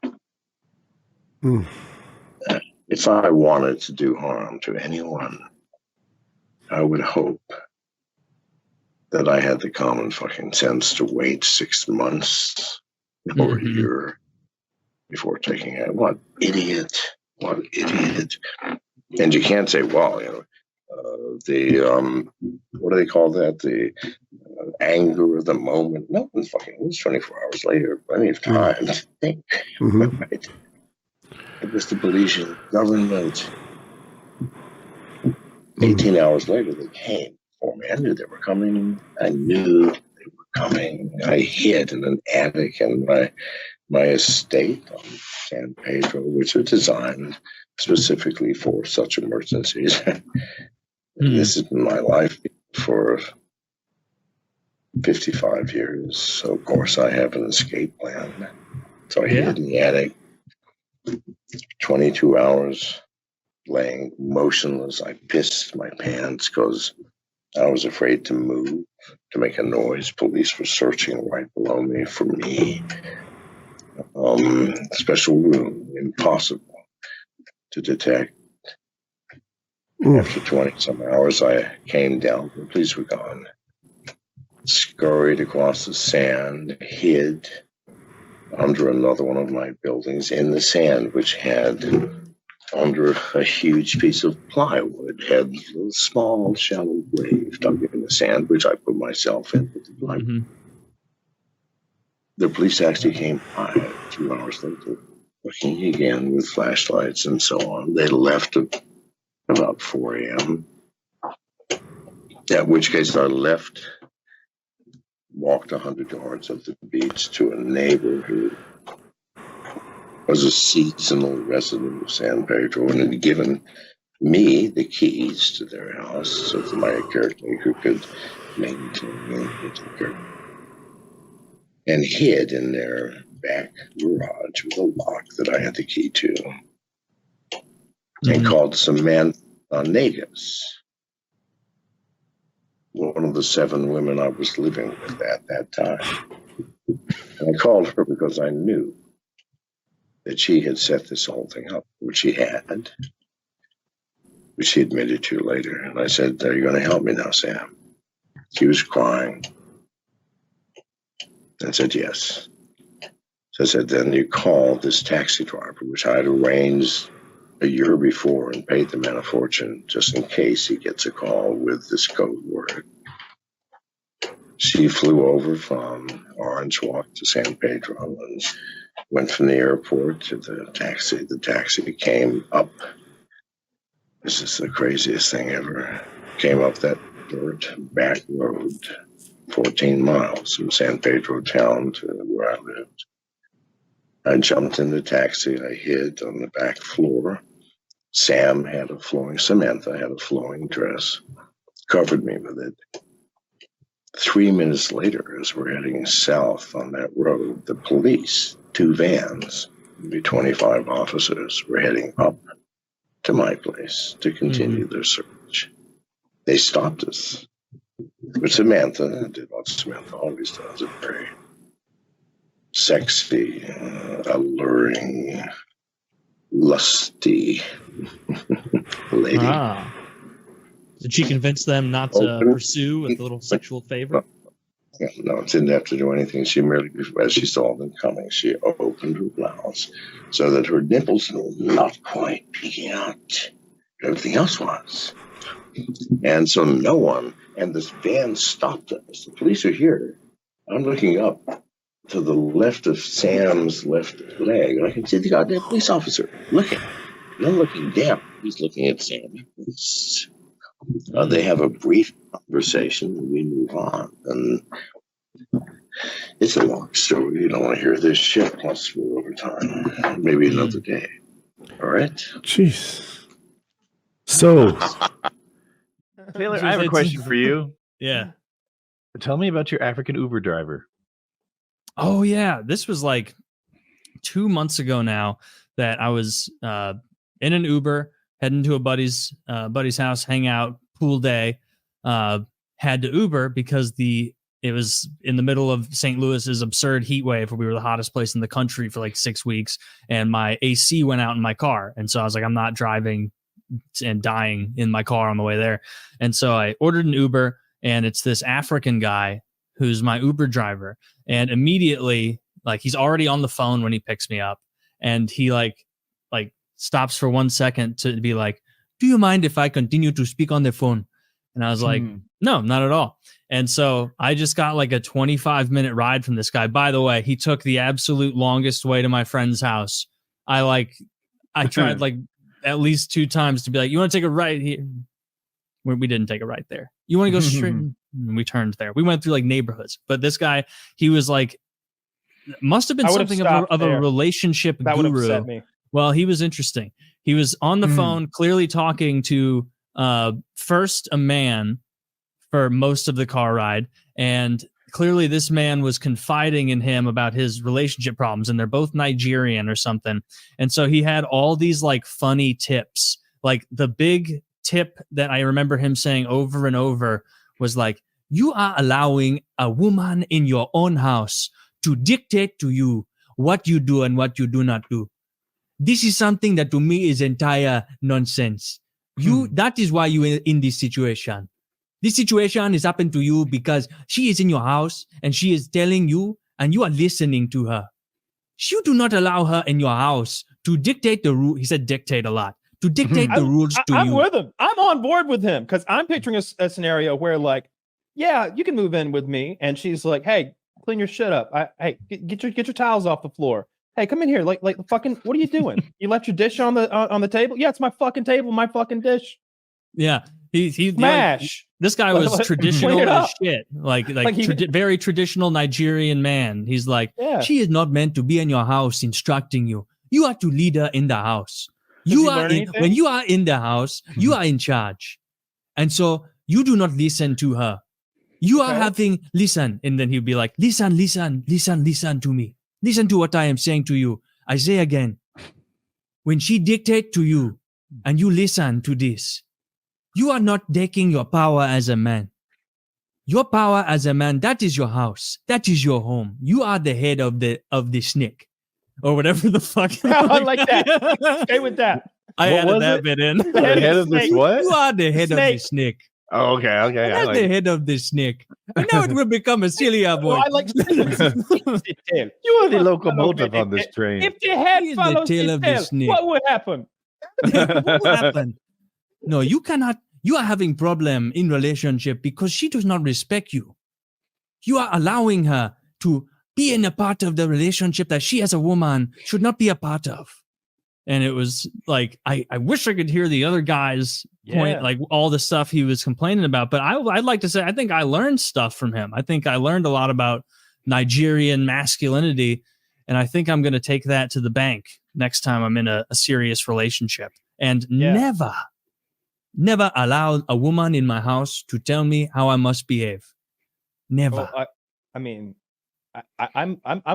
If I wanted to do harm to anyone, I would hope that I had the common fucking sense to wait 6 months or a year before taking it. What idiot. And you can't say, well, what do they call that? The anger of the moment. No, it's 24 hours later. Plenty of time to think. Right? It was the Belizean government. 18 hours later, they came for me. I knew they were coming. I hid in an attic in my estate on San Pedro, which was designed specifically for such emergencies. This has been my life for 55 years. So, of course, I have an escape plan. So I hid in the attic. 22 hours laying motionless. I pissed my pants because I was afraid to move, to make a noise. Police were searching right below me for me. Special room, impossible to detect. After 20-some hours, I came down. The police were gone. Scurried across the sand, hid under another one of my buildings in the sand, which had, under a huge piece of plywood, had a small, shallow grave dug in the sand, which I put myself in with the plywood. The police actually came by 2 hours later, looking again with flashlights and so on. They left at about 4 a.m., at which case I left, walked 100 yards up the beach to a neighbor who was a seasonal resident of San Pedro and had given me the keys to their house so that my caretaker could maintain it, and hid in their back garage with a lock that I had the key to, and called Samantha Negas, one of the 7 women I was living with at that time. And I called her because I knew that she had set this whole thing up, which she had, which she admitted to later. And I said, "Are you going to help me now, Sam?" She was crying. I said, "Yes." So I said, "Then you call this taxi driver," which I had arranged a year before and paid the man a fortune just in case he gets a call with this code word. She flew over from Orange Walk to San Pedro and went from the airport to the taxi. The taxi came up. This is the craziest thing ever. Came up that dirt back road, 14 miles from San Pedro town to where I lived. I jumped in the taxi. I hid on the back floor. Samantha had a flowing dress, covered me with it. 3 minutes later, as we're heading south on that road, the police, 2 vans, maybe 25 officers, were heading up to my place to continue their search. They stopped us. But Samantha did what Samantha always does, a very sexy, alluring, lusty lady. Did she convince them not to pursue with a little sexual favor? Yeah, no, didn't have to do anything. She merely, as she saw them coming, she opened her blouse so that her nipples were not quite peeking out. Everything else was. And so no one, and this van stopped us. The police are here. I'm looking up to the left of Sam's left leg, and I can see the goddamn police officer looking. And I'm looking down. He's looking at Sam. They have a brief conversation, and we move on. And it's a long story. You don't want to hear this shit. Plus, we're over time. Maybe another day. All right? Jeez. So, Taylor, I have a question for you. Yeah. Tell me about your African Uber driver. Oh yeah, this was like 2 months ago now that I was in an Uber heading to a buddy's house, hang out, pool day. Had to Uber because it was in the middle of St. Louis's absurd heat wave where we were the hottest place in the country for like 6 weeks, and my AC went out in my car, and so I was like, I'm not driving and dying in my car on the way there. And so I ordered an Uber, and it's this African guy who's my Uber driver. And immediately, like, he's already on the phone when he picks me up, and he like stops for 1 second to be like, do you mind if I continue to speak on the phone? And I was like, no, not at all. And so I just got like a 25-minute ride from this guy. By the way, he took the absolute longest way to my friend's house. I tried like at least 2 times to be like, you want to take a right here? We didn't take a right there. You want to go straight? And we turned there. We went through like neighborhoods. But this guy, he was like, must have been something of a relationship that guru. would have upset me. Well, he was interesting. He was on the phone, clearly talking to first a man for most of the car ride, and clearly this man was confiding in him about his relationship problems, and they're both Nigerian or something. And so he had all these like funny tips. Like the big tip that I remember him saying over and over was like, you are allowing a woman in your own house to dictate to you what you do and what you do not do. This is something that to me is entire nonsense. That is why you are in this situation. This situation has happened to you because she is in your house and she is telling you and you are listening to her. You do not allow her in your house to dictate the rule. He said dictate a lot. To dictate the rules to I'm you. with him. I'm on board with him because I'm picturing a scenario where, like, yeah, you can move in with me, and she's like, "Hey, clean your shit up. Hey, get your towels off the floor. Hey, come in here. Like fucking, what are you doing? You left your dish on the table? Yeah, it's my fucking table, my fucking dish. Yeah, he smash. Like, this guy was traditional as shit. Very traditional Nigerian man. He's like, she is not meant to be in your house instructing you. You are to lead her in the house. When you are in the house, you are in charge. And so you do not listen to her. You are listen. And then he'll be like, listen to me. Listen to what I am saying to you. I say again, when she dictates to you and you listen to this, you are not taking your power as a man. Your power as a man, that is your house. That is your home. You are the head of the snake. Or whatever the fuck. I like that. Stay with that. I added that bit in. The head of this what? You are the head of the snake. Oh, okay. That's the head of the snake. And now it will become a Celia boy. I like you are the locomotive on this train. If the head follows the tail, the snake. what would happen? What will happen? No, you cannot. You are having problem in relationship because she does not respect you. You are allowing her to be in a part of the relationship that she as a woman should not be a part of. And it was like, I wish I could hear the other guy's point, like all the stuff he was complaining about. But I'd like to say, I think I learned stuff from him. I think I learned a lot about Nigerian masculinity. And I think I'm going to take that to the bank next time I'm in a serious relationship. And never allow a woman in my house to tell me how I must behave. Never. Well, I'm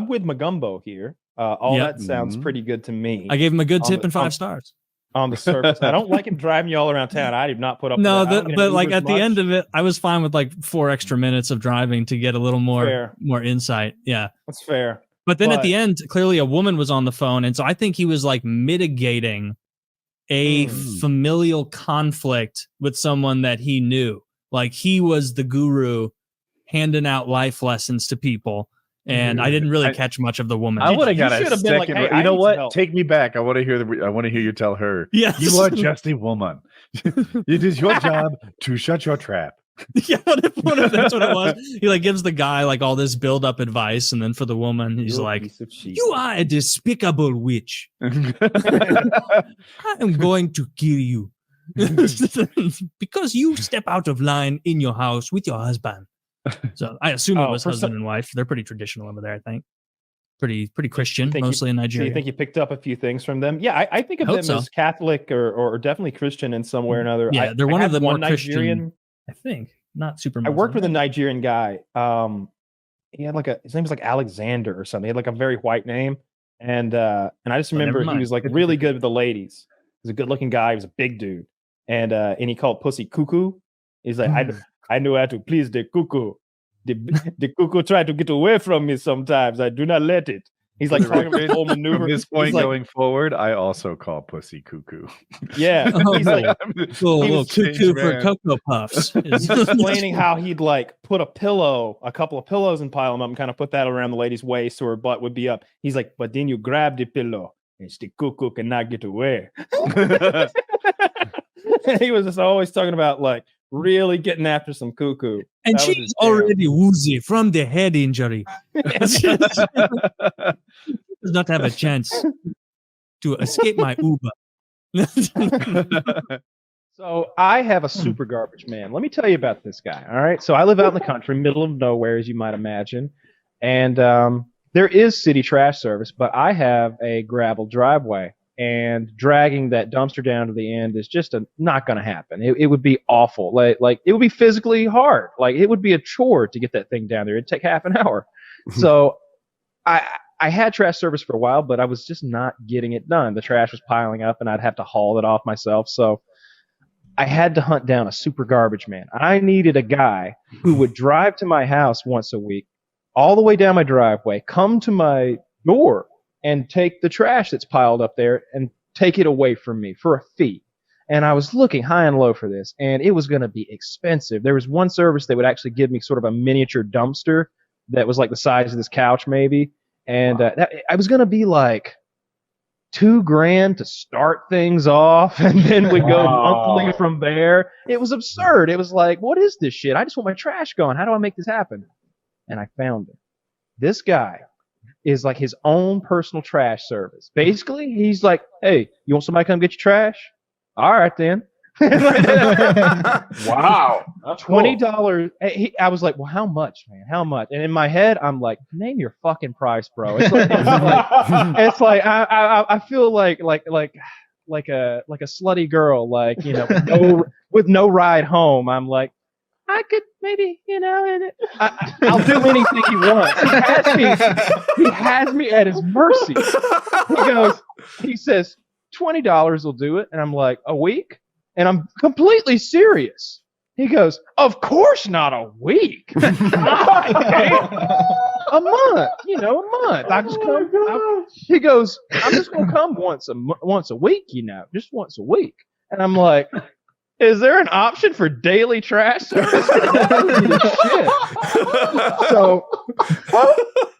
with Magumbo here. That sounds pretty good to me. I gave him a good tip and 5 stars. On the surface, I don't like him driving you all around town. I did not put up. No, but like at the end of it, I was fine with like 4 extra minutes of driving to get a little more insight. Yeah, that's fair. But then at the end, clearly a woman was on the phone, and so I think he was like mitigating a familial conflict with someone that he knew. Like he was the guru handing out life lessons to people. And I didn't really catch much of the woman. I would have got a second. Like, hey, you know what? help. Take me back. I want to hear you tell her. Yes. You are just a woman. It is your job to shut your trap. Yeah, what if that's what it was? He like gives the guy like all this build up advice, and then for the woman, he's like, "You are a despicable witch. I am going to kill you because you step out of line in your house with your husband." So I assume it was husband and wife. They're pretty traditional over there, I think. Pretty Christian, mostly in Nigeria. So you think you picked up a few things from them? Yeah, I think of them as Catholic or definitely Christian in some way or another. Yeah, they're one of the more Nigerian. Christian. I think not super. I worked with a Nigerian guy. He had like his name was like Alexander or something. He had like a very white name, and I just remember he was like really good with the ladies. He was a good looking guy. He was a big dude, and he called pussy cuckoo. He's like, I know how to please the cuckoo. The cuckoo tried to get away from me sometimes. I do not let it. He's like talking about the whole maneuver. From this point going forward, I also call pussy cuckoo. Yeah. He's like, cuckoo for Cocoa Puffs. He's explaining how he'd like put a couple of pillows and pile them up and kind of put that around the lady's waist so her butt would be up. He's like, but then you grab the pillow and the cuckoo cannot get away. He was just always talking about like really getting after some cuckoo. And she's already woozy from the head injury. Does not have a chance to escape my Uber. So I have a super garbage man. Let me tell you about this guy. All right. So I live out in the country, middle of nowhere, as you might imagine. And there is city trash service, but I have a gravel driveway. And dragging that dumpster down to the end is just not going to happen. It would be awful. Like it would be physically hard. Like it would be a chore to get that thing down there. It'd take half an hour. So I had trash service for a while, but I was just not getting it done. The trash was piling up, and I'd have to haul it off myself. So I had to hunt down a super garbage man. I needed a guy who would drive to my house once a week, all the way down my driveway, come to my door, and take the trash that's piled up there and take it away from me for a fee. And I was looking high and low for this, and it was going to be expensive. There was one service that would actually give me sort of a miniature dumpster that was like the size of this couch maybe. And I was going to be like $2,000 to start things off, and then we go monthly from there. It was absurd. It was like, what is this shit? I just want my trash gone. How do I make this happen? And I found it. This guy is like his own personal trash service. Basically, he's like, hey, you want somebody to come get your trash? All right, then. Wow. $20. I was like, well, how much, man? How much? And in my head, I'm like, name your fucking price, bro. It's like I feel like a slutty girl, like, you know, with no ride home. I'm like, I could maybe, you know, I'll do anything he wants. He has me at his mercy. He says, $20 will do it. And I'm like, a week? And I'm completely serious. He goes, of course not a week. A month, you know, a month. I just come. He goes, I'm just going to come once a week, you know, just once a week. And I'm like, is there an option for daily trash service?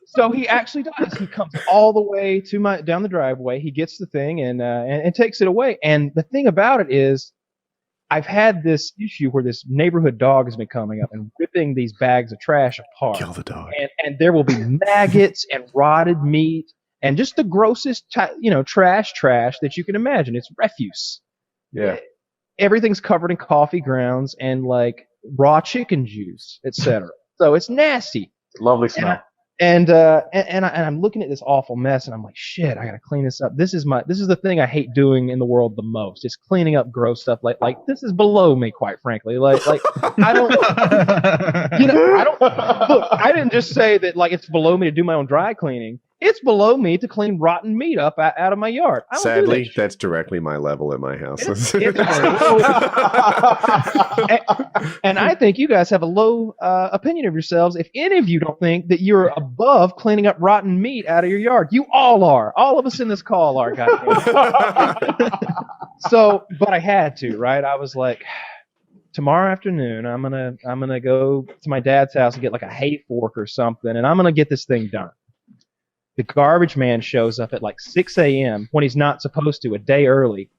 So he actually does. He comes all the way to down the driveway. He gets the thing and takes it away. And the thing about it is, I've had this issue where this neighborhood dog has been coming up and ripping these bags of trash apart. Kill the dog. And there will be maggots and rotted meat and just the grossest, trash that you can imagine. It's refuse. Yeah. Everything's covered in coffee grounds and like raw chicken juice, etc. So it's nasty. Lovely smell. And I'm looking at this awful mess, and I'm like, shit, I gotta clean this up. This is the thing I hate doing in the world the most. Is cleaning up gross stuff. Like this is below me, quite frankly. Like I don't, look. I didn't just say that like it's below me to do my own dry cleaning. It's below me to clean rotten meat up out of my yard. Sadly, that's directly my level at my house. And I think you guys have a low opinion of yourselves if any of you don't think that you're above cleaning up rotten meat out of your yard. You all are. All of us in this call are, goddamn. So, but I had to, right? I was like, tomorrow afternoon, I'm gonna go to my dad's house and get like a hay fork or something, and I'm gonna get this thing done. The garbage man shows up at like 6 a.m. when he's not supposed to, a day early.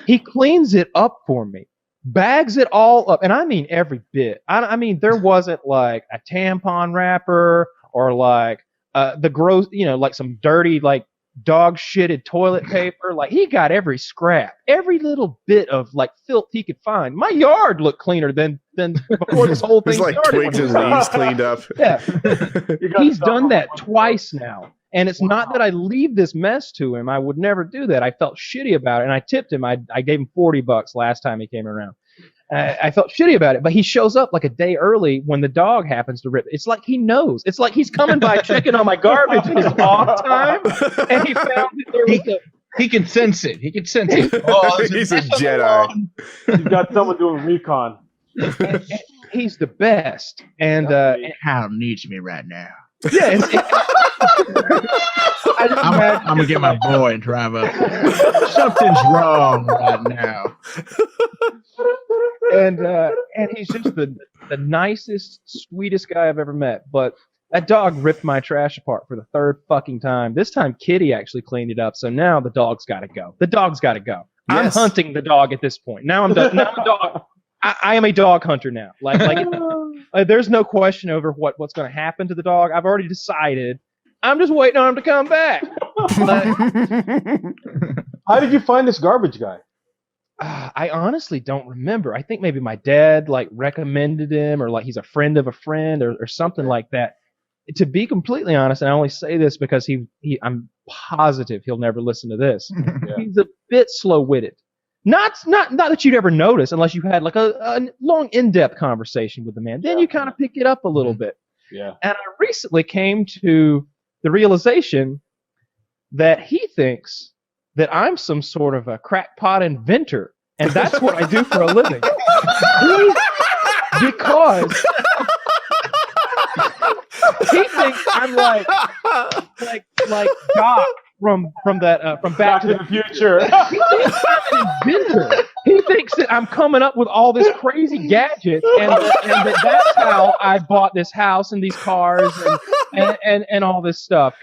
He cleans it up for me, bags it all up, and I mean every bit. I mean there wasn't like a tampon wrapper or like the gross, like some dirty like dog shitted toilet paper. Like he got every scrap, every little bit of like filth he could find. My yard looked cleaner than before this whole thing There's like started. twigs and leaves cleaned up. Yeah, he's done that twice now. And it's not that I leave this mess to him. I would never do that. I felt shitty about it, and I tipped him. I gave him $40 last time he came around. I felt shitty about it, but he shows up like a day early when the dog happens to rip. It's like he knows. It's like he's coming by checking on my garbage in his off time, and he found that there was he can sense it. He can sense it. Oh, he's a Jedi. You've got someone doing recon. and he's the best. And Hal needs me right now. Yeah, I'm gonna get my boy and drive up. Something's wrong right now. And he's just the nicest, sweetest guy I've ever met. But that dog ripped my trash apart for the third fucking time. This time, Kitty actually cleaned it up. So now the dog's got to go. The dog's got to go. Yes. I'm hunting the dog at this point. Now I'm done. Now I'm a dog. I am a dog hunter now. There's no question over what's going to happen to the dog. I've already decided. I'm just waiting on him to come back. How did you find this garbage guy? I honestly don't remember. I think maybe my dad recommended him, or he's a friend of a friend, or something like that. To be completely honest, and I only say this because I'm positive he'll never listen to this. Yeah. He's a bit slow-witted. Not that you'd ever notice unless you had a long, in-depth conversation with the man. Then you kind of pick it up a little bit. Yeah. And I recently came to the realization that he thinks that I'm some sort of a crackpot inventor, and that's what I do for a living. Because he thinks I'm like Doc from Back to the Future. He thinks I'm an inventor. He thinks that I'm coming up with all this crazy gadgets, and that's how I bought this house and these cars and all this stuff.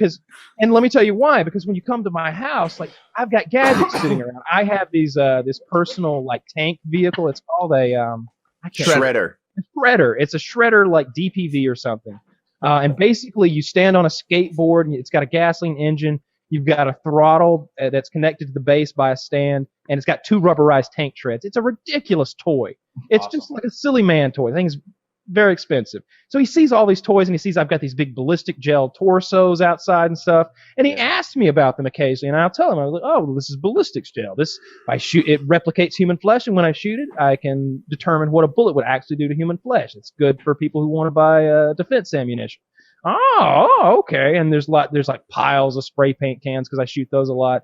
And let me tell you why. Because when you come to my house, I've got gadgets sitting around. I have this personal tank vehicle. It's called a shredder. Shredder. It's a shredder like DPV or something. And basically, you stand on a skateboard, and it's got a gasoline engine. You've got a throttle that's connected to the base by a stand, and it's got two rubberized tank treads. It's a ridiculous toy. It's just like a silly man toy. The thing's very expensive. So he sees all these toys, and he sees I've got these big ballistic gel torsos outside and stuff, and he asks me about them occasionally, and I'll tell him, I'm like, oh, well, this is ballistics gel. It replicates human flesh, and when I shoot it, I can determine what a bullet would actually do to human flesh. It's good for people who want to buy defense ammunition. Oh, okay. And there's piles of spray paint cans because I shoot those a lot.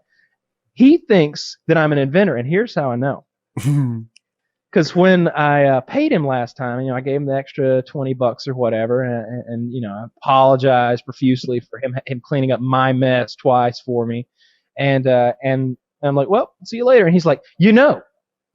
He thinks that I'm an inventor, and here's how I know. Because when I paid him last time, I gave him the extra $20 or whatever, and I apologized profusely for him cleaning up my mess twice for me, and I'm like, well, see you later. And he's like, you know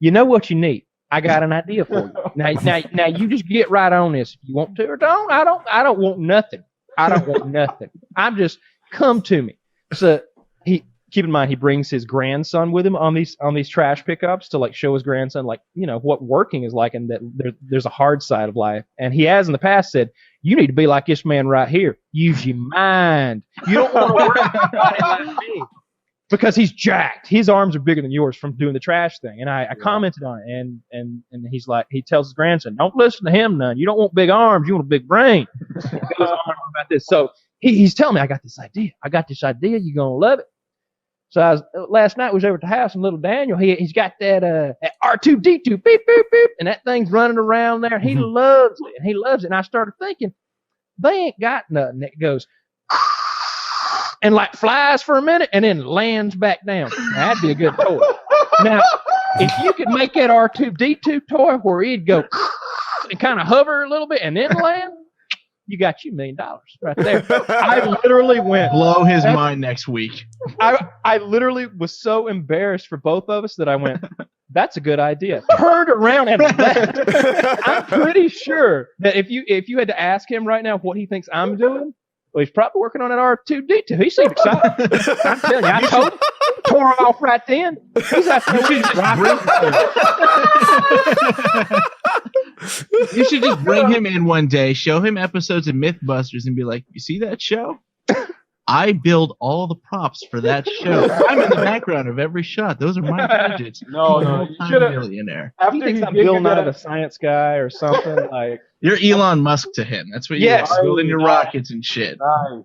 what you need. I got an idea for you. Now you just get right on this. If you want to or don't, I don't want nothing. I don't want nothing. I'm just come to me. So keep in mind he brings his grandson with him on these trash pickups to show his grandson what working is like, and that there's a hard side of life. And he has in the past said, you need to be like this man right here. Use your mind. You don't want to work with somebody like me. Because he's jacked. His arms are bigger than yours from doing the trash thing. And I commented on it, and he's like, he tells his grandson, don't listen to him none. You don't want big arms, you want a big brain. He goes on about this. So he's telling me, I got this idea. You're going to love it. So last night was over at the house, and little Daniel, he's got that R2-D2, beep, beep, beep, and that thing's running around there. He loves it. And I started thinking, they ain't got nothing that goes and flies for a minute and then lands back down. Now, that'd be a good toy. Now, if you could make that R2-D2 toy where it'd go and kind of hover a little bit and then land, you got $1 million right there. I literally went. Blow his mind next week. I literally was so embarrassed for both of us that I went, That's a good idea. Turned around and left. I'm pretty sure that if you had to ask him right now what he thinks I'm doing, well, he's probably working on an R2D2. He seemed excited. I'm telling you, I told him. Tore him off right then. He's out there. You should just bring him in one day, show him episodes of Mythbusters, and be like, "You see that show? I build all the props for that show. I'm in the background of every shot. Those are my gadgets. No, you should have millionaire. He thinks I'm Bill Nye the Science Guy or something like. You're Elon Musk to him. That's what you're building your rockets and shit. Nice.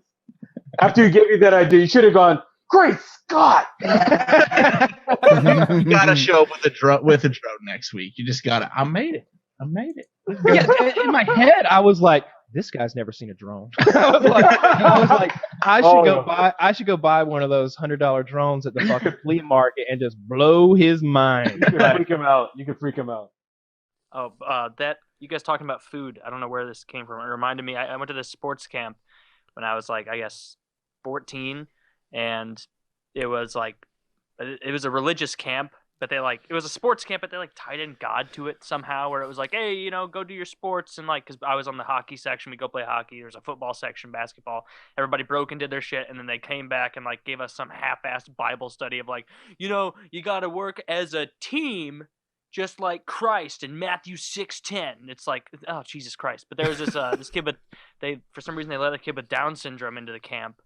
After he gave you that idea, you should have gone, "Great Scott!" You gotta show up with a drone next week. You just gotta. I made it. Yeah, in my head, I was like, "This guy's never seen a drone." I was like, I should go buy one of those $100 drones at the fucking flea market and just blow his mind. You can freak him out. Oh, that you guys talking about food? I don't know where this came from. It reminded me. I went to this sports camp when I was like, I guess, 14, and it was a religious camp. But it was a sports camp, but they tied in God to it somehow, where it was like, hey, go do your sports. And because I was on the hockey section, we go play hockey. There's a football section, basketball. Everybody broke and did their shit. And then they came back and gave us some half-assed Bible study of you got to work as a team, just like Christ in Matthew 6:10. It's like, oh, Jesus Christ. But there was this this kid, but for some reason they let a kid with Down syndrome into the camp.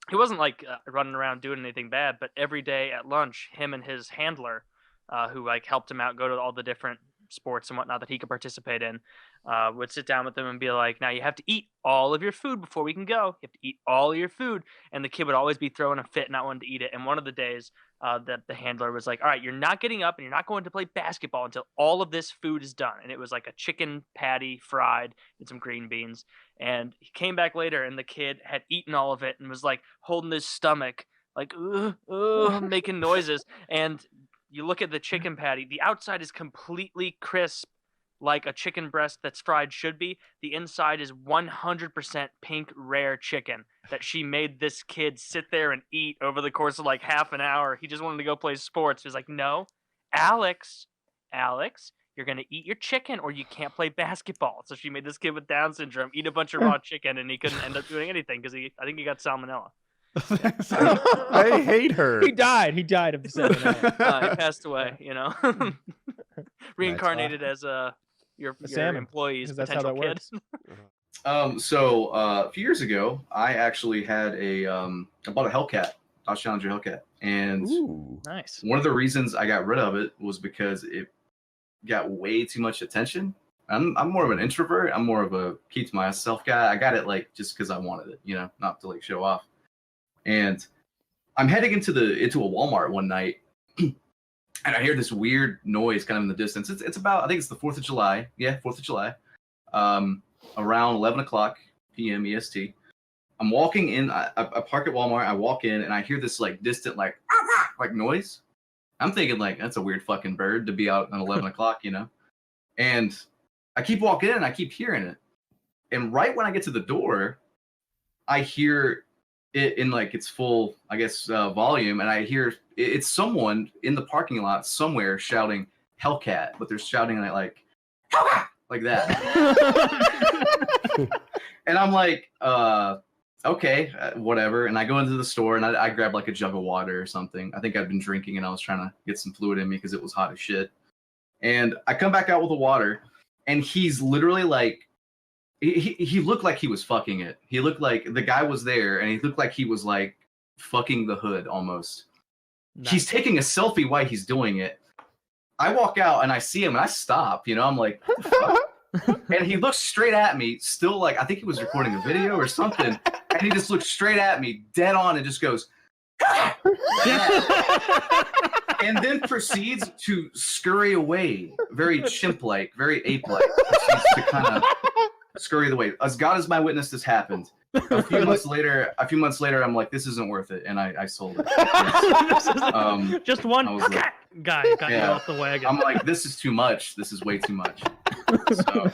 He wasn't running around doing anything bad, but every day at lunch, him and his handler, who helped him out, go to all the different sports and whatnot that he could participate in, would sit down with him and be like, now you have to eat all of your food before we can go. You have to eat all of your food. And the kid would always be throwing a fit, not wanting to eat it. And one of the days that the handler was like, all right, you're not getting up and you're not going to play basketball until all of this food is done. And it was like a chicken patty fried and some green beans. And he came back later and the kid had eaten all of it and was holding his stomach, making noises. And you look at the chicken patty, the outside is completely crisp, like a chicken breast that's fried should be. The inside is 100% pink rare chicken that she made this kid sit there and eat over the course of half an hour. He just wanted to go play sports. He was like, no, Alex, you're going to eat your chicken or you can't play basketball. So she made this kid with Down syndrome eat a bunch of raw chicken and he couldn't end up doing anything because I think he got salmonella. I hate her. He died of the salmonella. He passed away, reincarnated as your employee's potential kid. So a few years ago, I actually had I bought a Hellcat, Dodge Challenger Hellcat, and nice. One of the reasons I got rid of it was because it got way too much attention. I'm more of an introvert. I'm more of a keep to myself guy. I got it just because I wanted it, not to show off. And I'm heading into a Walmart one night, and I hear this weird noise kind of in the distance. It's about, I think it's the 4th of July. Yeah, 4th of July. Around 11 o'clock p.m. EST. I'm walking in. I park at Walmart. I walk in, and I hear this distant noise. I'm thinking that's a weird fucking bird to be out at 11 o'clock, And I keep walking in, and I keep hearing it. And right when I get to the door, I hear it in its full, I guess, volume, and I hear it's someone in the parking lot somewhere shouting Hellcat, but they're shouting it Hellcat, like that. And I'm like, okay, whatever. And I go into the store and I grab a jug of water or something. I think I'd been drinking and I was trying to get some fluid in me because it was hot as shit. And I come back out with the water, and he's literally he looked like he was fucking it. He looked like the guy was there, and he looked like he was fucking the hood almost. Nice. He's taking a selfie while he's doing it. I walk out and I see him and I stop. I'm like, what the fuck? And he looks straight at me, still I think he was recording a video or something. And he just looks straight at me, dead on, and just goes, and then proceeds to scurry away, very chimp-like, very ape-like. Proceeds to kind of scurry away. As God is my witness, this happened. A few months later, I'm like, this isn't worth it, and I sold it. Just one guy got you off the wagon. I'm like, this is too much. This is way too much. So,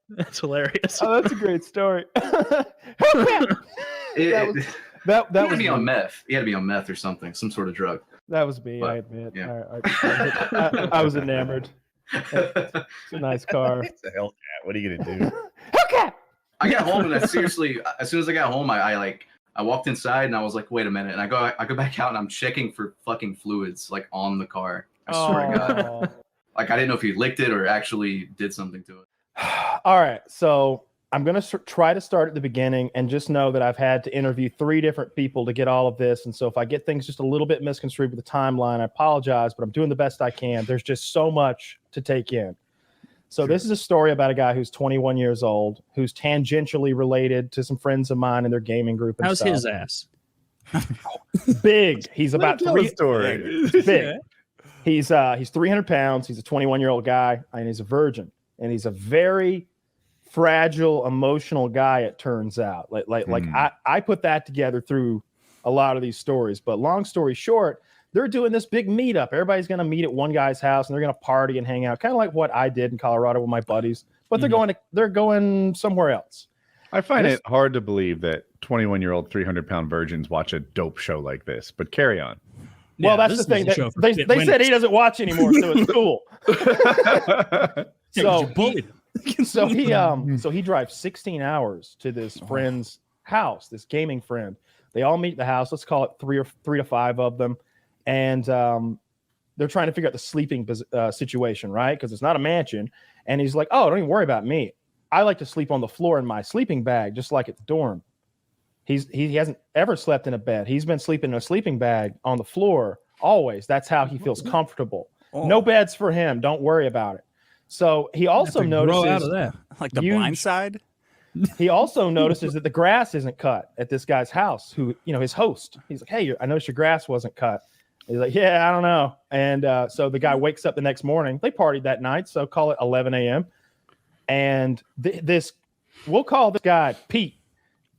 that's hilarious. Oh, that's a great story. That He had to was be on me. meth. He had to be on meth or something, some sort of drug. That was me. But, I admit. yeah. I was enamored. It's a nice car. It's a Hellcat. What are you gonna do? Hellcat. I got home and as soon as I got home, I walked inside and I was like, wait a minute, and I go back out and I'm checking for fucking fluids like on the car. I swear to God. Like I didn't know if he licked it or actually did something to it. All right, so I'm going to try to start at the beginning and just know that I've had to interview 3 different people to get all of this. And so if I get things just a little bit misconstrued with the timeline, I apologize, but I'm doing the best I can. There's just so much to take in. So this is a story about a guy who's 21 years old, who's tangentially related to some friends of mine in their gaming group. And How's stuff. his ass? Big. He's about Tell a story. big. He's 300 pounds. He's a 21-year-old guy, and he's a virgin. And he's a very fragile, emotional guy, it turns out. I put that together through a lot of these stories. But long story short, they're doing this big meetup. Everybody's going to meet at one guy's house, and they're going to party and hang out, kind of like what I did in Colorado with my buddies. But they're going somewhere else. I find it hard to believe that 21-year-old 300-pound virgins watch a dope show like this. But carry on. Well, that's the thing. They said he doesn't watch anymore, so it's cool. So he drives 16 hours to this friend's house, this gaming friend. They all meet at the house. Let's call it 3 to 5 of them, and they're trying to figure out the sleeping situation, right? Because it's not a mansion. And he's like, "Oh, don't even worry about me. I like to sleep on the floor in my sleeping bag, just like at the dorm." He hasn't ever slept in a bed. He's been sleeping in a sleeping bag on the floor always. That's how he feels comfortable. No beds for him. Don't worry about it. So he also notices out of that. Like the Blind Side. He also notices that the grass isn't cut at this guy's house. Who his host. He's like, "Hey, I noticed your grass wasn't cut." He's like, "Yeah, I don't know." And so the guy wakes up the next morning. They partied that night, so call it 11 a.m. And we'll call this guy Pete.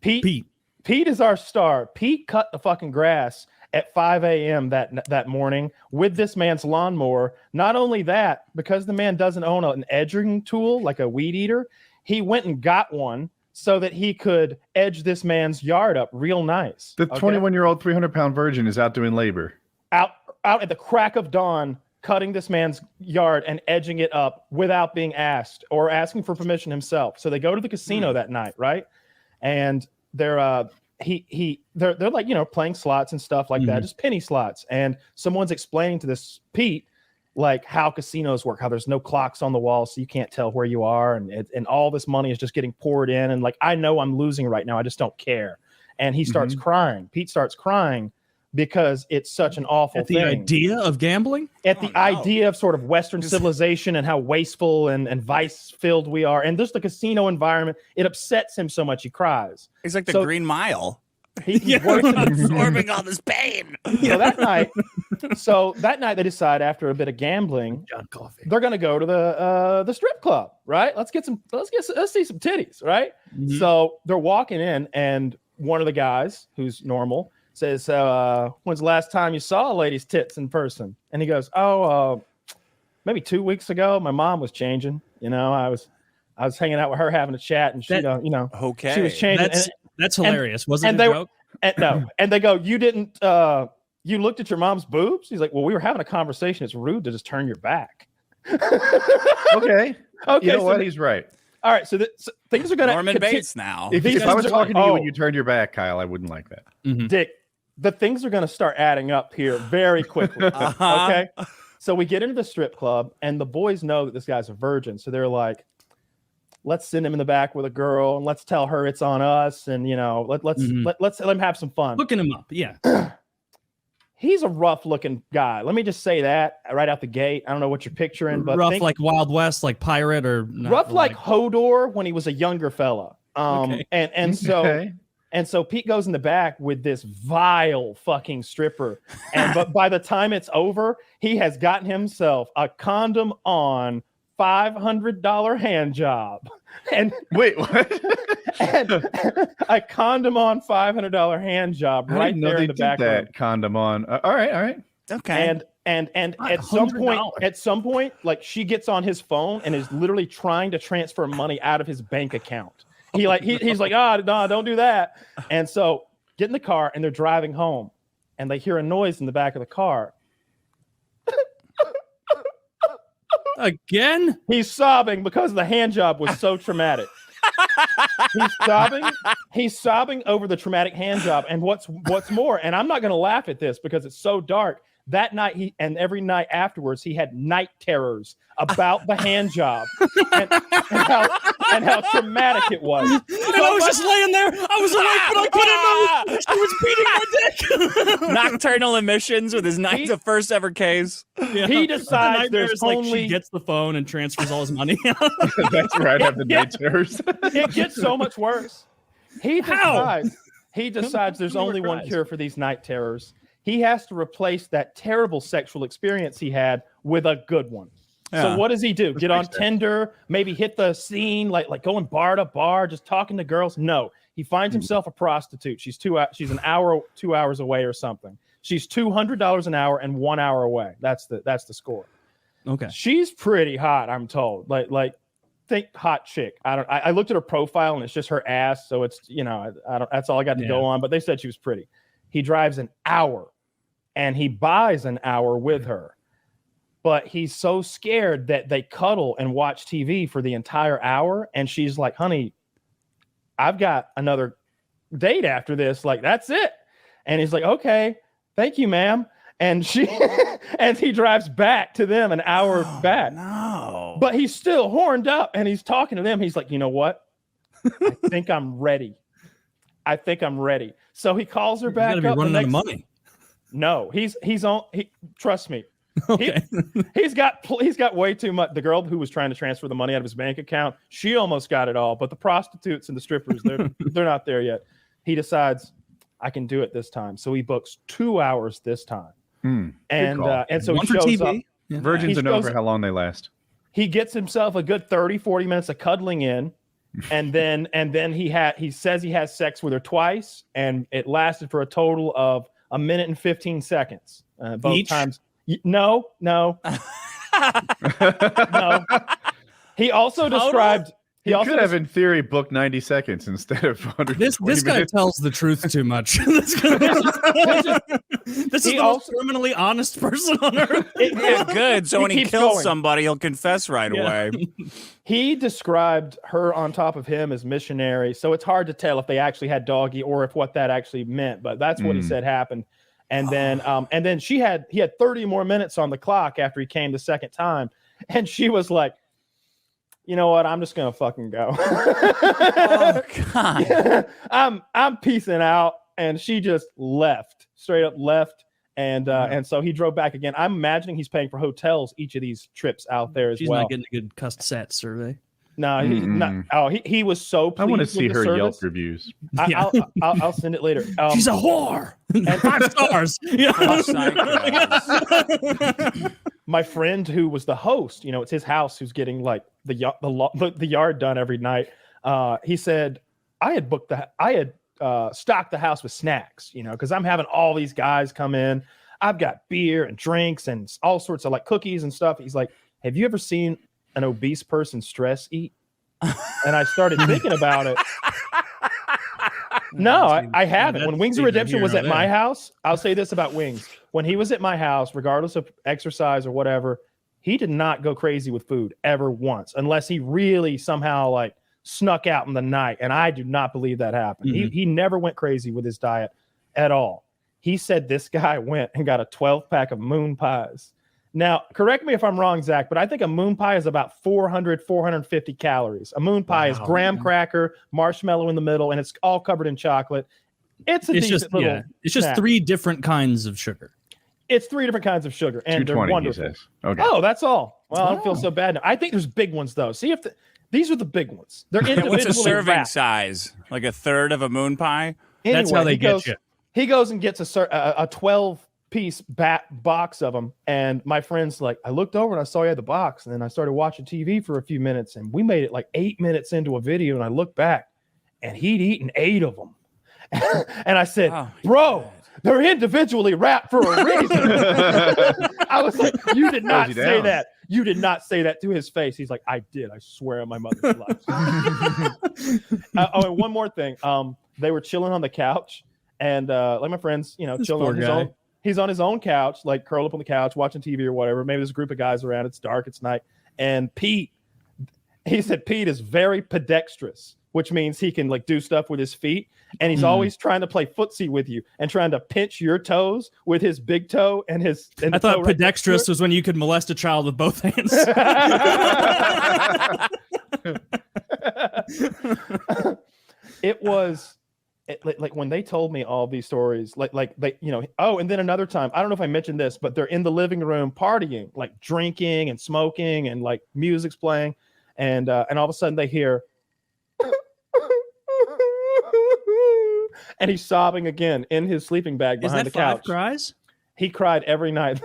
Pete is our star. Pete cut the fucking grass at 5 a.m. that morning with this man's lawnmower. Not only that, because the man doesn't own an edging tool like a weed eater, he went and got one so that he could edge this man's yard up real nice. The 21-year-old 300-pound virgin is out doing labor. Out at the crack of dawn, cutting this man's yard and edging it up without being asked or asking for permission himself. So they go to the casino that night, right? And they're like, playing slots and stuff like that, just penny slots. And someone's explaining to this Pete like how casinos work, how there's no clocks on the wall, so you can't tell where you are, and all this money is just getting poured in. And like, I know I'm losing right now, I just don't care. And he starts crying. Pete starts crying because it's such an awful thing. The idea of gambling? Idea of sort of Western civilization and how wasteful and vice-filled we are. And just the casino environment, it upsets him so much he cries. He's like the Green Mile. He works absorbing all this pain. So that night they decide, after a bit of gambling, they're going to go to the strip club, right? Let's see some titties, right? So they're walking in, and one of the guys who's normal says, "When's the last time you saw a lady's tits in person?" And he goes, "Oh, maybe 2 weeks ago. My mom was changing. I was hanging out with her, having a chat, and she, okay, she was changing." That's hilarious. Wasn't it a joke? And they go, "You didn't. You looked at your mom's boobs?" He's like, "Well, we were having a conversation. It's rude to just turn your back." Okay. You know what? He's right. All right, so things are going to Norman Bates now. If I was talking to you and you turned your back, Kyle, I wouldn't like that. Dick, the things are going to start adding up here very quickly. Okay, so we get into the strip club, and the boys know that this guy's a virgin, so they're like, "Let's send him in the back with a girl, and let's tell her it's on us, and let's let him have some fun." Looking him up, yeah. He's a rough-looking guy. Let me just say that right out the gate. I don't know what you're picturing, but rough like Wild West, like pirate, or not, rough like Hodor when he was a younger fella. So Pete goes in the back with this vile fucking stripper, but by the time it's over, he has gotten himself a condom on $500 hand job. And wait, what? And a condom on $500 hand job right there in the back. That condom on. All right. Okay. And at some point, like, she gets on his phone and is literally trying to transfer money out of his bank account. He's like, "No, don't do that." And so get in the car, and they're driving home, and they hear a noise in the back of the car. Again? He's sobbing because the hand job was so traumatic. He's sobbing over the traumatic hand job. And what's more, and I'm not going to laugh at this because it's so dark. That night, and every night afterwards, he had night terrors about the hand job and how traumatic it was. And I was just laying there. I was awake, but I couldn't move. She was beating my dick. Nocturnal emissions with his the first ever case. Yeah. He decides there's there's like only she gets the phone and transfers all his money. That's right. Have the night terrors. It gets so much worse. He decides there's only one cure for these night terrors. He has to replace that terrible sexual experience he had with a good one. Yeah. So what does he do? Get on Tinder, maybe hit the scene, like going bar to bar, just talking to girls? No, he finds himself a prostitute. She's 2 hours away or something. She's $200 an hour and 1 hour away. That's the score. Okay. She's pretty hot, I'm told. Like think hot chick. I looked at her profile and it's just her ass, so it's that's all I got to go on. But they said she was pretty. He drives an hour. And he buys an hour with her. But he's so scared that they cuddle and watch TV for the entire hour. And she's like, honey, I've got another date after this. Like, that's it. And he's like, okay, thank you, ma'am. And he drives back to them an hour back. No. But he's still horned up and he's talking to them. He's like, you know what? I think I'm ready. So he calls her back up. Running out of money. No, he's on. Trust me. Okay. He's got way too much. The girl who was trying to transfer the money out of his bank account, she almost got it all. But the prostitutes and the strippers, they're not there yet. He decides, I can do it this time. So he books 2 hours this time. And so One he for shows TV. up. Yeah. Virgins are known for how long they last. He gets himself a good 30-40 minutes of cuddling in. And then he says he has sex with her twice, and it lasted for a total of 1 minute and 15 seconds. Both Each? times. No. No. He also described. He You also could have, in theory, booked 90 seconds instead of 120 This guy minutes. tells the truth too much. This is the most criminally honest person on earth. Yeah, good. So when he keeps kills going. somebody, he'll confess right away. He described her on top of him as missionary, so it's hard to tell if they actually had doggy or if what that actually meant. But that's what he said happened. And then he had 30 more minutes on the clock after he came the second time, and she was like, you know what? I'm just gonna fucking go. Oh God! I'm peacing out, and she just left, straight up left, and so he drove back again. I'm imagining he's paying for hotels each of these trips out there as She's well. not getting a good cussed sat survey. No, he's not. Oh, he was so pleased. I want to with see the her service. Yelp reviews. I'll send it later. She's a whore. And 5 stars. My friend who was the host, it's his house who's getting like the yard done every night. He said, I had stocked the house with snacks, because I'm having all these guys come in. I've got beer and drinks and all sorts of like cookies and stuff. He's like, have you ever seen an obese person stress eat? And I started thinking about it. No, I haven't. When Wings of Redemption was at my house, I'll say this about Wings. When he was at my house, regardless of exercise or whatever, he did not go crazy with food ever once, unless he really somehow like snuck out in the night. And I do not believe that happened. He never went crazy with his diet at all. He said this guy went and got a 12-pack of moon pies. Now, correct me if I'm wrong, Zach, but I think a moon pie is about 450 calories. A moon pie is graham cracker, marshmallow in the middle, and it's all covered in chocolate. It's just little snack. 3 different kinds of sugar. It's 3 different kinds of sugar, and they're 220, wonderful. he says. Okay. Oh, that's all. Well, I don't feel so bad now. I think there's big ones though. See if these are the big ones. They're individually What's a serving wrapped. size? Like a third of a moon pie? Anyway, That's how they get you. He goes and gets a 12-piece box of them, and my friend's like, I looked over and I saw you had the box, and then I started watching TV for a few minutes, and we made it like 8 minutes into a video, and I looked back, and he'd eaten 8 of them, and I said, bro, they're individually wrapped for a reason. I was like, you did not say that. You did not say that to his face. He's like, I did. I swear on my mother's life. And one more thing. They were chilling on the couch, And like my friend's, This chilling poor on his guy. own. He's on his own couch, like curled up on the couch, watching TV or whatever. Maybe there's a group of guys around. It's dark. It's night. And Pete, he said Pete is very pedextrous, which means he can like do stuff with his feet. And he's always trying to play footsie with you and trying to pinch your toes with his big toe and his. And I the toe thought right next to pedextrous it. was when you could molest a child with both hands. It was like when they told me all these stories, like they, oh, and then another time, I don't know if I mentioned this, but they're in the living room partying, like drinking and smoking and like music's playing, and all of a sudden they hear, and he's sobbing again in his sleeping bag Is behind that the 5 couch. cries? He cried every night.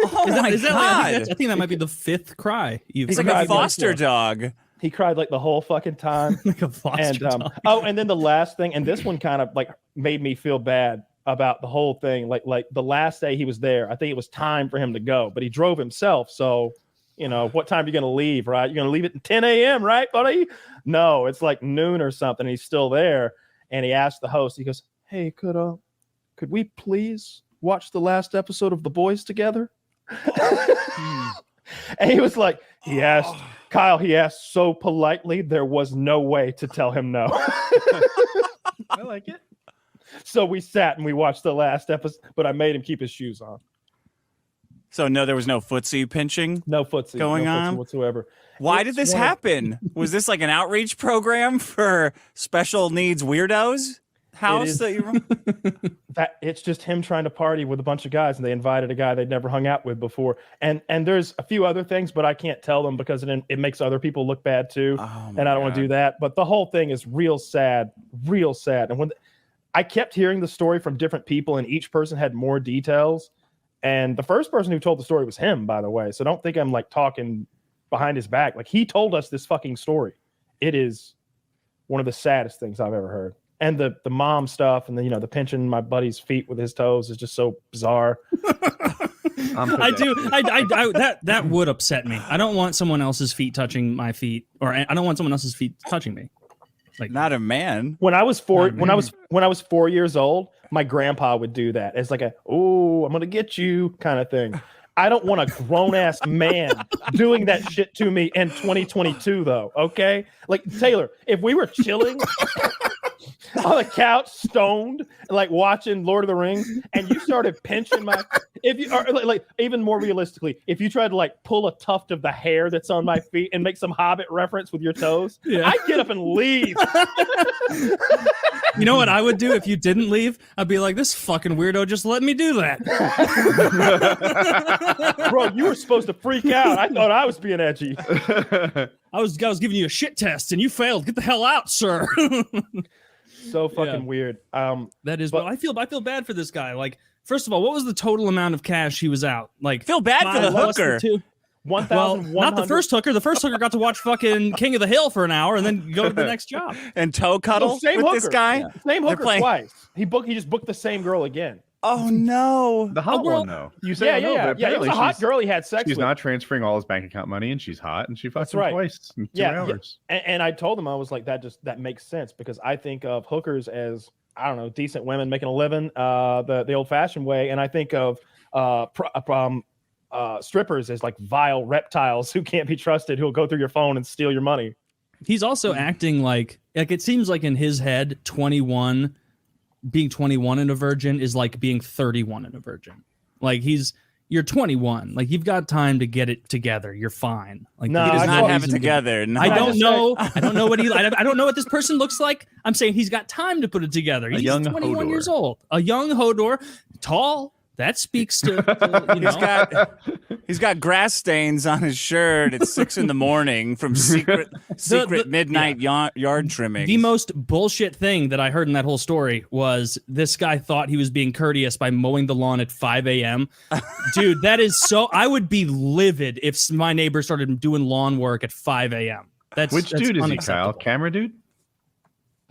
Oh Is that, my is that god! I think that might be the 5th cry. He's like a foster dog. He cried like the whole fucking time. Like a foster And dog. oh, and then the last thing, and this one kind of like made me feel bad about the whole thing. Like the last day he was there, I think it was time for him to go, but he drove himself. So, what time are you going to leave, right? You're going to leave at 10 a.m., right, buddy? No, it's like noon or something. He's still there. And he asked the host, he goes, hey, could we please watch the last episode of The Boys together? And he was like, he asked so politely, there was no way to tell him no. I like it. So we sat and we watched the last episode, but I made him keep his shoes on. So no, there was no footsie pinching. No footsie going no footsie on whatsoever. Why It's did this one of- happen? Was this like an outreach program for special needs weirdos? House is. that you That it's just him trying to party with a bunch of guys, and they invited a guy they'd never hung out with before. And there's a few other things, but I can't tell them because it makes other people look bad too. And I don't want to do that. But the whole thing is real sad, real sad. And when I kept hearing the story from different people, and each person had more details. And the first person who told the story was him, by the way. So don't think I'm like talking behind his back. Like he told us this fucking story. It is one of the saddest things I've ever heard. And the mom stuff, and the pinching my buddy's feet with his toes is just so bizarre. I do. That would upset me. I don't want someone else's feet touching my feet, or I don't want someone else's feet touching me. Like not a man. When I was 4 years old, my grandpa would do that. It's like I'm gonna get you kind of thing. I don't want a grown ass man doing that shit to me in 2022, though. Okay, like Taylor, if we were chilling on the couch, stoned, like watching Lord of the Rings, and you started pinching like even more realistically, if you tried to like pull a tuft of the hair that's on my feet and make some Hobbit reference with your toes, I'd get up and leave. You know what I would do if you didn't leave? I'd be like, this fucking weirdo just let me do that. Bro, you were supposed to freak out. I thought I was being edgy. I was giving you a shit test and you failed. Get the hell out, sir. So fucking weird. That is, but I feel bad for this guy. Like, first of all, what was the total amount of cash he was out? Like, feel bad for the hooker. 1,100. Well, not the first hooker. The first hooker got to watch fucking King of the Hill for an hour and then go to the next job. And toe cuddle same with hooker. this guy. Yeah. Same hooker twice. He just booked the same girl again. Oh no, the hot one though. You say yeah, no, yeah, but yeah. It was a hot girl he had sex She's with. not transferring all his bank account money, and she's hot, and she fucked him right. twice in 2 hours. And I told him, I was like, that makes sense because I think of hookers as, I don't know, decent women making a living, the old fashioned way, and I think of strippers as like vile reptiles who can't be trusted, who'll go through your phone and steal your money. He's also acting like it seems like in his head, being 21 and a virgin is like being 31 and a virgin. Like you're 21. Like you've got time to get it together. You're fine. Like no, he does not have it together. I don't know. I don't know what I don't know what this person looks like. I'm saying he's got time to put it together. He's young 21 Hodor. years old. A young Hodor, tall. That speaks to he's got grass stains on his shirt at 6 a.m. from secret midnight yard trimming. The most bullshit thing that I heard in that whole story was this guy thought he was being courteous by mowing the lawn at 5 a.m. Dude, that is so. I would be livid if my neighbor started doing lawn work at 5 a.m. Which dude is he, Kyle? Camera dude?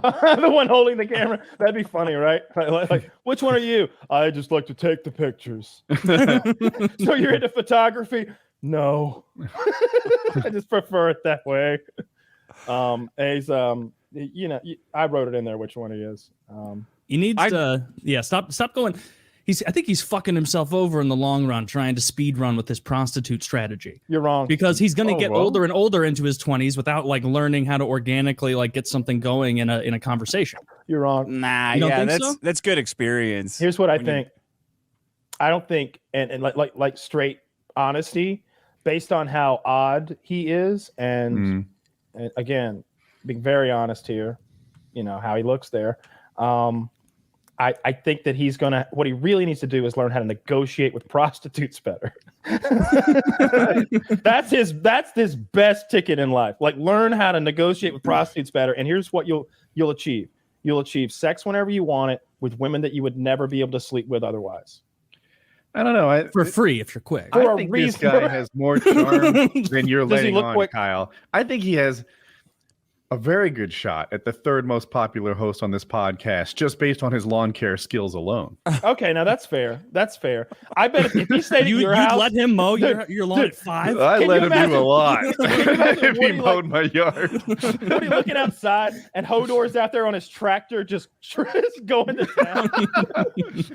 The one holding the camera. That'd be funny, right? Like, which one are you? I just like to take the pictures. So you're into photography? No. I just prefer it that way. He's I wrote it in there which one he is. He needs to stop going. I think he's fucking himself over in the long run trying to speed run with this prostitute strategy. You're wrong. Because he's going to get older and older into his 20s without like learning how to organically like get something going in a conversation. You're wrong. Nah, You don't think so? that's good experience. Here's what I think. I don't think, and like straight honesty, based on how odd he is, and again, being very honest here, how he looks there. I think that what he really needs to do is learn how to negotiate with prostitutes better. That's his best ticket in life. Like, learn how to negotiate with prostitutes better. And here's what you'll achieve. You'll achieve sex whenever you want it with women that you would never be able to sleep with otherwise. I don't know. For free if you're quick. I think this guy has more charm than you're letting on, quick? Kyle. I think he has a very good shot at the third most popular host on this podcast, just based on his lawn care skills alone. Okay, now that's fair. That's fair. I bet if he stayed at your house, let him mow your lawn at 5. I let him do a lot. If he mowed my yard. Woody looking outside and Hodor's out there on his tractor, just going to town. It's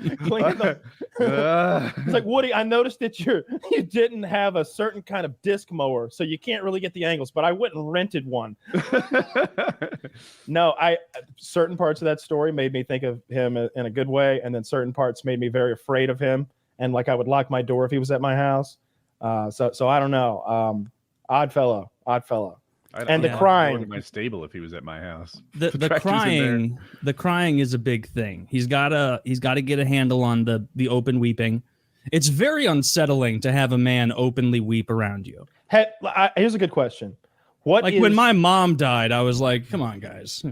like, Woody, I noticed that you didn't have a certain kind of disc mower, so you can't really get the angles. But I went and rented one. No, certain parts of that story made me think of him in a good way, and then certain parts made me very afraid of him, and like I would lock my door if he was at my house. So I don't know. Odd fellow. And the crying in my stable if he was at my house. The crying is a big thing. He's gotta get a handle on the open weeping. It's very unsettling to have a man openly weep around you. Here's a good question. When my mom died, I was like, come on, guys.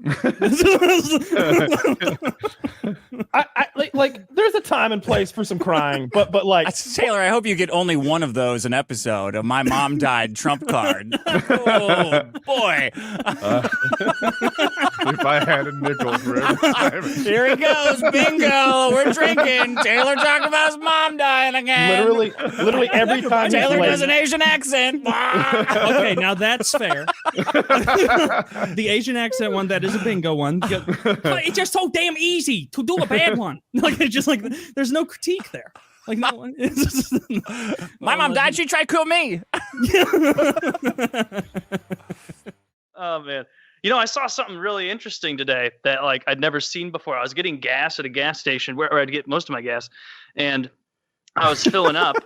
There's a time and place for some crying, but like Taylor, I hope you get only one of those an episode of My Mom Died Trump card. Oh boy. If I had a nickel for every time. Here he goes, bingo. We're drinking. Taylor talking about his mom dying again. Literally every time Taylor does an Asian accent. Okay, now that's fair. The Asian accent one, that is a bingo one. But it's just so damn easy to do a bad one. Like, it's just like there's no critique there. Like, no one. My mom died. She tried to kill me. Oh man. I saw something really interesting today that like I'd never seen before. I was getting gas at a gas station where I'd get most of my gas, and I was filling up.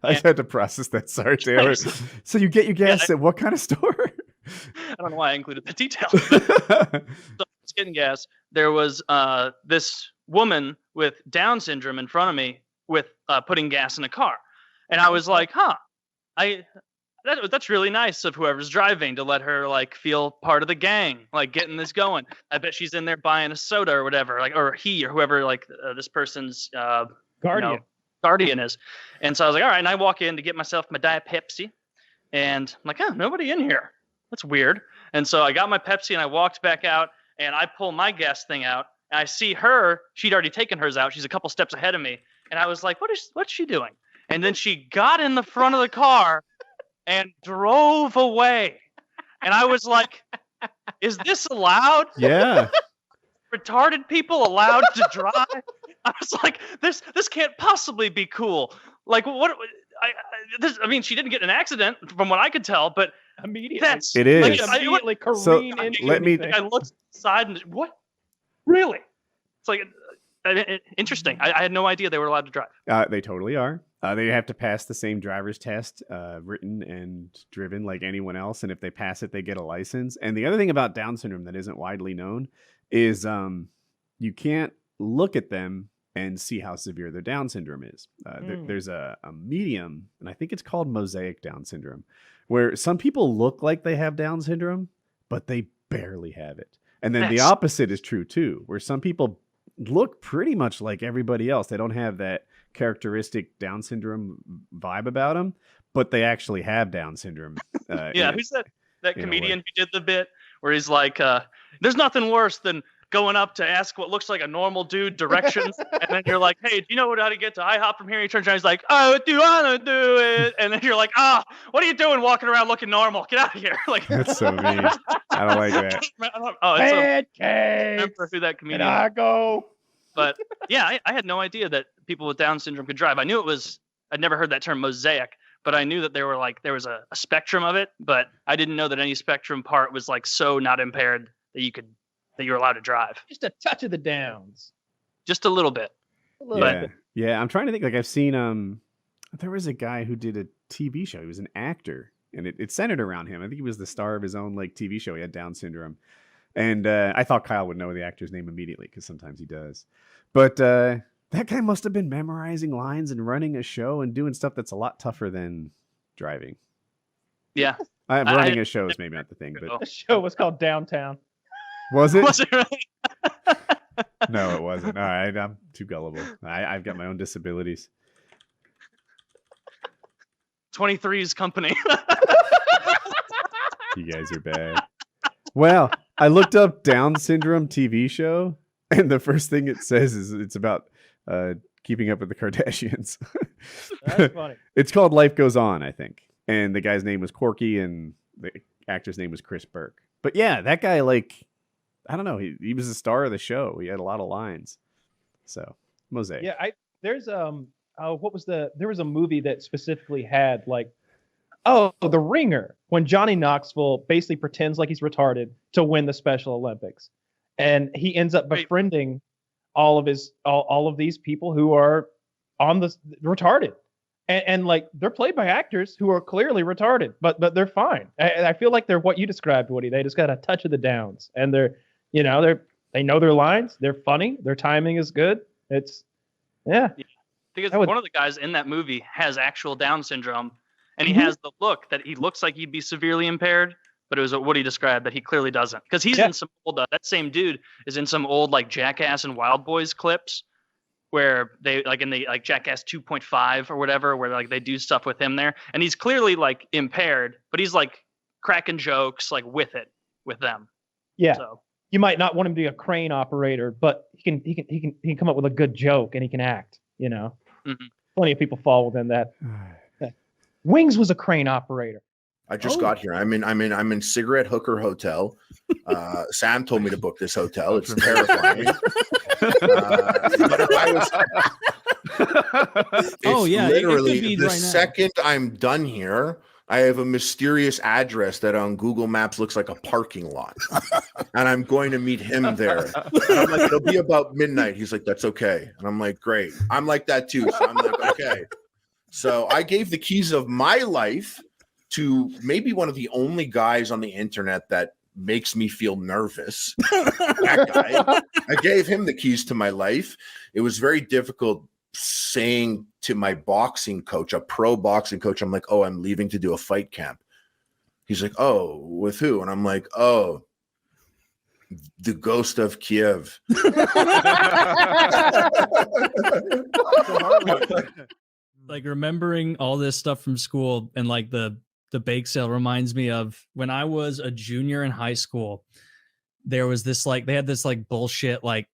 I had to process that. Sorry, Taylor. So you get your gas at what kind of store? I don't know why I included the detail. So I was getting gas. There was this woman with Down syndrome in front of me with putting gas in a car, and I was like, that's really nice of whoever's driving to let her like feel part of the gang, like getting this going. I bet she's in there buying a soda or whatever, like, or he or whoever like this person's guardian is. And so I was like, all right. And I walk in to get myself my Diet Pepsi, and I'm like, nobody in here. That's weird. And so I got my Pepsi and I walked back out, and I pull my gas thing out, and I see her. She'd already taken hers out. She's a couple steps ahead of me, and I was like, what's she doing? And then she got in the front of the car and drove away. And I was like, is this allowed? Yeah. Retarded people allowed to drive? I was like, this can't possibly be cool. Like, what? I mean, she didn't get in an accident from what I could tell, but immediately it is. Like, immediately careen into let me. I looked inside and what? Really? It's like interesting. I had no idea they were allowed to drive. They totally are. They have to pass the same driver's test, written and driven like anyone else. And if they pass it, they get a license. And the other thing about Down syndrome that isn't widely known is you can't look at them and see how severe their Down syndrome is. There's a medium, and I think it's called mosaic Down syndrome, where some people look like they have Down syndrome, but they barely have it. And then the opposite is true too, where some people look pretty much like everybody else. They don't have that characteristic Down syndrome vibe about them, but they actually have Down syndrome. Who's that comedian who did the bit where he's like, there's nothing worse than going up to ask what looks like a normal dude directions, and then you're like, "Hey, do you know how to get to IHOP from here?" And he turns around, he's like, "Oh, do you wanna do it?" And then you're like, what are you doing walking around looking normal? Get out of here! Like That's so mean. I don't like that. I remember who that comedian. I go. But yeah, I had no idea that people with Down syndrome could drive. I knew I'd never heard that term mosaic, but I knew that there was a spectrum of it, but I didn't know that any spectrum part was like so not impaired that you were allowed to drive. Just a touch of the Downs. Just a little bit. Yeah, I'm trying to think. Like I've seen there was a guy who did a TV show. He was an actor, and it centered around him. I think he was the star of his own like TV show. He had Down syndrome. And I thought Kyle would know the actor's name immediately because sometimes he does. But that guy must have been memorizing lines and running a show and doing stuff that's a lot tougher than driving. Yeah. Running a show is maybe not the thing, but The show was called Downtown. was it? Was it really? No, it wasn't. All right, I'm too gullible. I've got my own disabilities. 23's company. You guys are bad. Well, I looked up Down syndrome TV show, and the first thing it says is it's about keeping up with the Kardashians. That's funny. It's called Life Goes On, I think. And the guy's name was Corky, and the actor's name was Chris Burke. But yeah, that guy, like, I don't know. He was the star of the show. He had a lot of lines. So, mosaic. Yeah, there's there was a movie that specifically had like, The Ringer, when Johnny Knoxville basically pretends like he's retarded to win the Special Olympics, and he ends up befriending all of these people who are on the retarded, and like they're played by actors who are clearly retarded, but they're fine. I feel like they're what you described, Woody. They just got a touch of the Downs, and they know their lines. They're funny. Their timing is good. It's because one of the guys in that movie has actual Down syndrome. And he has the look that he looks like he'd be severely impaired, but it was what he described that he clearly doesn't. Because he's in some old, that same dude is in some old like Jackass and Wild Boys clips where they like in the like Jackass 2.5 or whatever, where like they do stuff with him there. And he's clearly like impaired, but he's like cracking jokes like with them. Yeah. So you might not want him to be a crane operator, but he can come up with a good joke and he can act, you know. Mm-hmm. Plenty of people fall within that. Wings was a crane operator. I just got here. I'm in Cigarette Hooker Hotel. Sam told me to book this hotel. It's terrifying. But if I was, literally the second I'm done here, I have a mysterious address that on Google Maps looks like a parking lot, and I'm going to meet him there. And I'm like, it'll be about midnight. He's like, that's okay, and I'm like, great. I'm like that too. So I'm like, okay. So I gave the keys of my life to maybe one of the only guys on the internet that makes me feel nervous. That guy. I gave him the keys to my life. It was very difficult saying to my boxing coach, a pro boxing coach, I'm like, oh, I'm leaving to do a fight camp. He's like, oh, with who? And I'm like, oh, the ghost of Kiev. Like remembering all this stuff from school and like the bake sale reminds me of when I was a junior in high school. There was this like they had this like bullshit like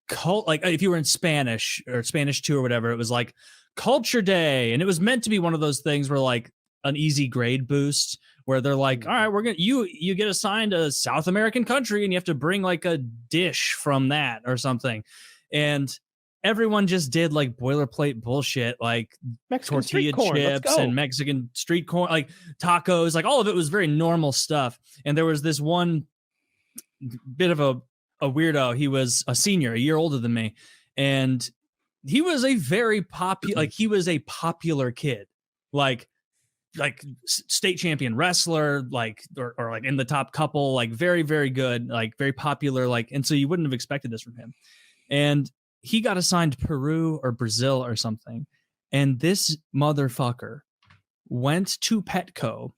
cult, like if you were in Spanish or Spanish 2 or whatever, it was like Culture Day, and it was meant to be one of those things where like an easy grade boost where they're like, all right, we're gonna you get assigned a South American country and you have to bring like a dish from that or something, and everyone just did like boilerplate bullshit, like Mexican tortilla chips and Mexican street corn, like tacos, like all of it was very normal stuff. And there was this one bit of a weirdo. He was a senior, a year older than me. And he was a very popular, like he was a popular kid, like state champion wrestler, like, or like in the top couple, like very, very good, like very popular. Like, and so you wouldn't have expected this from him. And he got assigned Peru or Brazil or something. And this motherfucker went to Petco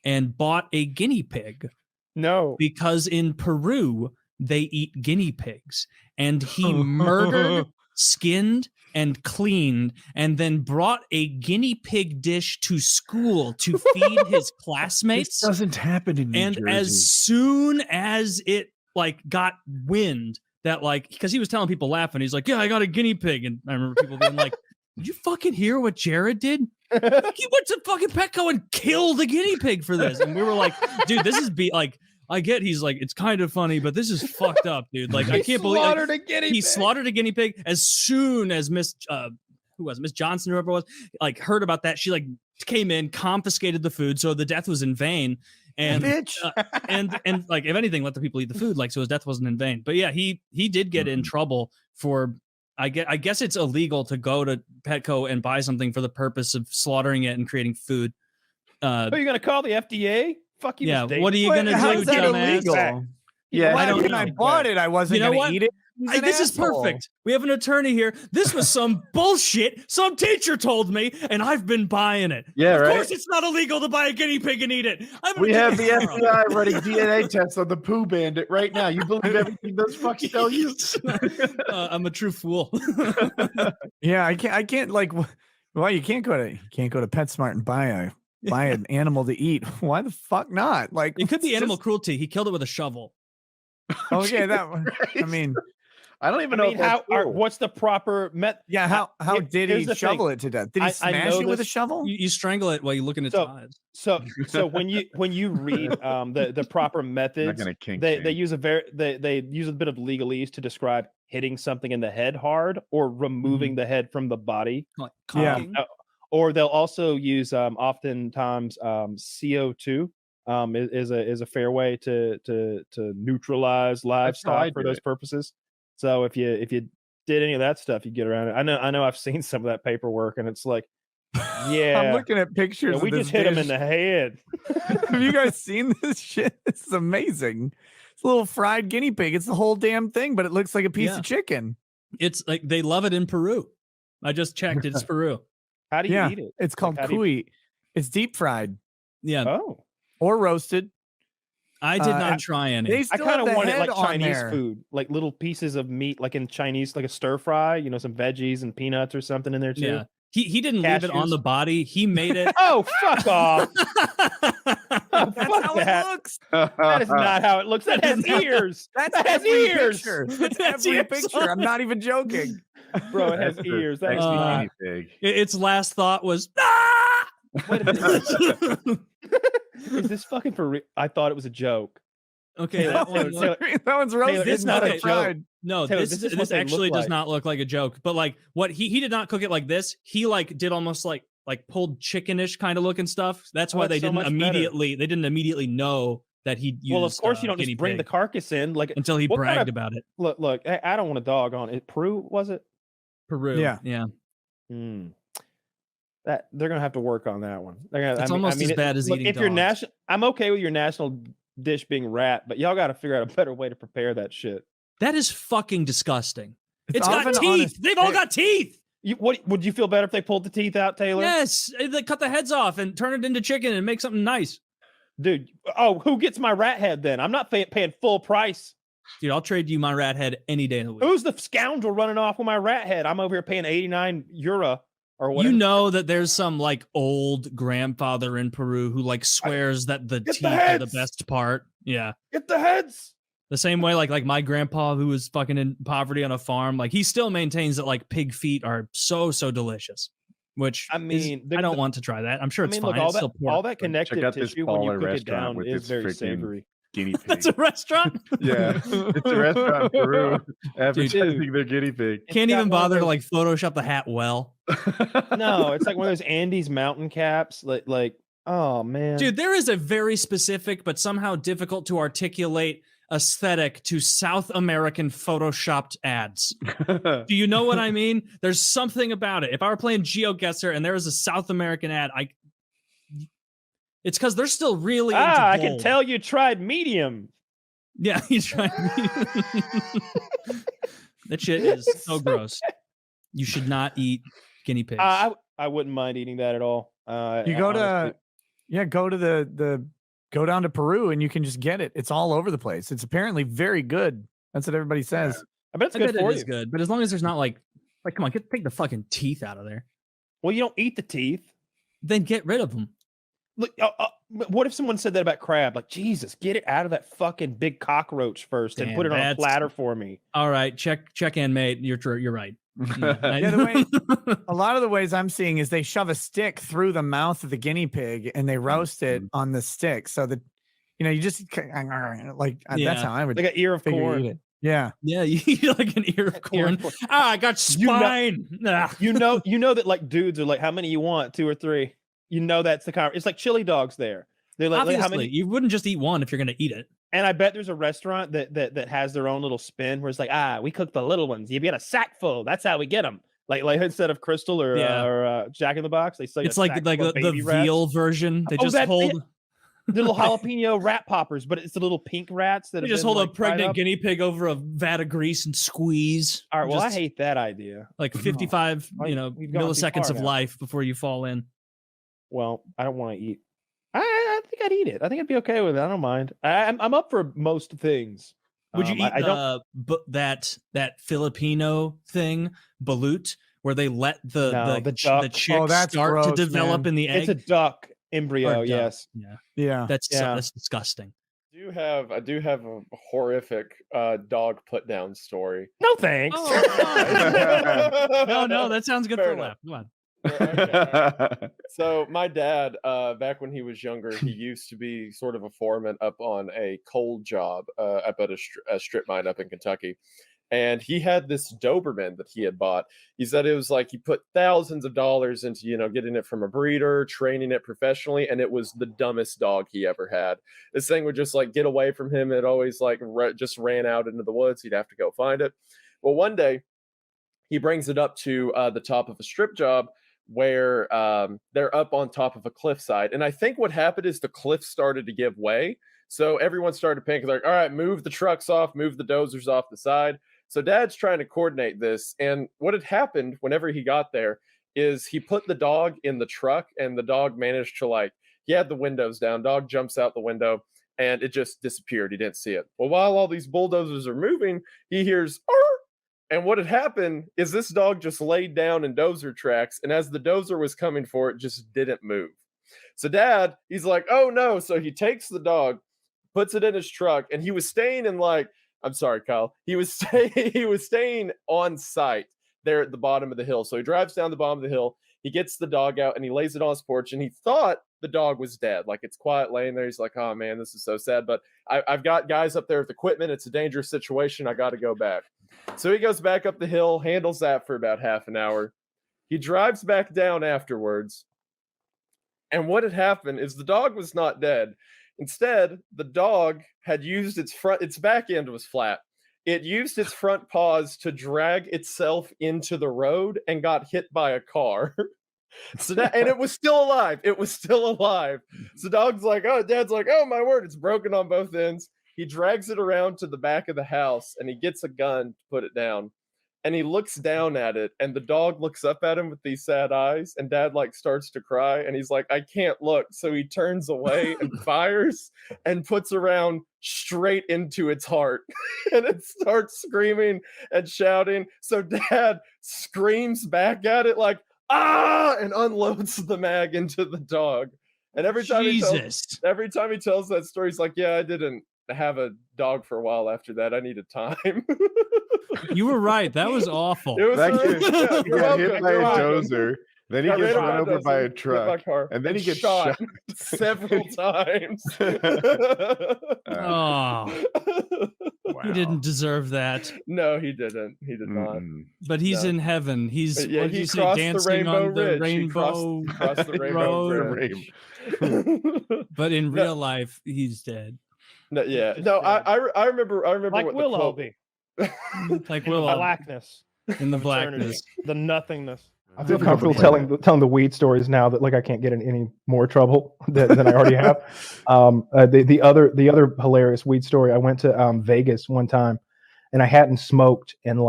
and bought a guinea pig. No. Because in Peru, they eat guinea pigs. And he murdered, skinned, and cleaned, and then brought a guinea pig dish to school to feed his classmates. This doesn't happen in New Jersey. And as soon as it like got wind that like because he was telling people laughing, he's like, yeah, I got a guinea pig, and I remember people being like, did you fucking hear what Jared did? He went to fucking Petco and killed a guinea pig for this, and we were like, dude, this is like. I get he's like, it's kind of funny, but this is fucked up, dude. Like, I can't believe he slaughtered a guinea pig as soon as Miss Johnson, whoever it was, like heard about that. She like came in, confiscated the food, so the death was in vain. And and like if anything, let the people eat the food, like so his death wasn't in vain. But yeah, he did get in trouble for. I guess it's illegal to go to Petco and buy something for the purpose of slaughtering it and creating food. Are you gonna call the FDA? Fuck you. Yeah, what are you gonna do, dumbass? Yeah, I bought it. I wasn't gonna eat it. This is perfect. We have an attorney here. This was some bullshit some teacher told me, and I've been buying it. Yeah, of course it's not illegal to buy a guinea pig and eat it. We have the FBI running DNA tests on the poo bandit right now. You believe everything those fucks tell you? I'm a true fool. Yeah, I can't like. Well, you can't go to PetSmart and buy an animal to eat. Why the fuck not? Like, it could be animal cruelty. He killed it with a shovel. Okay, that one. I mean, I don't even know what's the proper method. Yeah, how did he shovel it to death? Did he smash it with a shovel? You strangle it while you look in its eyes. So when you read the proper methods, they use a bit of legalese to describe hitting something in the head hard or removing the head from the body. Or they'll also use oftentimes CO2 is a fair way to neutralize livestock for those purposes. So if you did any of that stuff, you get around it. I know I've seen some of that paperwork, and it's like, yeah, I'm looking at pictures. We just hit him in the head. Have you guys seen this shit? This is amazing. It's a little fried guinea pig. It's the whole damn thing, but it looks like a piece of chicken. It's like they love it in Peru. I just checked. It's Peru. How do you eat it? It's called cuy. It's deep fried. Yeah. Oh. Or roasted. I did not try any. I kind of want it like Chinese food, like little pieces of meat, like in Chinese, like a stir fry. You know, some veggies and peanuts or something in there too. Yeah. He didn't leave it on the body. He made it. Oh, fuck off! That's how it looks. That is not how it looks. That has ears. That has ears. That's every picture. I'm not even joking. Bro, it has ears. That's guinea pig. Its last thought was, wait a minute. Is this fucking for real? I thought it was a joke. Okay, that one's roasted. It's not a joke. No, Taylor, this actually does not look like a joke. But like what he did not cook it like this. He like did almost like pulled chickenish kind of looking stuff. That's why they didn't immediately know that he used. Well, of course you don't just bring the carcass in like until he bragged about it. Look, I don't want to dog on it. Peru, was it? Peru. Yeah. That they're gonna have to work on that one. It's almost as bad as eating. If you're national, I'm okay with your national dish being rat, but y'all got to figure out a better way to prepare that shit. That is fucking disgusting. It's got teeth. They've all got teeth. What would you feel better if they pulled the teeth out, Taylor? Yes, they cut the heads off and turn it into chicken and make something nice. Dude, who gets my rat head then? I'm not paying full price. Dude, I'll trade you my rat head any day of the week. Who's the scoundrel running off with my rat head? I'm over here paying 89 euro or whatever. You know that there's some like old grandfather in Peru who like swears that the teeth are the best part. Yeah. Get the heads. The same way like my grandpa who was fucking in poverty on a farm, like he still maintains that like pig feet are so delicious. Which I don't want to try that. I'm sure it's fine. Look, all that connective tissue when you cook it down is very savory. Guinea pig. That's a restaurant? Yeah. It's a restaurant in Peru. Advertising their guinea pig. Can't even bother to like Photoshop the hat well. No, it's like one of those Andes mountain caps. Like, oh man. Dude, there is a very specific but somehow difficult to articulate aesthetic to South American photoshopped ads. Do you know what I mean? There's something about it. If I were playing GeoGuessr and there was a South American ad, it's because they're still really into I gold. can tell you tried medium. Yeah, you tried medium. That shit is so gross. You should not eat guinea pigs. I wouldn't mind eating that at all. You go to go down to Peru and you can just get it. It's all over the place. It's apparently very good. That's what everybody says. I bet it's good for you. It is good, but as long as there's not like come on, take the fucking teeth out of there. Well, you don't eat the teeth. Then get rid of them. Look, What if someone said that about crab? Like, Jesus, get it out of that fucking big cockroach first and Damn, put it on a that's- platter for me. All right, check in, mate. You're right. Yeah, the way, a lot of the ways I'm seeing is they shove a stick through the mouth of the guinea pig and they roast it on the stick, so that you just like that's how I would like an ear of corn. eat it. Yeah, yeah, you eat like an ear of corn. I got spine. You know that like dudes are like, how many you want? 2 or 3. You know that's the kind. It's like chili dogs there. They're like, Obviously, how many? you wouldn't just eat one if you're gonna eat it. And I bet there's a restaurant that has their own little spin where it's like, we cook the little ones. You get a sack full. That's how we get them. Like instead of Crystal or Jack in the Box, they sell you It's a like sack the full of baby rats. veal version. They just hold. The little jalapeno rat poppers, but it's the little pink rats that They have just been, hold like, a pregnant fried up. guinea pig over a vat of grease and squeeze. All right, well, I Just hate that idea. like 55, we've gone too milliseconds far of now. life before you fall in. Well, I don't want to eat. I think I'd eat it. I think I'd be okay with it. I don't mind. I'm up for most things. Would you eat I don't. that Filipino thing, balut, where they let the duck. chick that's start to gross, develop man. in the egg? It's a duck embryo. Or duck. Yes. Yeah. That's disgusting. I do have a horrific dog put down story. No thanks. No, that sounds good Fair for a enough. laugh. Come on. So my dad, back when he was younger, he used to be sort of a foreman up on a coal job up at a strip mine up in Kentucky. And he had this Doberman that he had bought. He said it was like he put thousands of dollars into, getting it from a breeder, training it professionally, and it was the dumbest dog he ever had. This thing would just like get away from him. It always like just ran out into the woods. He'd have to go find it. Well, one day he brings it up to the top of a strip job where they're up on top of a cliffside. And I think what happened is the cliff started to give way. So everyone started panicking, like, all right, move the trucks off, move the dozers off the side. So Dad's trying to coordinate this. And what had happened whenever he got there is he put the dog in the truck, and the dog managed to he had the windows down. Dog jumps out the window and it just disappeared. He didn't see it. Well, while all these bulldozers are moving, he hears, "Arr!" And what had happened is this dog just laid down in dozer tracks. And as the dozer was coming for it, just didn't move. So Dad, he's like, oh no. So he takes the dog, puts it in his truck, and he was staying in I'm sorry, Kyle. He was staying on site there at the bottom of the hill. So he drives down the bottom of the hill. He gets the dog out and he lays it on his porch, and he thought the dog was dead. Like, it's quiet laying there. He's like, oh man, this is so sad. But I've got guys up there with equipment. It's a dangerous situation. I got to go back. So he goes back up the hill, handles that for about half an hour. He drives back down afterwards. And what had happened is the dog was not dead. Instead, the dog had used its back end was flat. It used its front paws to drag itself into the road and got hit by a car. And it was still alive. It was still alive. So Dad's like, oh my word, it's broken on both ends. He drags it around to the back of the house and he gets a gun to put it down. And he looks down at it, and the dog looks up at him with these sad eyes, and Dad starts to cry, and he's like, I can't look. So he turns away and fires and puts a round straight into its heart. And it starts screaming and shouting. So Dad screams back at it like, ah, and unloads the mag into the dog. And every time he tells that story, he's like, yeah, I didn't have a dog for a while after that. I needed time. You were right. That was awful. He got hit by a dozer. Then he gets run over by a truck. And then he gets shot several times. Oh. He didn't deserve that. No, he didn't. He did not. But he's in heaven. He's he crossed dancing on the rainbow. He crossed the rainbow ridge. But in real life, he's dead. No, yeah. No, I remember Like what Willow the be. Like Willow. Blackness. In the blackness. The nothingness. I feel comfortable telling the weed stories now that I can't get in any more trouble than I already have. The other hilarious weed story. I went to Vegas one time, and I hadn't smoked in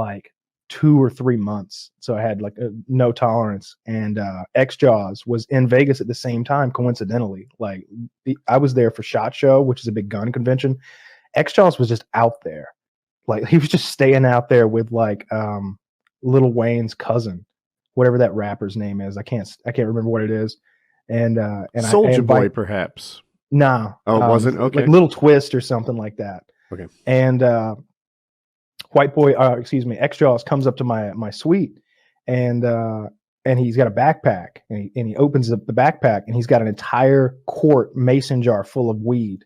2 or 3 months, so I had no tolerance. And xJawz was in Vegas at the same time, coincidentally. I was there for SHOT Show, which is a big gun convention. xJawz was just out there, he was just staying out there with Lil Wayne's cousin, whatever that rapper's name is. I can't remember what it is. And Soulja Boy, perhaps. No. Oh, it wasn't? Okay. Like Little Twist or something like that. Okay. And xJawz comes up to my suite, and he's got a backpack, and he opens up the backpack, and he's got an entire quart mason jar full of weed.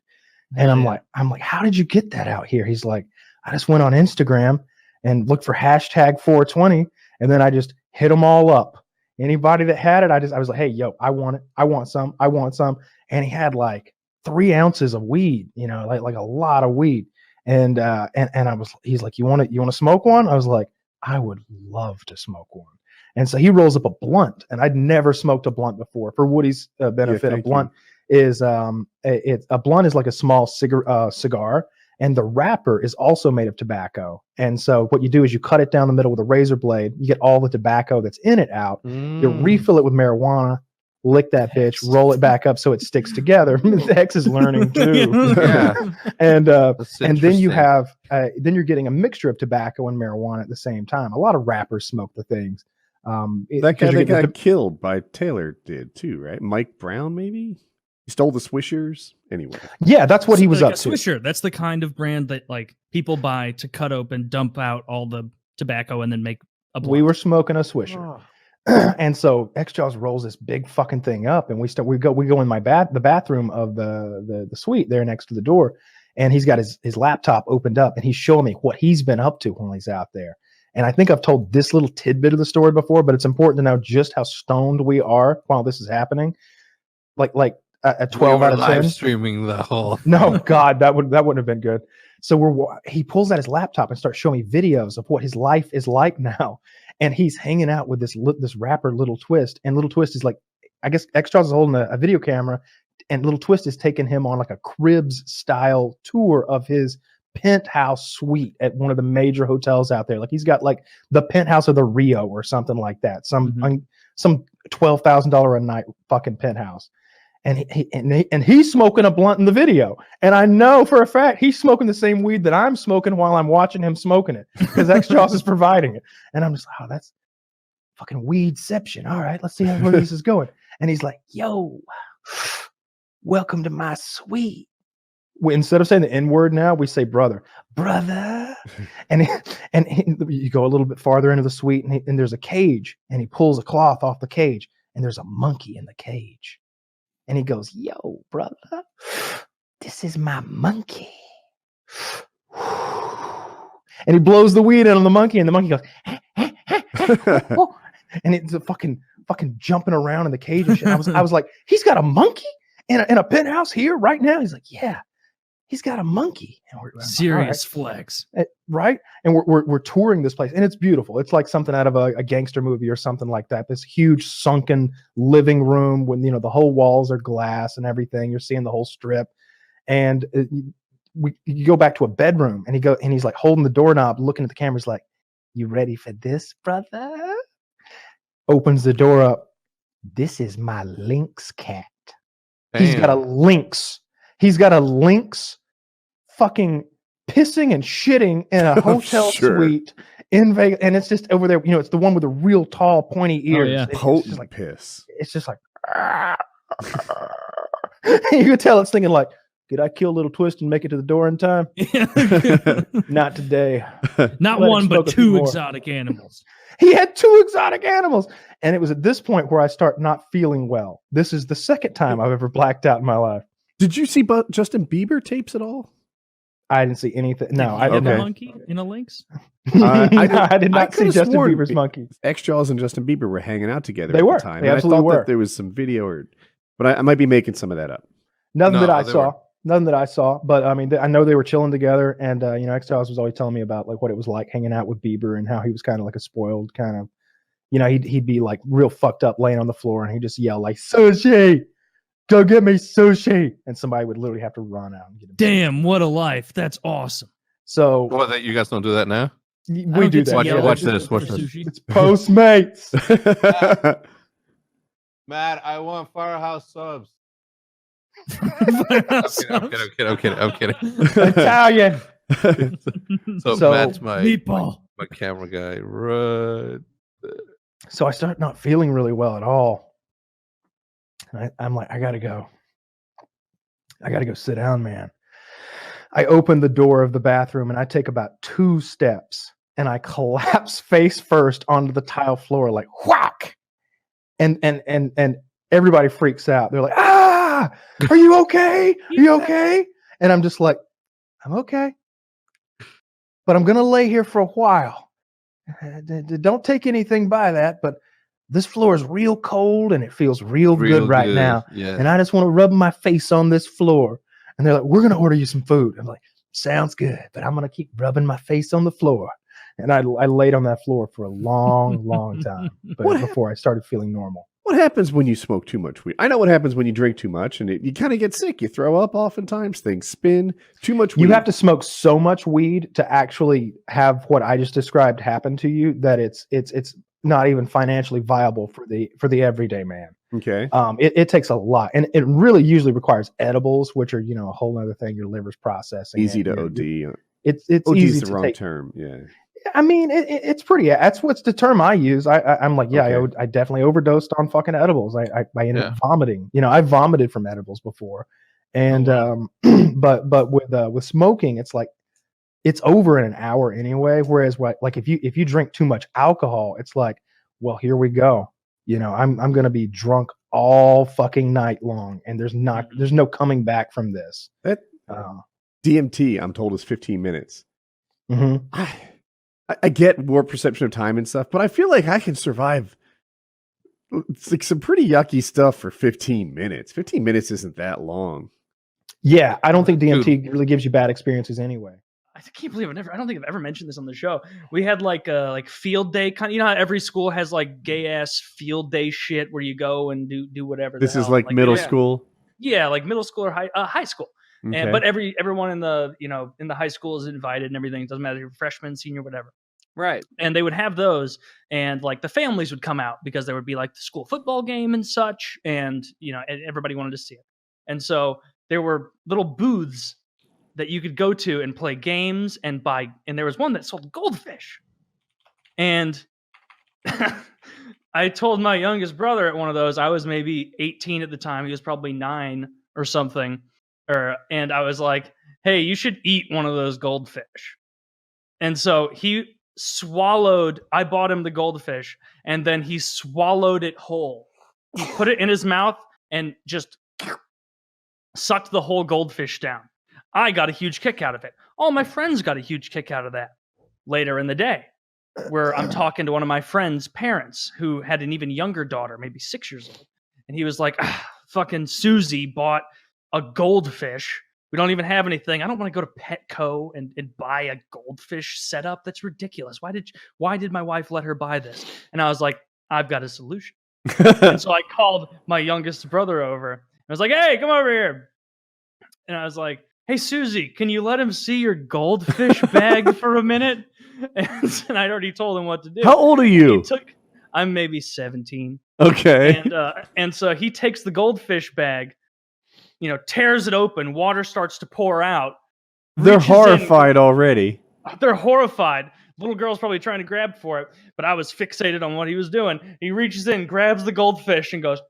And I'm like, how did you get that out here? He's like, I just went on Instagram and looked for hashtag 420, and then I just hit them all up. Anybody that had it, I was like, hey, yo, I want it. I want some. And he had like 3 ounces of weed, like a lot of weed. And he's like, you want to smoke one? I was like, I would love to smoke one. And so he rolls up a blunt, and I'd never smoked a blunt before. For Woody's benefit, a blunt is a blunt is like a small cigar, and the wrapper is also made of tobacco. And so what you do is you cut it down the middle with a razor blade. You get all the tobacco that's in it out. You refill it with marijuana, lick that bitch, roll it back up so it sticks together. X is learning too. Yeah. And then you have then you're getting a mixture of tobacco and marijuana at the same time. A lot of rappers smoke the things. That guy that got killed by Taylor did too, right? Mike Brown, maybe? He stole the Swishers. Anyway. Yeah, that's what he was like up a to. Swisher. That's the kind of brand that like people buy to cut open, dump out all the tobacco, and then make a blunt. We were smoking a Swisher. And so xJawz rolls this big fucking thing up, and we go in the bathroom of the suite there next to the door, and he's got his laptop opened up, and he's showing me what he's been up to when he's out there. And I think I've told this little tidbit of the story before, but it's important to know just how stoned we are while this is happening. Like a 12 out of 10. Live streaming the whole. No, God, that wouldn't have been good. So he pulls out his laptop and starts showing me videos of what his life is like now. And he's hanging out with this rapper, Little Twist. And Little Twist is like, I guess xJawz is holding a video camera, and Little Twist is taking him on like a cribs style tour of his penthouse suite at one of the major hotels out there. Like he's got like the penthouse of the Rio or something like that. Some $12,000 a night fucking penthouse. And he's smoking a blunt in the video, and I know for a fact he's smoking the same weed that I'm smoking while I'm watching him smoking it, because xJawz is providing it. And I'm just like, oh, that's fucking weedception. All right, let's see where this is going. And he's like, yo, welcome to my suite. Instead of saying the N-word now, we say brother. And you go a little bit farther into the suite, and there's a cage, and he pulls a cloth off the cage, and there's a monkey in the cage. And he goes, yo, brother, this is my monkey. And he blows the weed out on the monkey, and the monkey goes, and it's a fucking jumping around in the cage and shit. I was like, he's got a monkey in a penthouse here right now? He's like, yeah, he's got a monkey. And we're serious flex. Right? And we're touring this place, and it's beautiful. It's like something out of a gangster movie or something like that. This huge sunken living room when the whole walls are glass and everything. You're seeing the whole strip. And you go back to a bedroom, and he's like holding the doorknob, looking at the camera. He's like, you ready for this, brother? Opens the door up. This is my lynx cat. Damn. He's got a lynx fucking pissing and shitting in a hotel suite in Vegas, and it's just over there. It's the one with the real tall, pointy ears. Oh, yeah. Potent like piss. It's just like you can tell it's thinking like, did I kill Little Twist and make it to the door in time? Not today. Not one, but 2 exotic animals. He had 2 exotic animals, and it was at this point where I start not feeling well. This is the second time I've ever blacked out in my life. Did you see Justin Bieber tapes at all? I didn't see anything. No, I didn't. A monkey in a lynx? I did not see Justin Bieber's monkey. xJawz and Justin Bieber were hanging out together. They were. At the time. They absolutely I thought were. that there was some video, but I might be making some of that up. Nothing that I saw. But I mean, I know they were chilling together, and xJawz was always telling me about like what it was like hanging out with Bieber and how he was kind of like a spoiled kind of, he'd be like real fucked up laying on the floor, and he'd just yell like, sushi, go get me sushi, and somebody would literally have to run out and get him. Damn, what a life! That's awesome. So, That you guys don't do that now? We do that. Watch this. Watch this. It's Postmates. Matt, I want Firehouse subs. I'm kidding. Italian. So Matt's my meatball. My camera guy. Right. So I start not feeling really well at all. And I'm like, I gotta go. I got to go sit down, man. I open the door of the bathroom and I take about 2 steps and I collapse face first onto the tile floor, like whack. And everybody freaks out. They're like, "Ah, are you okay? Are you okay?" And I'm just like, "I'm okay, but I'm gonna lay here for a while. Don't take anything by that, but this floor is real cold and it feels real good right now. Yeah. And I just want to rub my face on this floor." And they're like, "We're gonna order you some food." I'm like, "Sounds good, but I'm gonna keep rubbing my face on the floor." And I laid on that floor for a long, long time, but before I started feeling normal. What happens when you smoke too much weed? I know what happens when you drink too much, and you kind of get sick. You throw up oftentimes. Things spin. Too much weed. You have to smoke so much weed to actually have what I just described happen to you that it's not even financially viable for the everyday man. Okay. It takes a lot, and it really usually requires edibles, which are a whole other thing. Your liver's processing. Easy to OD. It's OD easy is the to wrong take. term. Yeah. I mean, it's pretty. That's what's the term I use. I'm like, yeah, Okay. I definitely overdosed on fucking edibles. I ended up vomiting. I vomited from edibles before, and but with smoking, it's like it's over in an hour anyway. Whereas like if you drink too much alcohol, it's like, well, here we go. I'm gonna be drunk all fucking night long, and there's no coming back from this. That DMT, I'm told, is 15 minutes. Mm-hmm. I get more perception of time and stuff, but I feel like I can survive. It's like some pretty yucky stuff for 15 minutes. 15 minutes isn't that long. Yeah, I don't think DMT really gives you bad experiences anyway. I can't believe I don't think I've ever mentioned this on the show. We had like field day kind of, how every school has like gay ass field day shit where you go and do whatever. This is like middle school. Yeah, like middle school or high school. Okay. And but everyone in the in the high school is invited and everything. It doesn't matter if you're freshman, senior, whatever. Right. And they would have those, and like the families would come out because there would be like the school football game and such, and and everybody wanted to see it. And so there were little booths that you could go to and play games and buy. And there was one that sold goldfish. And I told my youngest brother at one of those, I was maybe 18 at the time. He was probably 9 or something. And I was like, "Hey, you should eat one of those goldfish." And so he swallowed, I bought him the goldfish, and then he swallowed it whole. He put it in his mouth and just sucked the whole goldfish down. I got a huge kick out of it. All my friends got a huge kick out of that. Later in the day, where I'm talking to one of my friends' parents who had an even younger daughter, maybe 6 years old. And he was like, "Fucking Susie bought a goldfish. We don't even have anything. I don't want to go to Petco and buy a goldfish setup. That's ridiculous. Why did my wife let her buy this?" And I was like, "I've got a solution." And so I called my youngest brother over. I was like, "Hey, come over here." And I was like, "Hey, Susie, can you let him see your goldfish bag for a minute?" And I'd already told him what to do. How old are you? I'm maybe 17. Okay. And so he takes the goldfish bag, tears it open. Water starts to pour out. They're horrified already. They're horrified. Little girl's probably trying to grab for it, but I was fixated on what he was doing. He reaches in, grabs the goldfish, and goes,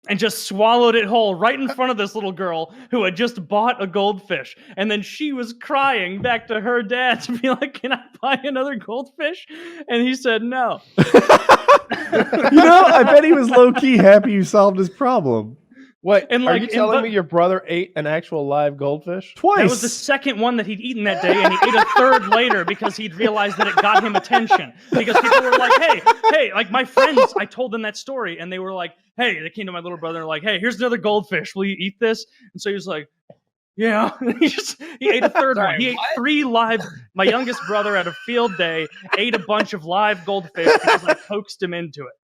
and just swallowed it whole right in front of this little girl who had just bought a goldfish. And then she was crying back to her dad to be like, "Can I buy another goldfish?" And he said no. I bet he was low-key happy you solved his problem. Wait, and are you telling me your brother ate an actual live goldfish? Twice. That was the second one that he'd eaten that day, and he ate a third later because he'd realized that it got him attention. Because people were like, hey, like my friends, I told them that story, and they were like, "Hey," they came to my little brother and were like, "Hey, here's another goldfish. Will you eat this?" And so he was like, "Yeah." he ate a third one. He ate 3 live. My youngest brother at a field day ate a bunch of live goldfish because I coaxed him into it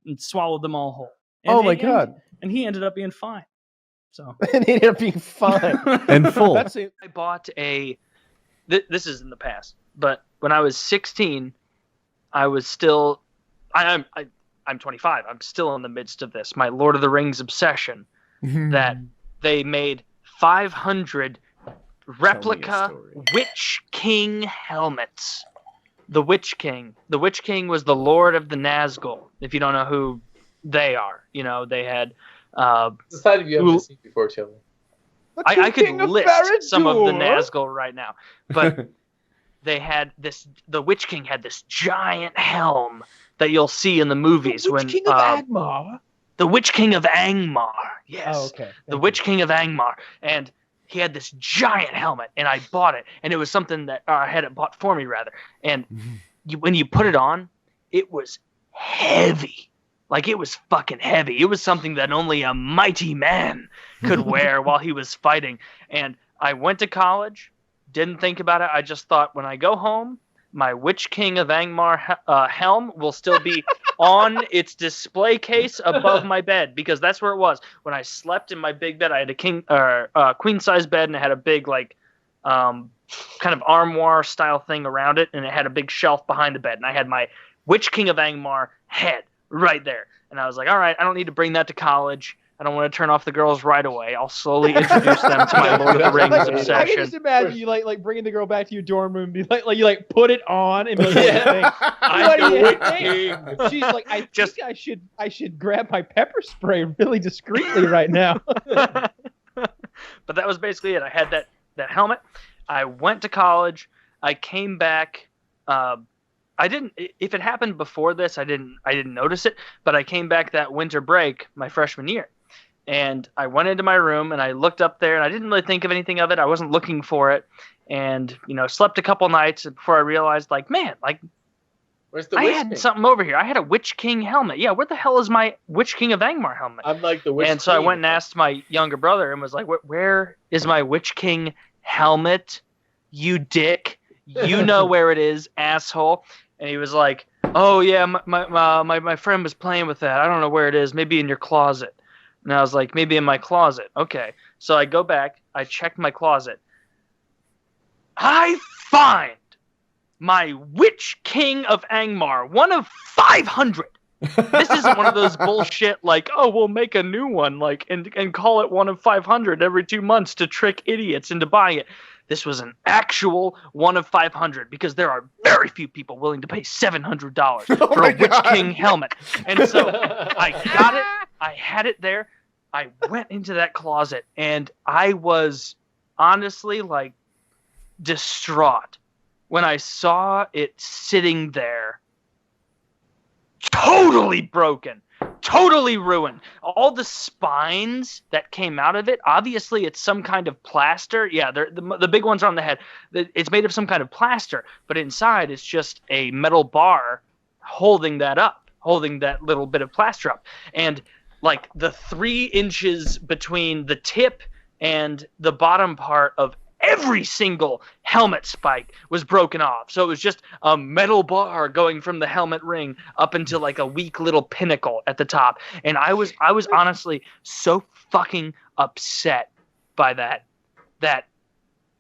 and swallowed them all whole. And my God. And he ended up being fine. So And he ended up being fine. And full. I bought this is in the past, but when I was 16, I was still, I'm 25. I'm still in the midst of this. My Lord of the Rings obsession that they made 500 replica Witch King helmets. The Witch King. The Witch King was the Lord of the Nazgul. If you don't know who they are, they had Decided you haven't seen before, Chili. I could list some of the Nazgul right now, but they had the Witch King had this giant helm that you'll see in the movies. The Witch King of Angmar. The Witch King of Angmar. Yes. Oh, okay. The Witch King of Angmar. And he had this giant helmet, and I bought it. And it was something that I had it bought for me, rather. And when you put it on, it was heavy. Like, it was fucking heavy. It was something that only a mighty man could wear while he was fighting. And I went to college, didn't think about it. I just thought, when I go home, my Witch King of Angmar helm will still be on its display case above my bed, because that's where it was. When I slept in my big bed, I had a queen size bed, and it had a big, like, kind of armoire style thing around it, and it had a big shelf behind the bed. And I had my Witch King of Angmar head right there. And I was like, all right, I don't need to bring that to college. I don't want to turn off the girls right away. I'll slowly introduce them to my Lord of the Rings obsession. I can just imagine you like bringing the girl back to your dorm room, and be like you like put it on and be like, I'm the Witch King. She's like, I think I should grab my pepper spray really discreetly right now. But that was basically it. I had that helmet. I went to college. I came back. I didn't. If it happened before this, I didn't notice it. But I came back that winter break, my freshman year, and I went into my room and I looked up there, and I didn't really think of anything of it. I wasn't looking for it, and slept a couple nights before I realized, like, man, like, where's the I Witch had King? something over here. I had a Witch King helmet. Yeah, where the hell is my Witch King of Angmar helmet? I'm like the Witch And so I King. went and asked my younger brother and was like, where is my Witch King helmet? You dick. You know where it is, asshole. And he was like, oh, yeah, my friend was playing with that. I don't know where it is. Maybe in your closet. And I was like, maybe in my closet. Okay. So I go back. I check my closet. I find my Witch King of Angmar, one of 500. This isn't one of those bullshit, like, oh, we'll make a new one, like, and call it one of 500 every 2 months to trick idiots into buying it. This was an actual one of 500, because there are very few people willing to pay $700 for a Witch King helmet. And so I got it. I had it there. I went into that closet, and I was honestly, like, distraught when I saw it sitting there, totally broken, totally ruined. All the spines that came out of it, obviously it's some kind of plaster. Yeah, the big ones are on the head. It's made of some kind of plaster, but inside it's just a metal bar holding that up, holding that little bit of plaster up. And like the 3 inches between the tip and the bottom part of every single helmet spike was broken off. So it was just a metal bar going from the helmet ring up into like a weak little pinnacle at the top. And I was honestly so fucking upset by that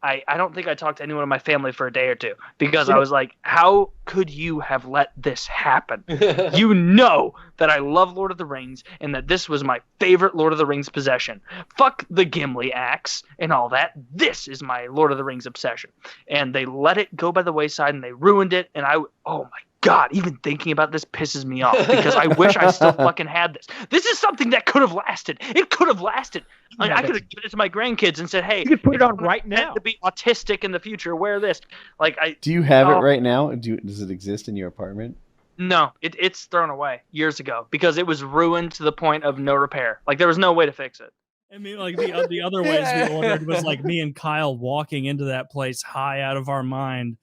I don't think I talked to anyone in my family for a day or two, because I was like, how could you have let this happen? You know that I love Lord of the Rings and that this was my favorite Lord of the Rings possession. Fuck the Gimli axe and all that. This is my Lord of the Rings obsession. And they let it go by the wayside and they ruined it. And oh my God, even thinking about this pisses me off, because I wish I still fucking had this. This is something that could have lasted. It could have lasted. Like, I could have given it to my grandkids and said, hey, you could put it on right now to be autistic in the future, wear this. Like, do you have it right now? Does it exist in your apartment? No, it's thrown away years ago, because it was ruined to the point of no repair. Like, there was no way to fix it. I mean, like the other ways we ordered was like me and Kyle walking into that place high out of our mind.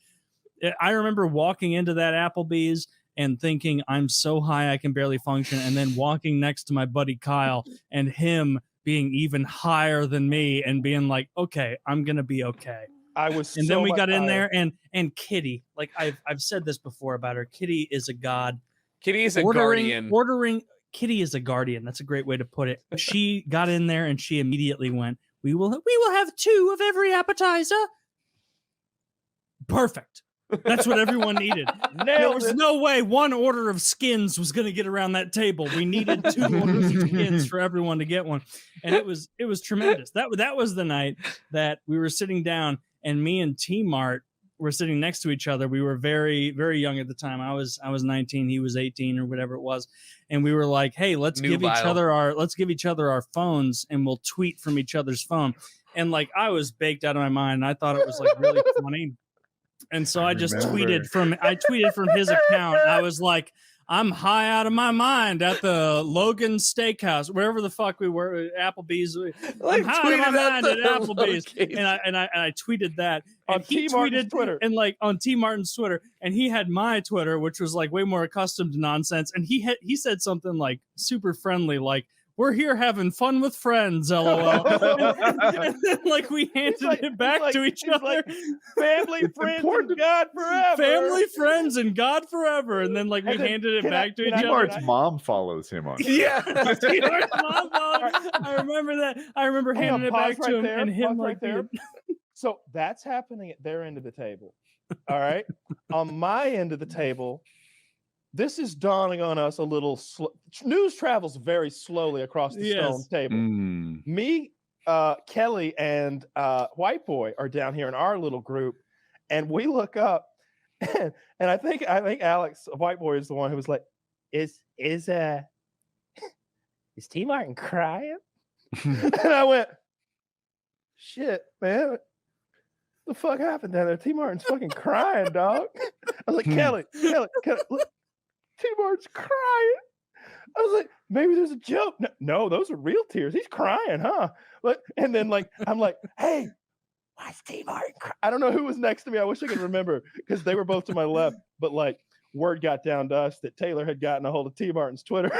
I remember walking into that Applebee's and thinking, I'm so high I can barely function, and then walking next to my buddy Kyle and him being even higher than me and being like, okay, I'm gonna be okay. And then we got in there, and Kitty, like I've said this before about her, Kitty is a god. Kitty is a guardian. Kitty is a guardian. That's a great way to put it. She got in there and she immediately went, we will have 2 of every appetizer. Perfect. That's what everyone needed. There was no way 1 order of skins was going to get around that table. We needed 2 orders of skins for everyone to get one. And it was tremendous. That was the night that we were sitting down, and me and TmarTn were sitting next to each other. We were very, very young at the time. I was 19, he was 18 or whatever it was. And we were like, hey, let's give each other our phones and we'll tweet from each other's phone. And like I was baked out of my mind. And I thought it was like really funny. And so I just tweeted from his account. And I was like, I'm high out of my mind at the Logan Steakhouse, wherever the fuck we were, Applebee's. I'm high out of my mind at Applebee's, and I tweeted that on he tweeted Twitter and like on T Martin's Twitter, and he had my Twitter, which was like way more accustomed to nonsense, and he said something like super friendly, like, we're here having fun with friends, LOL. and then, like, we handed it back to each other. Like, family, friends, and God forever. Family, friends, and God forever. And then, like, we handed it back to each other. T-Mart's mom follows him on. Yeah. T-Mart's mom follows. I remember that. I remember handing it back to him and him like there. So that's happening at their end of the table. All right. On my end of the table, this is dawning on us a little slow. News travels very slowly across the stone table. Me, Kelly, and White Boy are down here in our little group, and we look up, and I think Alex, White Boy, is the one who was like, "Is T Martin crying?" And I went, "Shit, man, what the fuck happened down there? T Martin's fucking crying, dog." I was like, Kelly, look. T Martin's crying. I was like, maybe there's a joke. No, those are real tears. He's crying, huh? And then like I'm like, hey, why's T Martin crying? I don't know who was next to me. I wish I could remember because they were both to my left. But like word got down to us that Taylor had gotten a hold of T Martin's Twitter.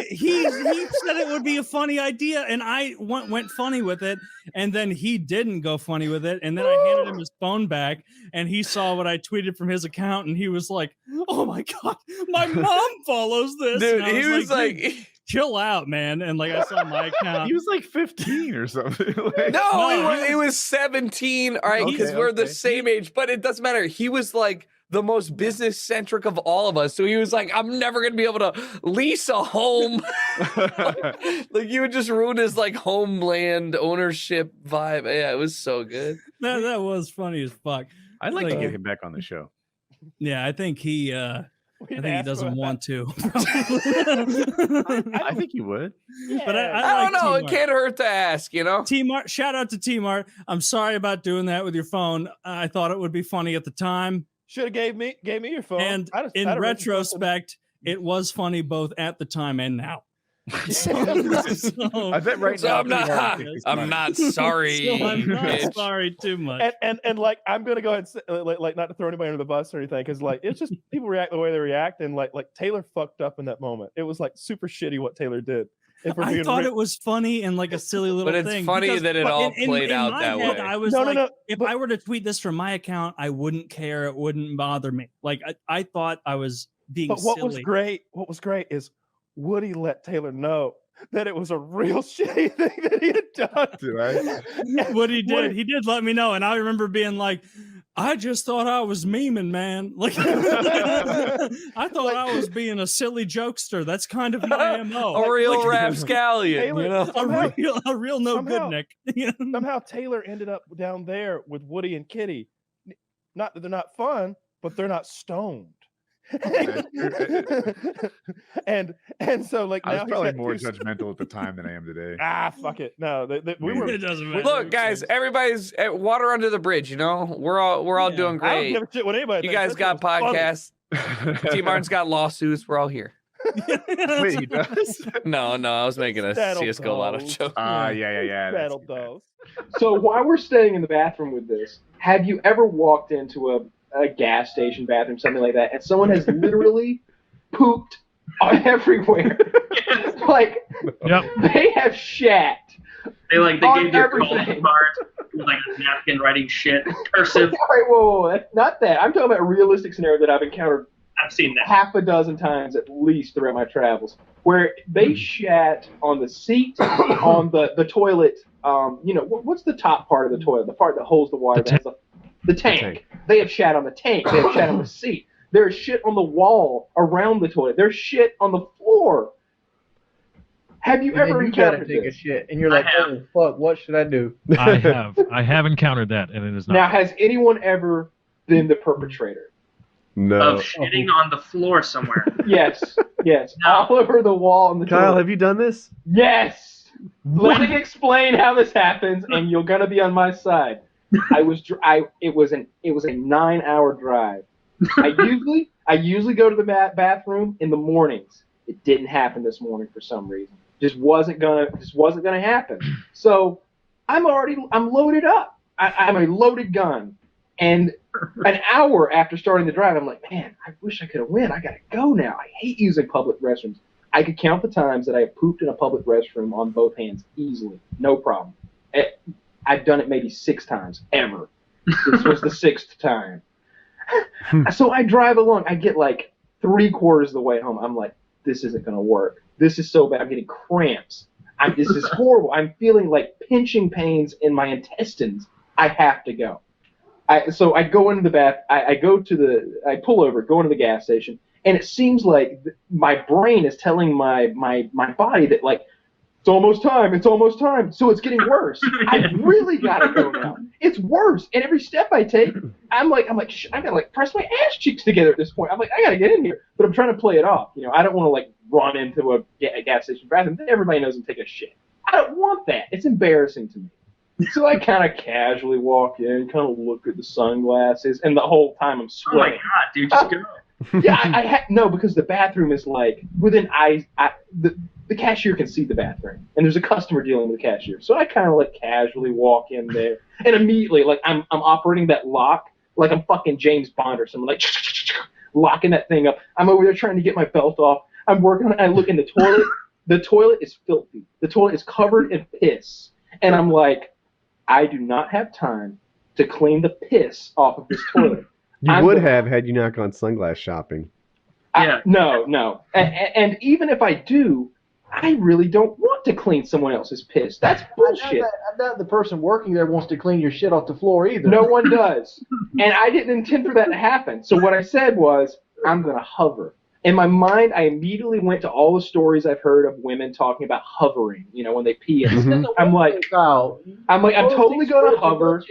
He said it would be a funny idea, and I went funny with it, and then he didn't go funny with it, and then I handed him his phone back, and he saw what I tweeted from his account, and he was like, "Oh my god, my mom follows this." Dude, he was like, chill out, man. And like I saw my account. He was like 15 or something. No, he was 17. All right, because we're the same age, but it doesn't matter. He was like the most business centric of all of us. So he was like, I'm never gonna be able to lease a home. like you would just ruin his like homeland ownership vibe. Yeah, it was so good. That was funny as fuck. I'd like to get him back on the show. Yeah, I think he doesn't want to. I think he would. Yeah. But I don't know. It can't hurt to ask, you know? T-Mart, shout out to T-Mart. I'm sorry about doing that with your phone. I thought it would be funny at the time. Should have gave me your phone. And in retrospect, it was funny both at the time and now. I bet right now. I'm not sorry. So I'm not sorry too much. And like I'm gonna go ahead and say, like not to throw anybody under the bus or anything, because like it's just people react the way they react, and like Taylor fucked up in that moment. It was like super shitty what Taylor did. I thought it was funny and like a silly little thing. But it's funny that it all played out that way. I was if I were to tweet this from my account, I wouldn't care. It wouldn't bother me. Like I thought I was being But what silly. was great is Woody let Taylor know that it was a real shitty thing that he had done. What he did, he did let me know, and I remember being like, I just thought I was memeing, man. Like I thought I was being a silly jokester. That's kind of my MO. A real rapscallion, Taylor, you know? a real no good Nick. Somehow Taylor ended up down there with Woody and Kitty. Not that they're not fun, but they're not stoned. and so like I now was probably more judgmental at the time than I am today. Fuck it. No, we were. It doesn't matter. Look, guys, everybody's at water under the bridge. You know, we're all doing great. I don't give a shit what anybody you thinks. guys got podcasts. T Martin's got lawsuits. We're all here. Wait, he does? No, I was making a CS:GO Lotto joke. Yeah. Battle dolls. So while we're staying in the bathroom with this, have you ever walked into a gas station bathroom, something like that, and someone has literally pooped everywhere? Like, they have shat. They gave you a calling card with like a napkin writing shit cursive. All right, whoa, that's not that. I'm talking about a realistic scenario that I've encountered. I've seen that half a dozen times at least throughout my travels, where they shat on the seat, on the toilet. What's the top part of the toilet? The part that holds the water. The tank. They have shat on the tank. They have shat on the seat. There's shit on the wall around the toilet. There's shit on the floor. Have you And then ever you gotta encountered take a this? shit, and you're like, oh fuck, what should I do? I have encountered that, and it is not. Now, has anyone ever been the perpetrator? No. Of shitting on the floor somewhere. Yes, all over the wall on the Kyle, toilet. have you done this? Yes. Let me explain how this happens, and you're gonna be on my side. It was a 9-hour drive. I usually go to the bathroom in the mornings. It didn't happen this morning for some reason. Just wasn't gonna happen. So I'm loaded up. I'm a loaded gun. And an hour after starting the drive, I'm like, man, I wish I could have went. I gotta go now. I hate using public restrooms. I could count the times that I have pooped in a public restroom on both hands easily, no problem. I've done it maybe 6 times ever. This was the 6th time. So I drive along. I get like 3/4 of the way home. I'm like, this isn't gonna work. This is so bad. I'm getting cramps. This is horrible. I'm feeling like pinching pains in my intestines. I have to go. So I go into the bath. I pull over, go into the gas station, and it seems like my brain is telling my body that like it's almost time. So it's getting worse. I really gotta go now. It's worse, and every step I take, I'm like, I gotta like press my ass cheeks together at this point. I'm like, I gotta get in here, but I'm trying to play it off. You know, I don't want to like run into a gas station bathroom. Everybody knows I'm taking a shit. I don't want that. It's embarrassing to me. So I kind of casually walk in, kind of look at the sunglasses, and the whole time I'm sweating. Oh my god, dude, just go. Yeah, no, because the bathroom is like within eyes. The cashier can see the bathroom, and there's a customer dealing with the cashier. So I kind of like casually walk in there, and immediately like I'm operating that lock like I'm fucking James Bond or something, like locking that thing up. I'm over there trying to get my belt off. I'm working on it. I look in the toilet. The toilet is filthy. The toilet is covered in piss, and I'm like, I do not have time to clean the piss off of this toilet. You would have had you not gone sunglass shopping. No. And even if I do, I really don't want to clean someone else's piss. That's bullshit. I doubt the person working there wants to clean your shit off the floor either. No one does. And I didn't intend for that to happen. So what I said was, I'm going to hover. In my mind, I immediately went to all the stories I've heard of women talking about hovering, you know, when they pee. I'm like, I'm totally going to hover.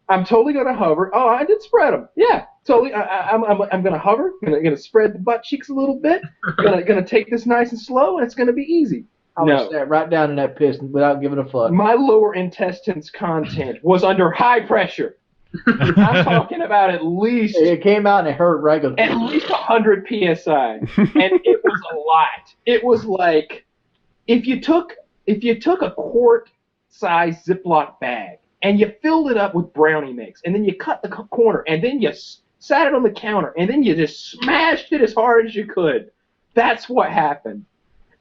I'm totally going to hover. Oh, I did spread them. Yeah, totally. I'm going to hover. I'm going to spread the butt cheeks a little bit. Going to take this nice and slow, and it's going to be easy. I would sat right down in that piss without giving a fuck. My lower intestines content was under high pressure. I'm talking about at least. It came out and it hurt regularly. At least 100 psi, and it was a lot. It was like if you took a quart-size Ziploc bag and you filled it up with brownie mix, and then you cut the corner, and then you sat it on the counter, and then you just smashed it as hard as you could. That's what happened,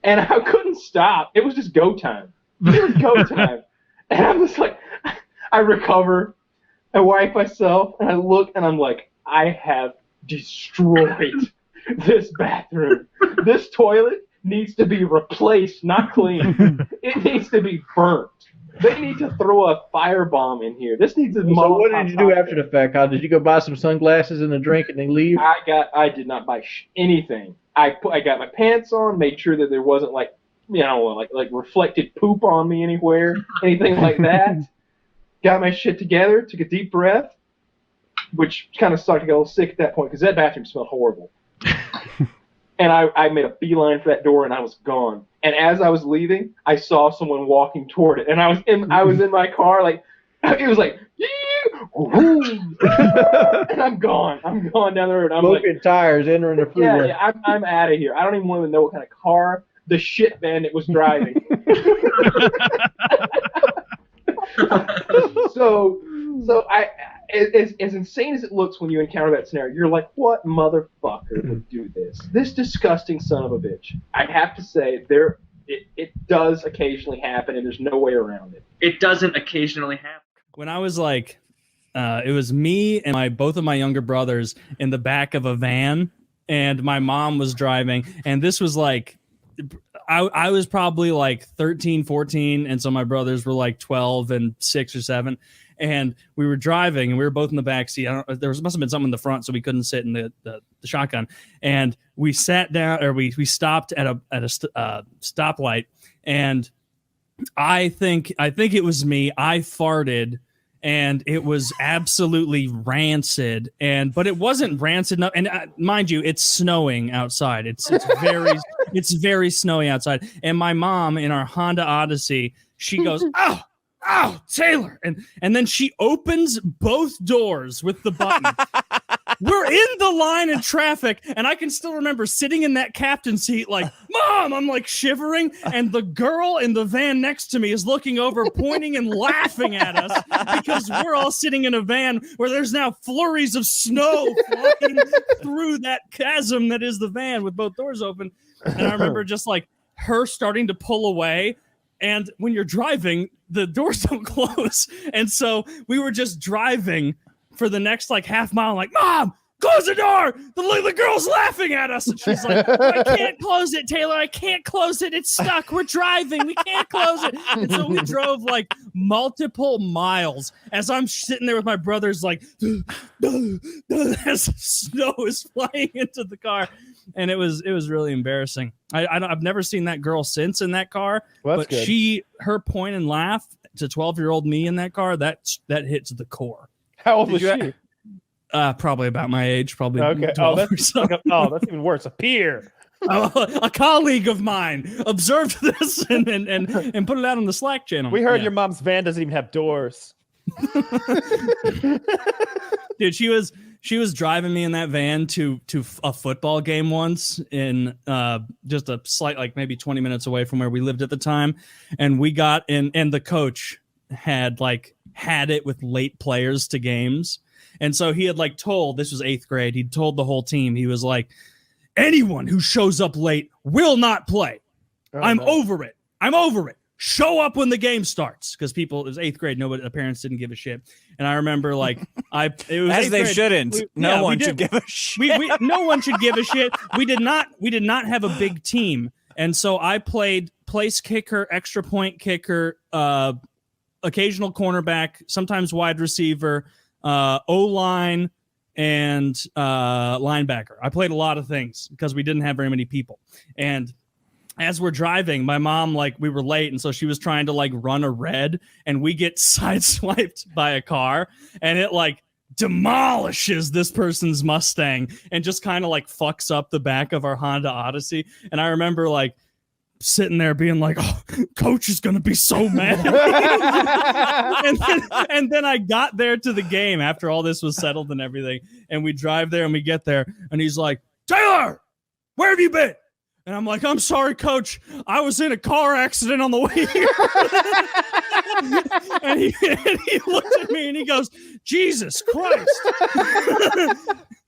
and I couldn't stop. It was just go time. It was go time, and I'm just like, I recover. I wipe myself, and I look, and I'm like, I have destroyed this bathroom. This toilet needs to be replaced, not cleaned. It needs to be burnt. They need to throw a firebomb in here. This needs to. So what did you do after the fact? How did you go buy some sunglasses and a drink and then leave? I did not buy anything. I got my pants on, made sure that there wasn't like reflected poop on me anywhere, anything like that. Got my shit together, took a deep breath, which kind of sucked. I got a little sick at that point because that bathroom smelled horrible. And I made a beeline for that door, and I was gone. And as I was leaving, I saw someone walking toward it, and I was in my car, like it was like, and I'm gone. I'm going down the road. I'm smoking like, tires, entering the freeway. Yeah, I'm out of here. I don't even want to know what kind of car the shit bandit was driving. So as insane as it looks when you encounter that scenario, you're like, what motherfucker would do this? This disgusting son of a bitch. I have to say, it does occasionally happen, and there's no way around it. It doesn't occasionally happen. When I was like, it was me and both of my younger brothers in the back of a van, and my mom was driving, and this was like, I was probably like 13, 14, and so my brothers were like 12 and 6 or 7, and we were driving, and we were both in the back seat. There must have been something in the front, so we couldn't sit in the shotgun. And we sat down, or we stopped at a stoplight, and I think it was me. I farted, and it was absolutely rancid. But it wasn't rancid enough. And mind you, it's snowing outside. It's very snowy outside. And my mom in our Honda Odyssey, she goes, "Oh, Taylor!" And then she opens both doors with the button. We're in the line in traffic, and I can still remember sitting in that captain seat like, "Mom!" I'm like shivering, and the girl in the van next to me is looking over, pointing and laughing at us because we're all sitting in a van where there's now flurries of snow flying through that chasm that is the van with both doors open. And I remember just like her starting to pull away. And when you're driving, the doors don't close. And so we were just driving for the next like half mile, like, "Mom, close the door. The girl's laughing at us." And she's like, "I can't close it, Taylor. I can't close it. It's stuck. We're driving. We can't close it." And so we drove like multiple miles as I'm sitting there with my brothers, like, as snow is flying into the car. And it was really embarrassing. I've never seen that girl since in that car, well, but good. her point and laugh to 12-year-old me in that car, that hits the core. How old was she? Probably about my age, probably. Okay. 12 or That's so. that's even worse. A peer. A colleague of mine observed this and put it out on the Slack channel. We heard Yeah. your mom's van doesn't even have doors. Dude, she was driving me in that van to a football game once in just a slight, like maybe 20 minutes away from where we lived at the time. And we got in, and the coach had it with late players to games. And so he had told, this was 8th grade, he'd told the whole team, he was like, "Anyone who shows up late will not play. I'm over it. I'm over it. Show up when the game starts." Because it was 8th grade, the parents didn't give a shit. And I remember it was as they grade. shouldn't. No one should give a shit. No one should give a shit. We did not have a big team, and so I played place kicker, extra point kicker, occasional cornerback, sometimes wide receiver, O-line, and linebacker. I played a lot of things because we didn't have very many people. And as we're driving, my mom, we were late, and so she was trying to run a red, and we get sideswiped by a car, and it demolishes this person's Mustang and just kind of fucks up the back of our Honda Odyssey. And I remember sitting there being like, "Oh, coach is gonna be so mad." and then I got there to the game after all this was settled and everything, and we drive there and we get there, and he's like, "Taylor, where have you been?" And I'm like, "I'm sorry, coach. I was in a car accident on the way here." and he looked at me and he goes, "Jesus Christ."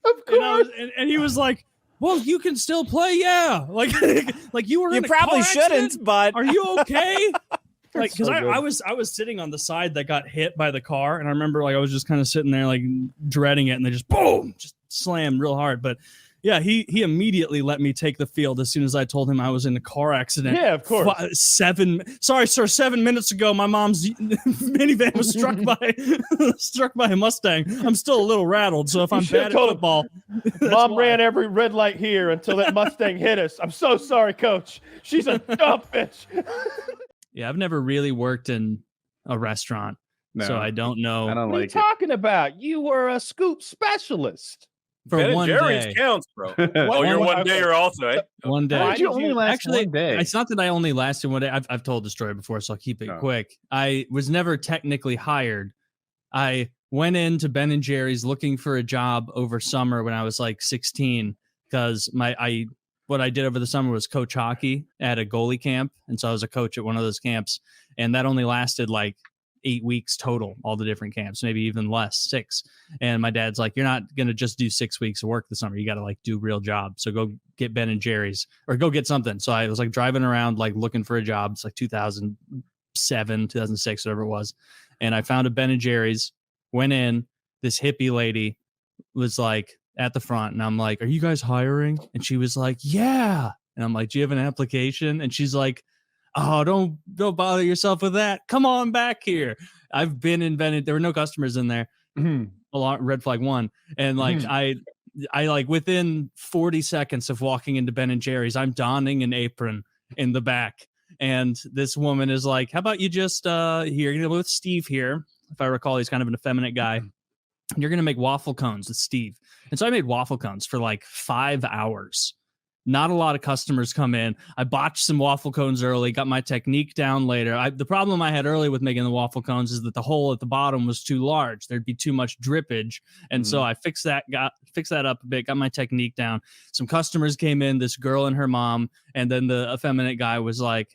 Of course. And he was like, "Well, you can still play, yeah." You were. You in a probably car shouldn't, accident? but Are you okay? Because so I was sitting on the side that got hit by the car, and I remember I was just kind of sitting there dreading it, and they just boom, just slammed real hard. But yeah, he immediately let me take the field as soon as I told him I was in a car accident. Yeah, of course. 7 minutes ago, my mom's minivan was struck by a Mustang. I'm still a little rattled, so if I'm bad at football, Mom ran every red light here until that Mustang hit us. I'm so sorry, coach. She's a dumb bitch. Yeah, I've never really worked in a restaurant, so I don't know. I don't What are you talking about? You were a scoop specialist. For Ben one and Jerry's day. counts, bro. Oh, you're one day or also, eh? One day. Why did you only last Actually, one day? It's not that I only lasted one day. I've told the story before, so I'll keep it quick. I was never technically hired. I went into Ben & Jerry's looking for a job over summer when I was 16, because what I did over the summer was coach hockey at a goalie camp, and so I was a coach at one of those camps, and that only lasted 8 weeks total, all the different camps, maybe even less, 6. And my dad's like, "You're not going to just do 6 weeks of work this summer. You got to do real jobs. So go get Ben & Jerry's or go get something." So I was driving around, looking for a job. It's 2007, 2006, whatever it was. And I found a Ben & Jerry's, went in, this hippie lady was at the front, and I'm like, "Are you guys hiring?" And she was like, "Yeah." And I'm like, "Do you have an application?" And she's like, "Oh, don't bother yourself with that. Come on back here." I've been in Ben. There were no customers in there. Red flag 1. And I within 40 seconds of walking into Ben & Jerry's, I'm donning an apron in the back, And this woman is like, how about you just here, you're gonna go with Steve here. If I recall, he's kind of an effeminate guy. You're gonna make waffle cones with Steve. And so I made waffle cones for like 5 hours. Not a lot of customers come in. I botched some waffle cones early, got my technique down later. The problem I had early with making the waffle cones is that the hole at the bottom was too large. There'd be too much drippage. And so I fixed that up a bit, got my technique down. Some customers came in, this girl and her mom, and then the effeminate guy was like,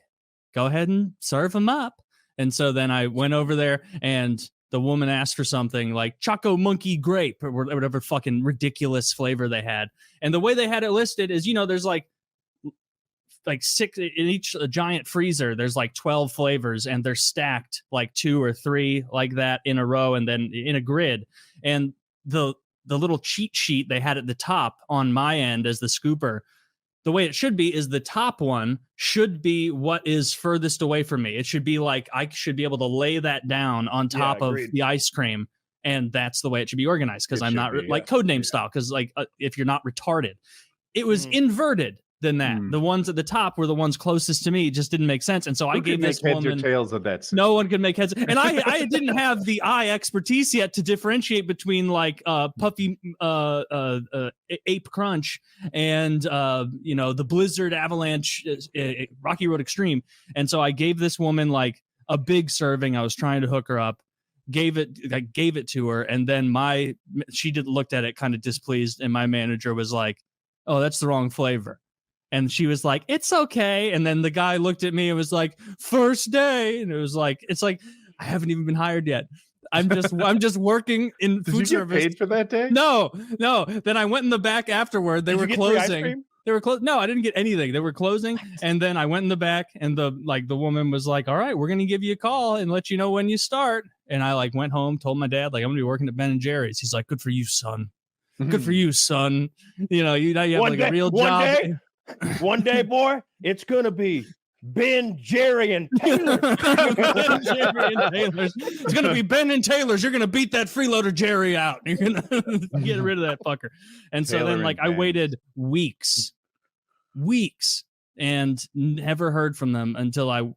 go ahead and serve them up. And so then I went over there and the woman asked for something like Choco Monkey Grape or whatever fucking ridiculous flavor they had. And the way they had it listed is, there's like 6 in each giant freezer. There's like 12 flavors and they're stacked like 2 or 3 like that in a row and then in a grid. And the little cheat sheet they had at the top on my end as the scooper, the way it should be is the top one should be what is furthest away from me. It should be like I should be able to lay that down on top of the ice cream, and that's the way it should be organized because I'm not like Codename style. Because if you're not retarded, it was inverted than that. The ones at the top were the ones closest to me. It just didn't make sense, and so I gave this woman heads or tails of that. No one could make heads, and I didn't have the eye expertise yet to differentiate between like puffy ape crunch and the blizzard avalanche Rocky Road Extreme. And so I gave this woman like a big serving. I was trying to hook her up, gave it to her, and then she looked at it kind of displeased, and my manager was like, oh, that's the wrong flavor. And she was like, it's okay. And then the guy looked at me and was like, first day. And it's like, I haven't even been hired yet. I'm just working in food service. Did you get paid for that day? No. Then I went in the back afterward. They were closing. They were closed. No, I didn't get anything. They were closing. And then I went in the back and the woman was like, all right, we're going to give you a call and let you know when you start. And I went home, told my dad, I'm going to be working at Ben & Jerry's. He's like, good for you, son. Good for you, son. You have a real job. One day, boy, it's gonna be Ben, Jerry, and Taylor. It's gonna be Ben and Taylor's. You're gonna beat that freeloader Jerry out. You're gonna get rid of that fucker. And so Taylor then, I waited weeks, and never heard from them until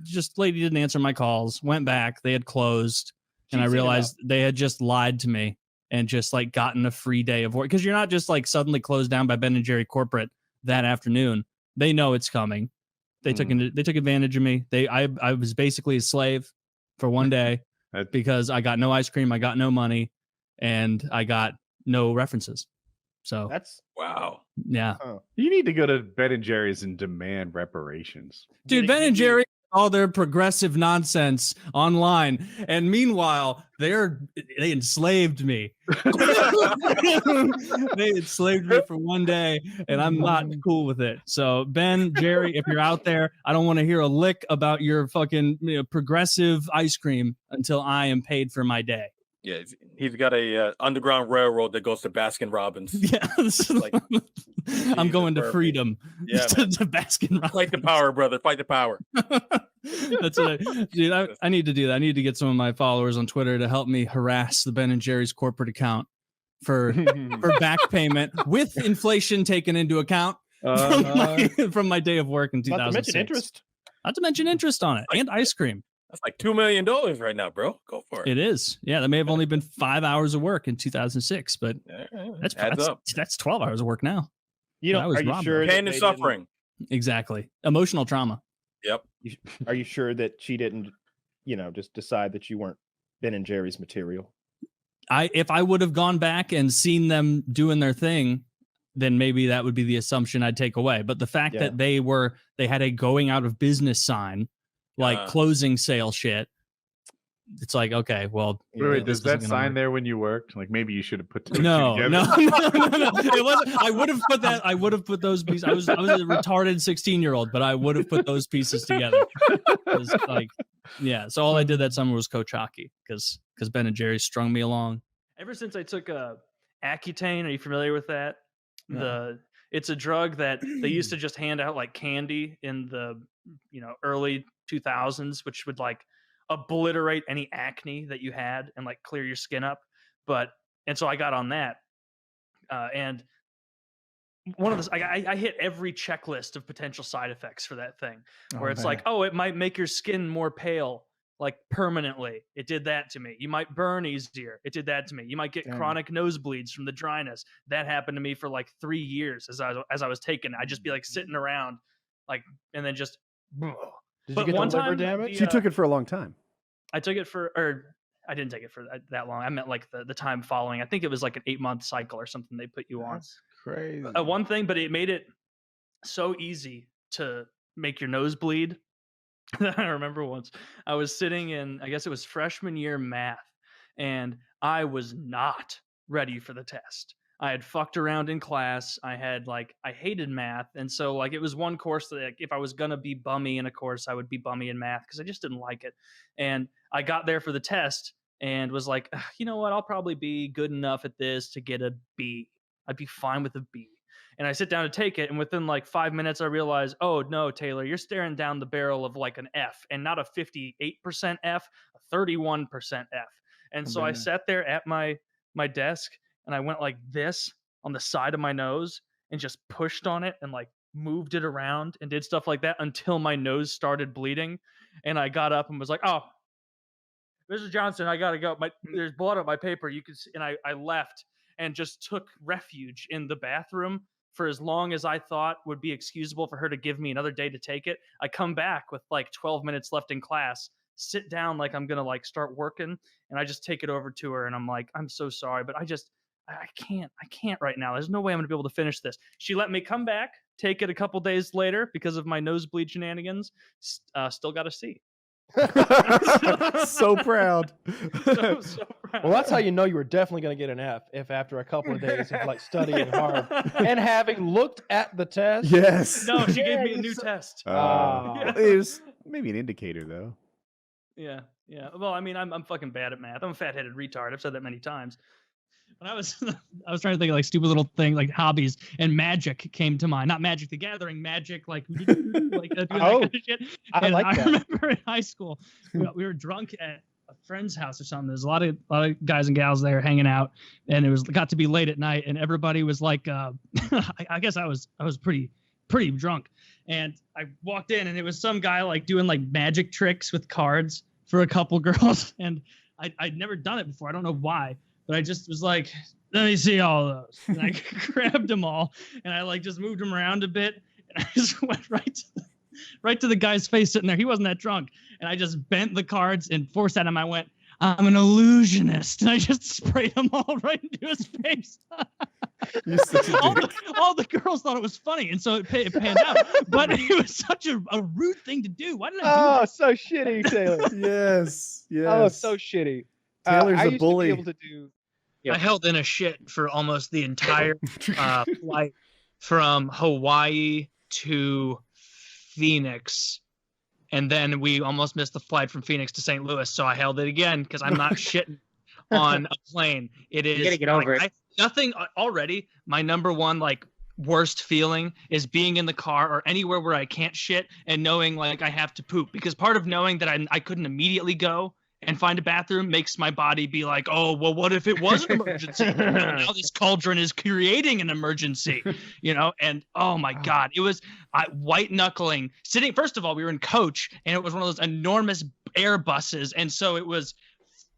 just lady didn't answer my calls. Went back, they had closed, and I realized they had just lied to me. And just gotten a free day of work because you're not just suddenly closed down by Ben & Jerry corporate that afternoon. They know it's coming. They took advantage of me. I was basically a slave for one day because I got no ice cream, I got no money, and I got no references. So that's wow. Yeah, you need to go to Ben & Jerry's and demand reparations, dude. Ben & Jerry. All their progressive nonsense online, and meanwhile they enslaved me. They enslaved me for one day, and I'm not cool with it. So Ben, Jerry, if you're out there, I don't want to hear a lick about your fucking progressive ice cream until I am paid for my day. Yeah, he's got a underground railroad that goes to Baskin Robbins. Yeah, I'm going to freedom. Yeah, to Baskin Robbins. Fight the power, brother. Fight the power. That's what I need to do that. I need to get some of my followers on Twitter to help me harass the Ben & Jerry's corporate account for back payment with inflation taken into account from my day of work in 2006. Not to mention interest. Not to mention interest on it and ice cream. That's like $2 million right now, bro. Go for it. It is. Yeah, that may have only been 5 hours of work in 2006, but that's 12 hours of work now. Are you sure? Pain and suffering. Exactly. Emotional trauma. Yep. Are you sure that she didn't, just decide that you weren't Ben & Jerry's material? If I would have gone back and seen them doing their thing, then maybe that would be the assumption I'd take away. But the fact that they had a going out of business sign, closing sale shit. It's like, okay, well. Wait, does that sign there when you worked? Maybe you should have put two no. together. No. It wasn't. I would have put that. I would have put those pieces. I was a retarded 16-year-old, but I would have put those pieces together. So all I did that summer was coach hockey because Ben & Jerry strung me along. Ever since I took Accutane, are you familiar with that? No. It's a drug that they used to just hand out like candy in the early 2000s, which would obliterate any acne that you had and clear your skin up. And so I got on that. And one of the I hit every checklist of potential side effects for that thing, where it's man. like, oh, it might make your skin more pale, like permanently. It did that to me. You might burn easier. It did that to me. You might get Dang. chronic nosebleeds from the dryness. That happened to me for like 3 years as I was taking it. I'd just be like sitting around, like, and then just. Did But you get one the liver time, damage? You took it for a long time. I took it for, or I didn't take it for that long. I meant like the time following. I think it was like an 8-month cycle or something they put you on. That's crazy. One thing, but it made it so easy to make your nose bleed. I remember once I was sitting in, I guess it was freshman year math, and I was not ready for the test. I had fucked around in class. I hated math. And so like, it was one course that like, if I was going to be bummy in a course, I would be bummy in math because I just didn't like it. And I got there for the test and was like, you know what? I'll probably be good enough at this to get a B. I'd be fine with a B. And I sit down to take it. And within like 5 minutes, I realized, oh no, Taylor, you're staring down the barrel of like an F, and not a 58% F, a 31% F. And so I sat there at my desk, and I went like this on the side of my nose and just pushed on it and like moved it around and did stuff like that until my nose started bleeding. And I got up and was like, oh, Mrs. Johnson, I got to go. There's blood on my paper. You can see. And I left and just took refuge in the bathroom for as long as I thought would be excusable for her to give me another day to take it. I come back with like 12 minutes left in class, sit down like I'm going to like start working, and I just take it over to her and I'm like, I'm so sorry, but I can't right now. There's no way I'm going to be able to finish this. She let me come back, take it a couple days later because of my nosebleed shenanigans. Still got a C. So proud. So proud. Well, that's how you know you were definitely going to get an F if after a couple of days of like studying hard and having looked at the test. Yes. No, she gave me a new test. It was maybe an indicator though. Yeah. Well, I mean, I'm fucking bad at math. I'm a fat-headed retard. I've said that many times. When I was trying to think of like stupid little thing like hobbies, and magic came to mind. Not Magic the Gathering, magic like doing that kind of shit. I like that. I remember in high school we were drunk at a friend's house or something. There's a lot of guys and gals there hanging out, and it got to be late at night, and everybody was like, I guess I was pretty drunk, and I walked in, and it was some guy like doing like magic tricks with cards for a couple girls, and I'd never done it before. I don't know why. But I just was like, let me see all of those. And I grabbed them all, and I like just moved them around a bit, and I just went right to the guy's face sitting there. He wasn't that drunk, and I just bent the cards and forced at him. I went, I'm an illusionist, and I just sprayed them all right into his face. all the girls thought it was funny, and so it panned out. But it was such a rude thing to do. Why did I do that? So shitty, Taylor. Yes. Oh, so shitty. Taylor's I a used bully. to be able to do. I held in a shit for almost the entire flight from Hawaii to Phoenix. And then we almost missed the flight from Phoenix to St. Louis. So I held it again because I'm not shitting on a plane. It is. You gotta get over it. Nothing already. My number one, like, worst feeling is being in the car or anywhere where I can't shit and knowing like I have to poop, because part of knowing that I couldn't immediately go and find a bathroom makes my body be like, oh, well, what if it was an emergency? Now this cauldron is creating an emergency, and oh my God, it was white knuckling sitting. First of all, we were in coach, and it was one of those enormous air buses. And so it was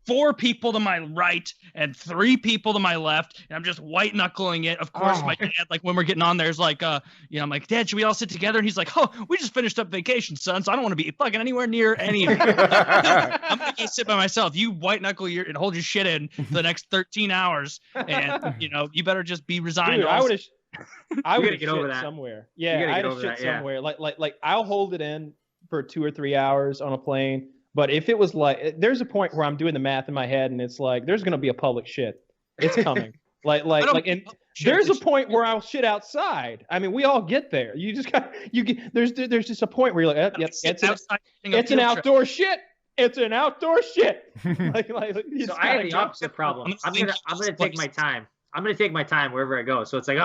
4 people to my right and 3 people to my left, and I'm just white knuckling it. Of course, my dad, like when we're getting on there, is like, I'm like, Dad, should we all sit together? And he's like, oh, we just finished up vacation, son, so I don't want to be fucking anywhere near any of you. I'm gonna go sit by myself. You white knuckle and hold your shit in for the next 13 hours, and you better just be resigned. Dude, I would have get over shit that. somewhere. Yeah, I would shit somewhere. Like I'll hold it in for 2 or 3 hours on a plane. But if it was like, there's a point where I'm doing the math in my head, and it's like, there's gonna be a public shit. It's coming. and there's a point where I'll shit outside. I mean, we all get there. You just got there's just a point where you're like, yep, it's an outdoor shit. It's an outdoor shit. So I have the opposite problem. I'm gonna take my time. I'm gonna take my time wherever I go. So it's like,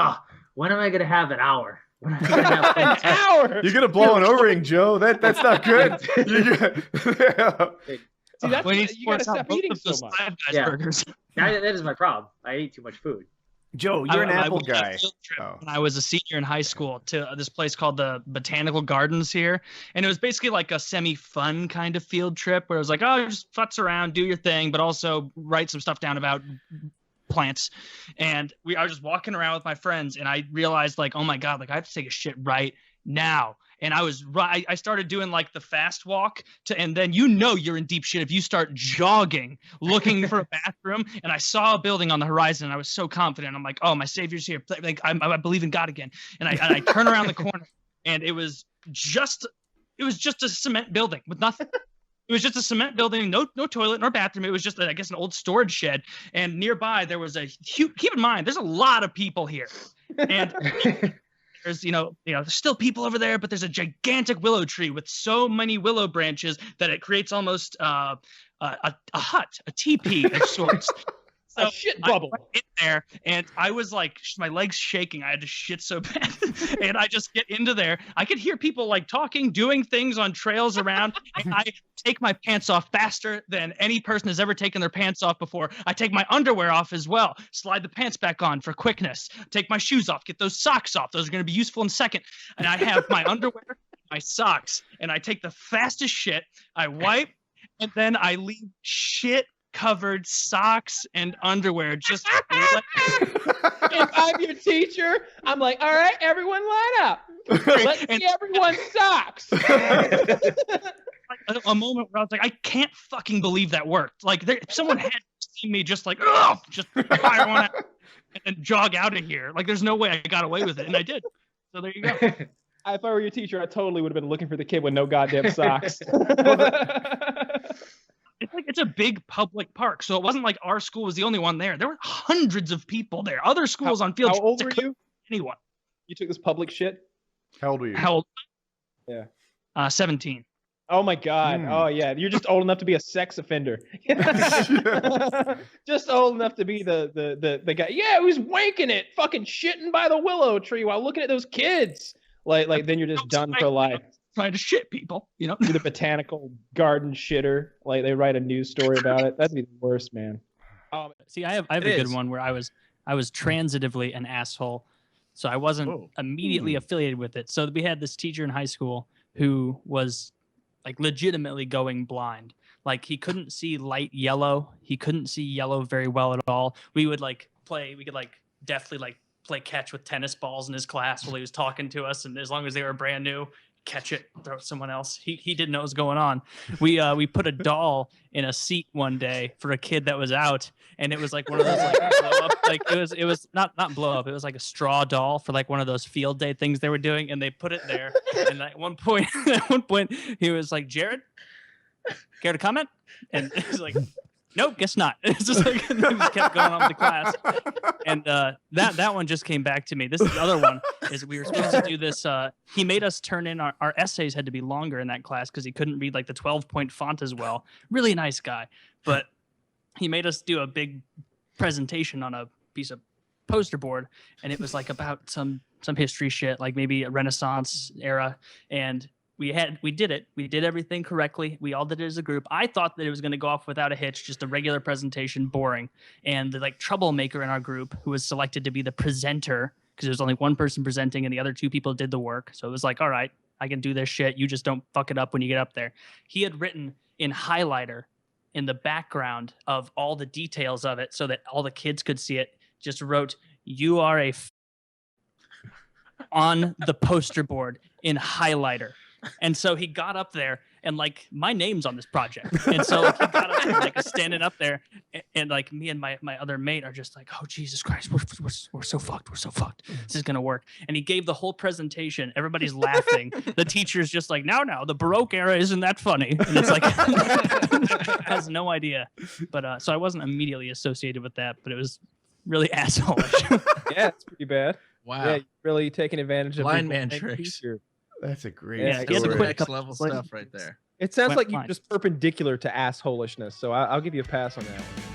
when am I gonna have an hour? When am I gonna have an hour? You're gonna blow an O-ring, Joe. That's not good. See, you gotta stop eating so much. That is my problem. I eat too much food. Joe, you're an Apple went on a guy. field trip Oh. when I was a senior in high school to this place called the Botanical Gardens here, and it was basically like a semi-fun kind of field trip where it was like, oh, just futz around, do your thing, but also write some stuff down about plants. And I was just walking around with my friends, and I realized like, oh my god, like I have to take a shit right now. And I started doing like the fast walk and then you're in deep shit if you start jogging looking for a bathroom. And I saw a building on the horizon and I was so confident. I'm like, oh, my savior's here. Like I believe in God again. And I turn around the corner and it was just a cement building with nothing. It was just a cement building, no toilet, nor bathroom. It was just, I guess, an old storage shed. And nearby there was keep in mind, there's a lot of people here. And there's, there's still people over there, but there's a gigantic willow tree with so many willow branches that it creates almost a hut, a teepee of sorts. So a shit bubble. I went in there, and I was like, my legs shaking. I had to shit so bad, and I just get into there. I could hear people like talking, doing things on trails around. And I take my pants off faster than any person has ever taken their pants off before. I take my underwear off as well. Slide the pants back on for quickness. Take my shoes off. Get those socks off. Those are going to be useful in a second. And I have my underwear, my socks, and I take the fastest shit. I wipe, and then I leave shit covered socks and underwear just if I'm your teacher, I'm like, all right, everyone line up. Let's see everyone's socks. A moment where I was like, I can't fucking believe that worked. Like someone had seen me just like, just fire one out and then jog out of here. Like there's no way I got away with it, and I did. So there you go. If I were your teacher, I totally would have been looking for the kid with no goddamn socks. It's a big public park, so it wasn't like our school was the only one there. There were hundreds of people there. Other schools on field. How old were you? Anyone? You took this public shit? How old were you? How old? Yeah. 17. Oh my god. Oh yeah. You're just old enough to be a sex offender. Just old enough to be the guy. Yeah, who's wanking it, fucking shitting by the willow tree while looking at those kids. Like then you're just done for life. Trying to shit people, You're the botanical garden shitter. Like they write a news story about it. That'd be the worst, man. See, I have a good one where I was transitively an asshole, so I wasn't immediately affiliated with it. So we had this teacher in high school who was like legitimately going blind. Like he couldn't see light yellow. He couldn't see yellow very well at all. We could deftly play catch with tennis balls in his class while he was talking to us, and as long as they were brand new, catch it, throw it to someone else. He didn't know what was going on. We put a doll in a seat one day for a kid that was out, and it was like one of those like blow up, like it was not blow up, it was like a straw doll for like one of those field day things they were doing, and they put it there. And at one point he was like, Jared, care to comment? And it was like, nope, guess not. It's just like he just kept going on with the class. And that one just came back to me. This is the other one is we were supposed to do this. He made us turn in our essays had to be longer in that class because he couldn't read like the 12-point font as well. Really nice guy. But he made us do a big presentation on a piece of poster board, and it was like about some history shit, like maybe a Renaissance era. And we did it. We did everything correctly. We all did it as a group. I thought that it was going to go off without a hitch, just a regular presentation, boring. And the like troublemaker in our group, who was selected to be the presenter, because there was only one person presenting and the other two people did the work. So it was like, all right, I can do this shit. You just don't fuck it up when you get up there. He had written in highlighter in the background of all the details of it so that all the kids could see it, just wrote, "You are a on the poster board in highlighter. And so he got up there and like my name's on this project. And so like, he got up there, like standing up there and like me and my other mate are just like, oh, Jesus Christ, we're so fucked. We're so fucked. This is going to work. And he gave the whole presentation. Everybody's laughing. The teacher's just like, now, the Baroque era isn't that funny. And it's like, has no idea. But so I wasn't immediately associated with that, but it was really assholeish. Yeah, it's pretty bad. Wow. Yeah, you're really taking advantage of Blind people man paying tricks. teacher. That's a great Yeah, story. Next level stuff right there. It sounds Went like you're fine. just perpendicular to assholishness, so I'll give you a pass on that one.